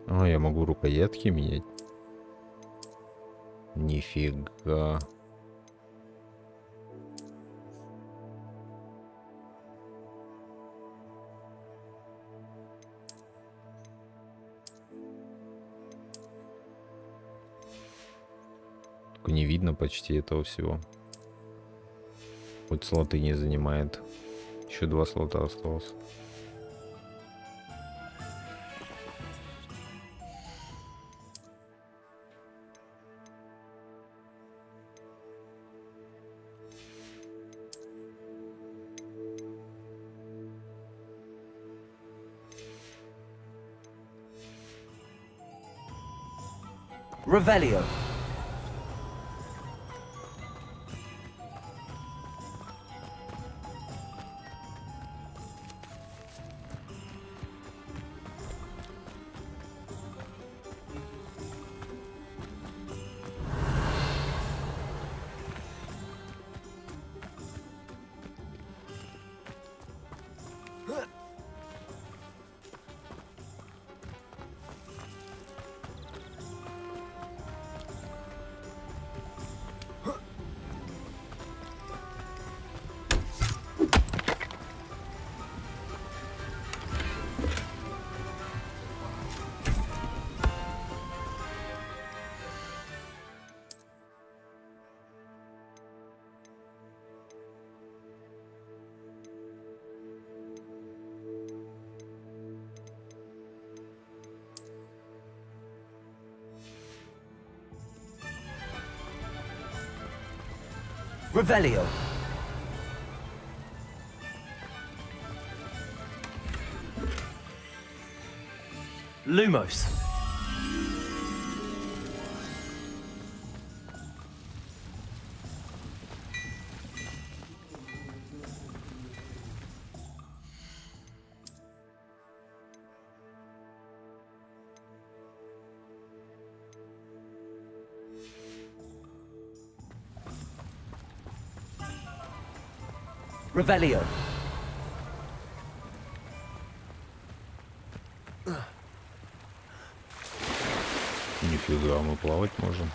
S: А, я могу рукоятки менять. Нифига. Только не видно почти этого всего. Хоть слоты не занимает. Еще 2 слота осталось.
A: Revelio. Revelio. Lumos. Revelio.
S: Нифига, мы плавать можем.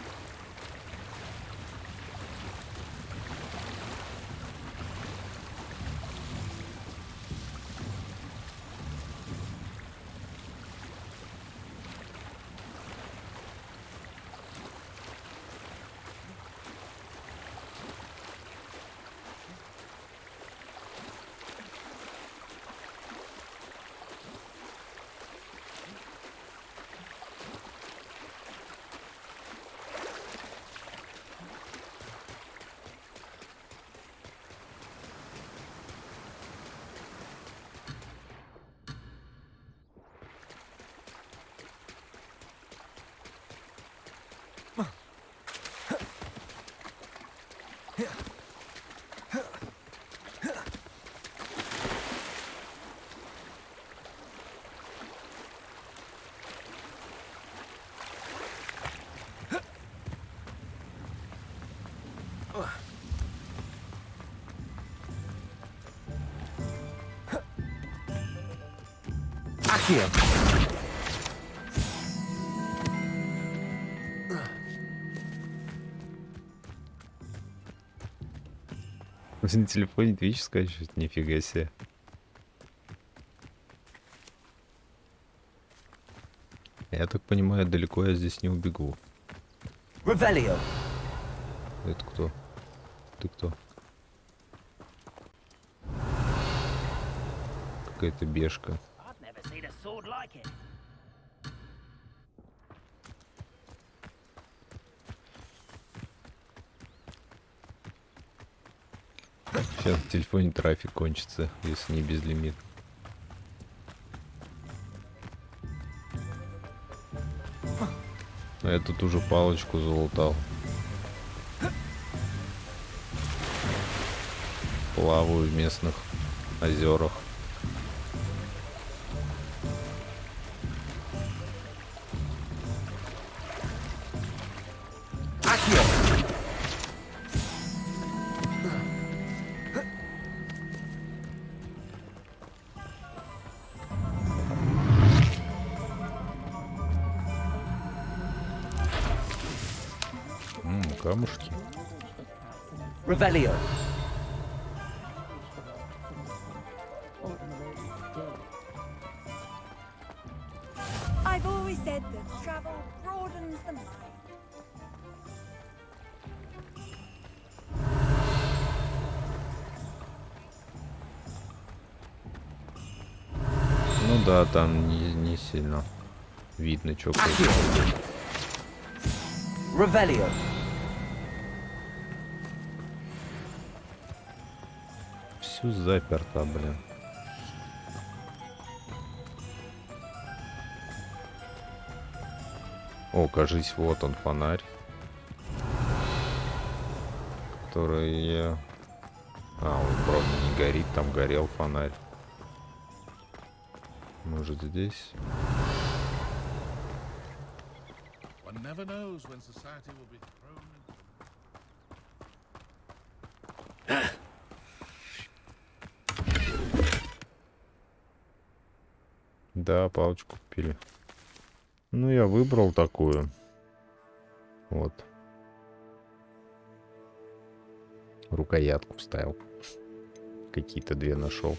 A: Accio!
S: На телефоне Twitch скачивать? Нифига себе. Я так понимаю, далеко я здесь не убегу.
A: Revelio.
S: Это кто? Ты кто? Какая-то бешка. Сейчас в телефоне трафик кончится, если не безлимит. А я тут уже палочку залутал. Плаваю в местных озерах. Камушки.
A: Revelio.
Q: I've always said that travel broadens the mind.
S: Ну да, там не сильно видно, что происходит.
A: Revelio.
S: Все заперто, блин. О, кажись, вот он фонарь, который я... А, он, правда, не горит, там горел фонарь. Может, здесь?
I: One never knows when society will be thrown into...
S: Да, палочку купили. Ну, я выбрал такую. Вот. Рукоятку вставил. Какие-то две нашел.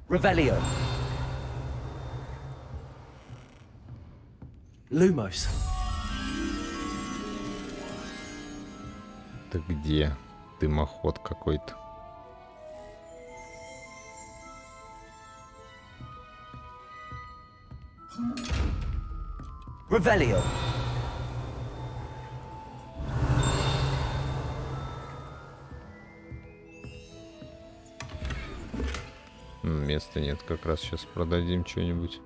A: Revelio. Lumos.
S: Ты где? Дымоход какой-то.
A: Revelio.
S: Места нет, как раз сейчас продадим что-нибудь.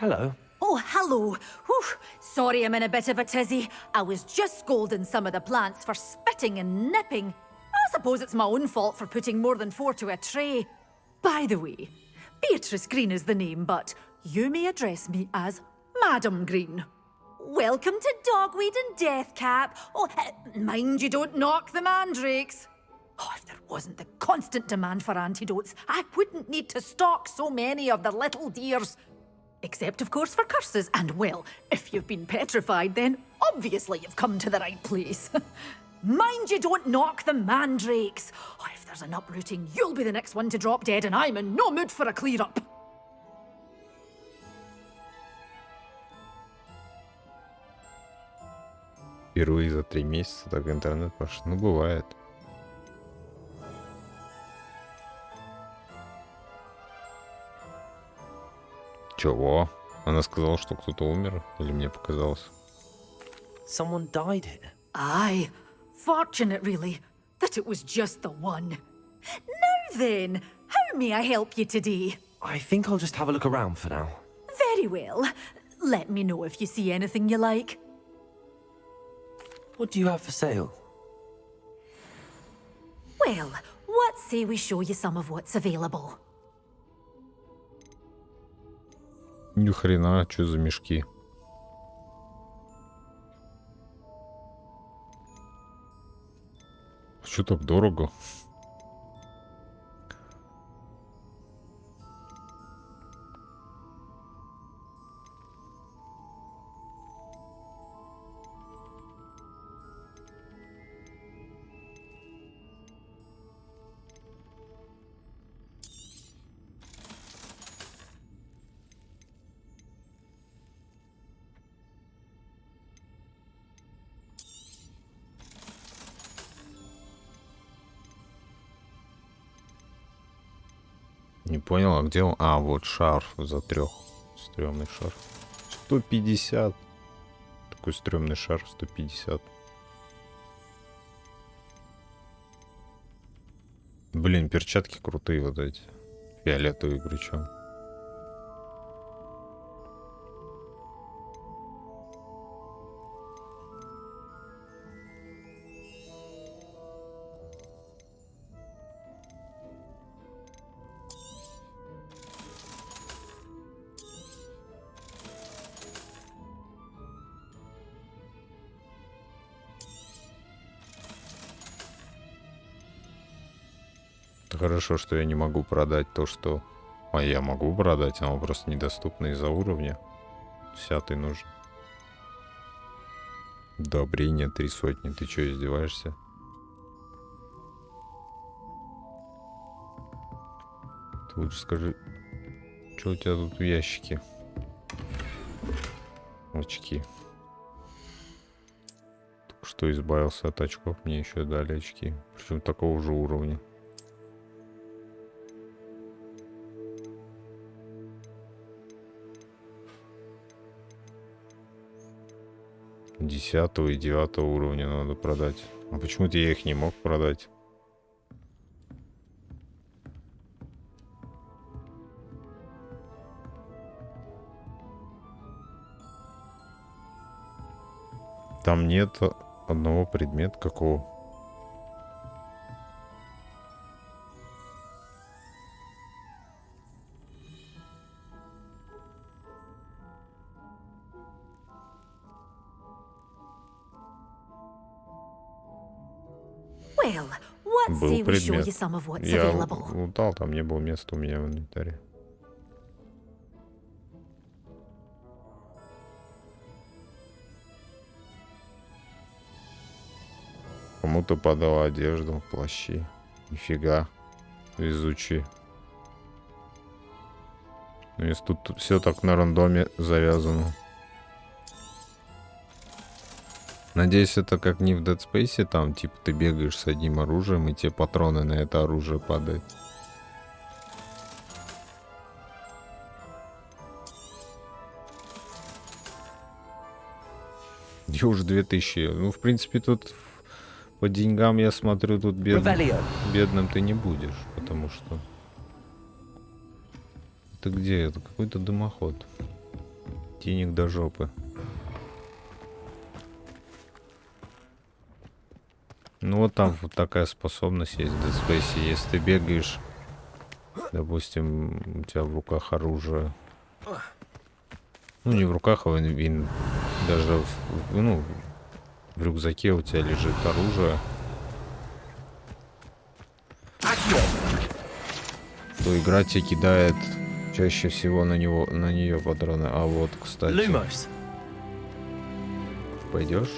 A: Hello.
J: Oh, hello. Whew. Sorry I'm in a bit of a tizzy. I was just scolding some of the plants for spitting and nipping. I suppose it's my own fault for putting more than 4 to a tray. By the way, Beatrice Green is the name, but you may address me as Madam Green. Welcome to Dogweed and Deathcap. Oh, mind you don't knock the mandrakes. Oh, if there wasn't the constant demand for antidotes, I wouldn't need to stock so many of the little dears. Except, of course, for curses. And, well, if you've been petrified, then obviously you've come to the right place. Mind you don't knock the mandrakes. Oh, if there's an uprooting, you'll be the next one to drop dead, and I'm in no mood for a clear-up.
S: Впервые за 3 месяца так интернет пошел. Ну, бывает. Чего? Она сказала, что кто-то умер? Или мне показалось?
A: Someone died here.
J: Aye. Fortunate, really, that it was just the one. Now then, how may I help you today?
A: I think I'll just have a look around for now.
J: Very well. Let me know if you see anything you like.
A: What do you have for sale?
J: Well, what say we show you some of what's available?
S: Ни хрена, что за мешки? Что так дорого? Не понял, а где он? А, вот шарф за 3. Стрёмный шарф. 150. Такой стрёмный шарф, 150. Блин, перчатки крутые вот эти. Фиолетовые причем. Хорошо, что я не могу продать то, что... А я могу продать, оно просто недоступно из-за уровня. 10-й нужен. Удобрение 3 сотни. Ты что, издеваешься? Ты лучше скажи, что у тебя тут в ящике? Очки. Только что избавился от очков, мне еще дали очки. Причем такого же уровня. Десятого и 9 уровня надо продать. А почему-то я их не мог продать. Там нет одного предмета какого.
J: Well, what say
S: Был
J: we show
S: предмет.
J: you some of what's
S: Я
J: available?
S: лутал, там не было места у меня в инвентаре. Кому-то подал одежду, плащи. Нифига. Везучие. Ну, если тут все так на рандоме завязано. Надеюсь, это как не в Dead Space, там, типа, ты бегаешь с одним оружием, и тебе патроны на это оружие падают. Я уже 2000. Ну, в принципе, тут по деньгам, я смотрю, тут бедным ты не будешь, потому что... Это где? Это какой-то дымоход. Денег до жопы. Ну вот там вот такая способность есть в Dead Space. Если ты бегаешь, допустим, у тебя в руках оружие. Ну не в руках, а даже в рюкзаке у тебя лежит оружие. То игра тебе кидает чаще всего на нее патроны. А вот, кстати. Пойдешь?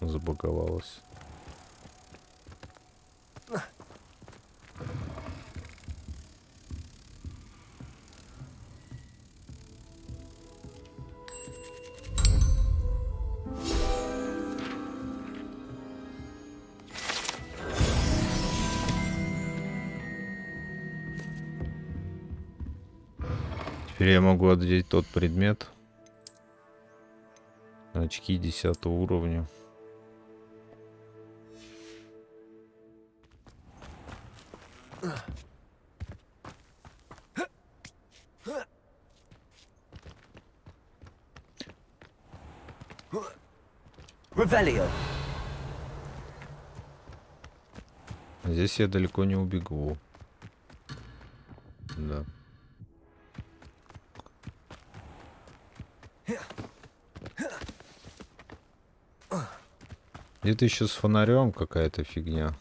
S: Забаговалась. Теперь я могу одеть тот предмет. Очки 10 уровня.
A: Revelio.
S: Здесь я далеко не убегу. Да. Где-то еще с фонарем какая-то фигня.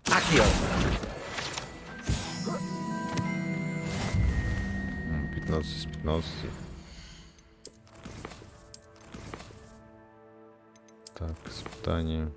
A: Accio.
S: 15 из 15. Так, испытание.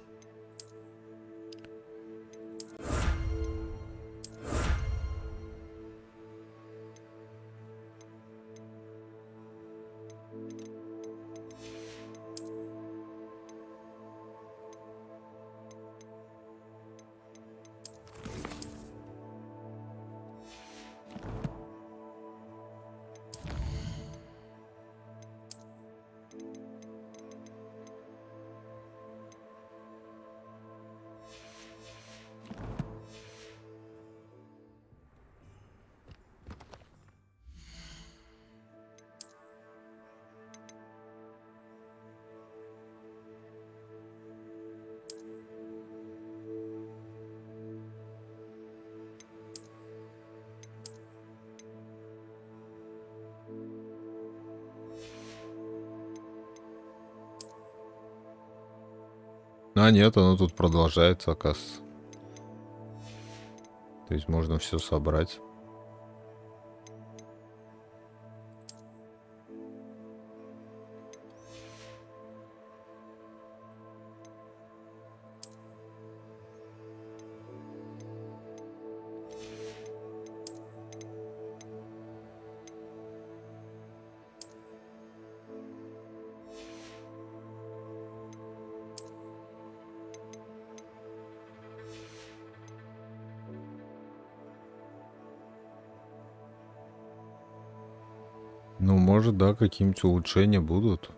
S: А нет, оно тут продолжается, оказывается. То есть можно все собрать. Ну, может, да, какие-нибудь улучшения будут.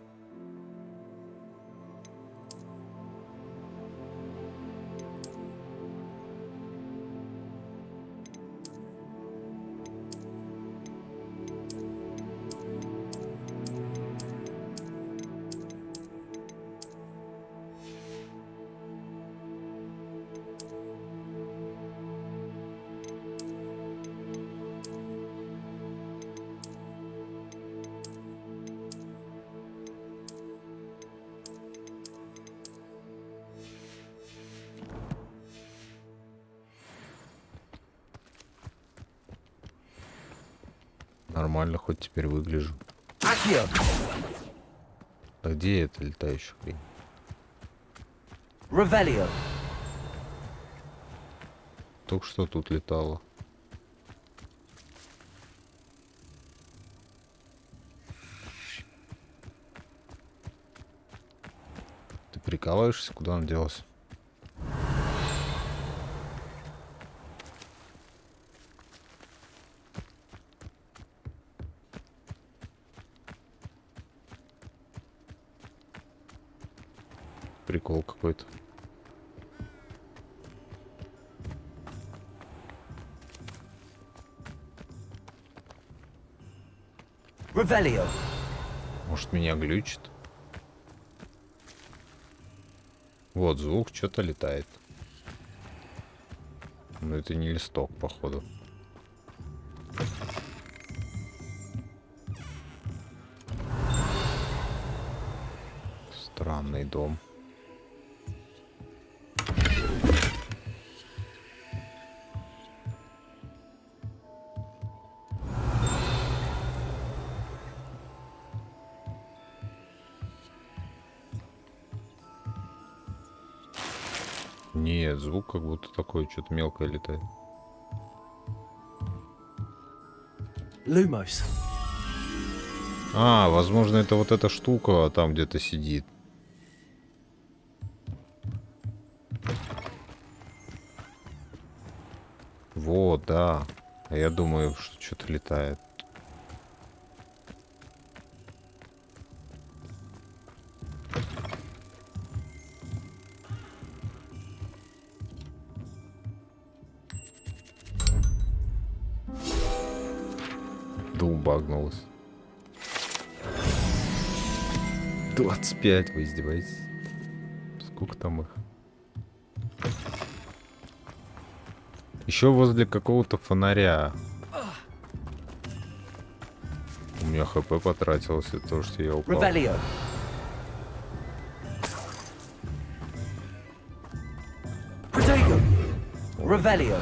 S: Нормально, хоть теперь выгляжу. А где это летающая хрень?
A: Revelio.
S: Только что тут летало. Ты прикалываешься? Куда он делся? Прикол какой-то.
A: Revelio.
S: Может, меня глючит? Вот звук, что-то летает. Но это не листок, походу. Странный дом. Нет, звук как будто такой, что-то мелкое летает.
A: Lumos.
S: А, возможно, это вот эта штука там где-то сидит. Вот, да. А я думаю, что что-то летает. Дул багнулась. 25, вы издеваетесь? Сколько там их? Еще возле какого-то фонаря. У меня хп потратилось, из-за того, что я упал.
F: Revelio. Protego. Revelio.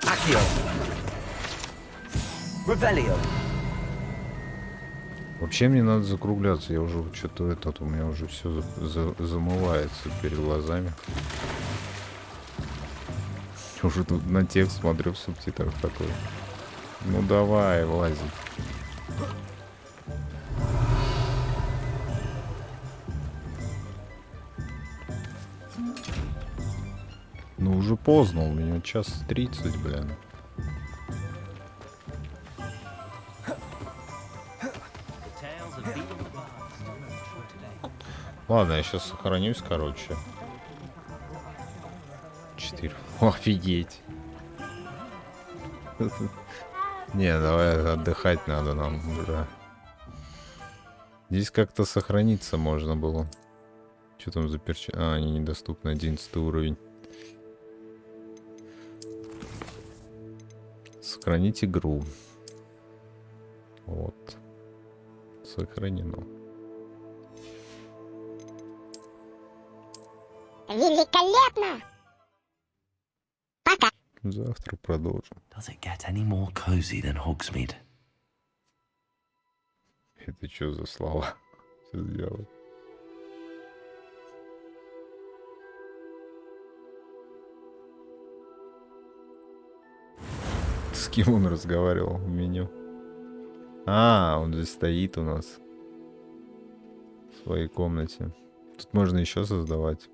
F: Accio. Revelio.
S: Вообще мне надо закругляться, я уже что-то этот, у меня уже все замывается перед глазами. Уже тут на текст смотрю в субтитрах такой. Ну давай, лази. Ну уже поздно, у меня 1:30, блин. Ладно, я сейчас сохранюсь, короче. 4. Офигеть. Не, давай отдыхать надо нам, да. Здесь как-то сохраниться можно было. Что там за перчатки? А, они недоступны. 11 уровень. Сохранить игру. Вот. Сохранено.
O: Великолепно! Пока.
S: Завтра продолжим.
A: Does it get any more cozy than Hogsmeade?
S: Это что за слова? Что сделать? С кем он разговаривал в меню? А, он здесь стоит у нас. В своей комнате. Тут можно еще создавать.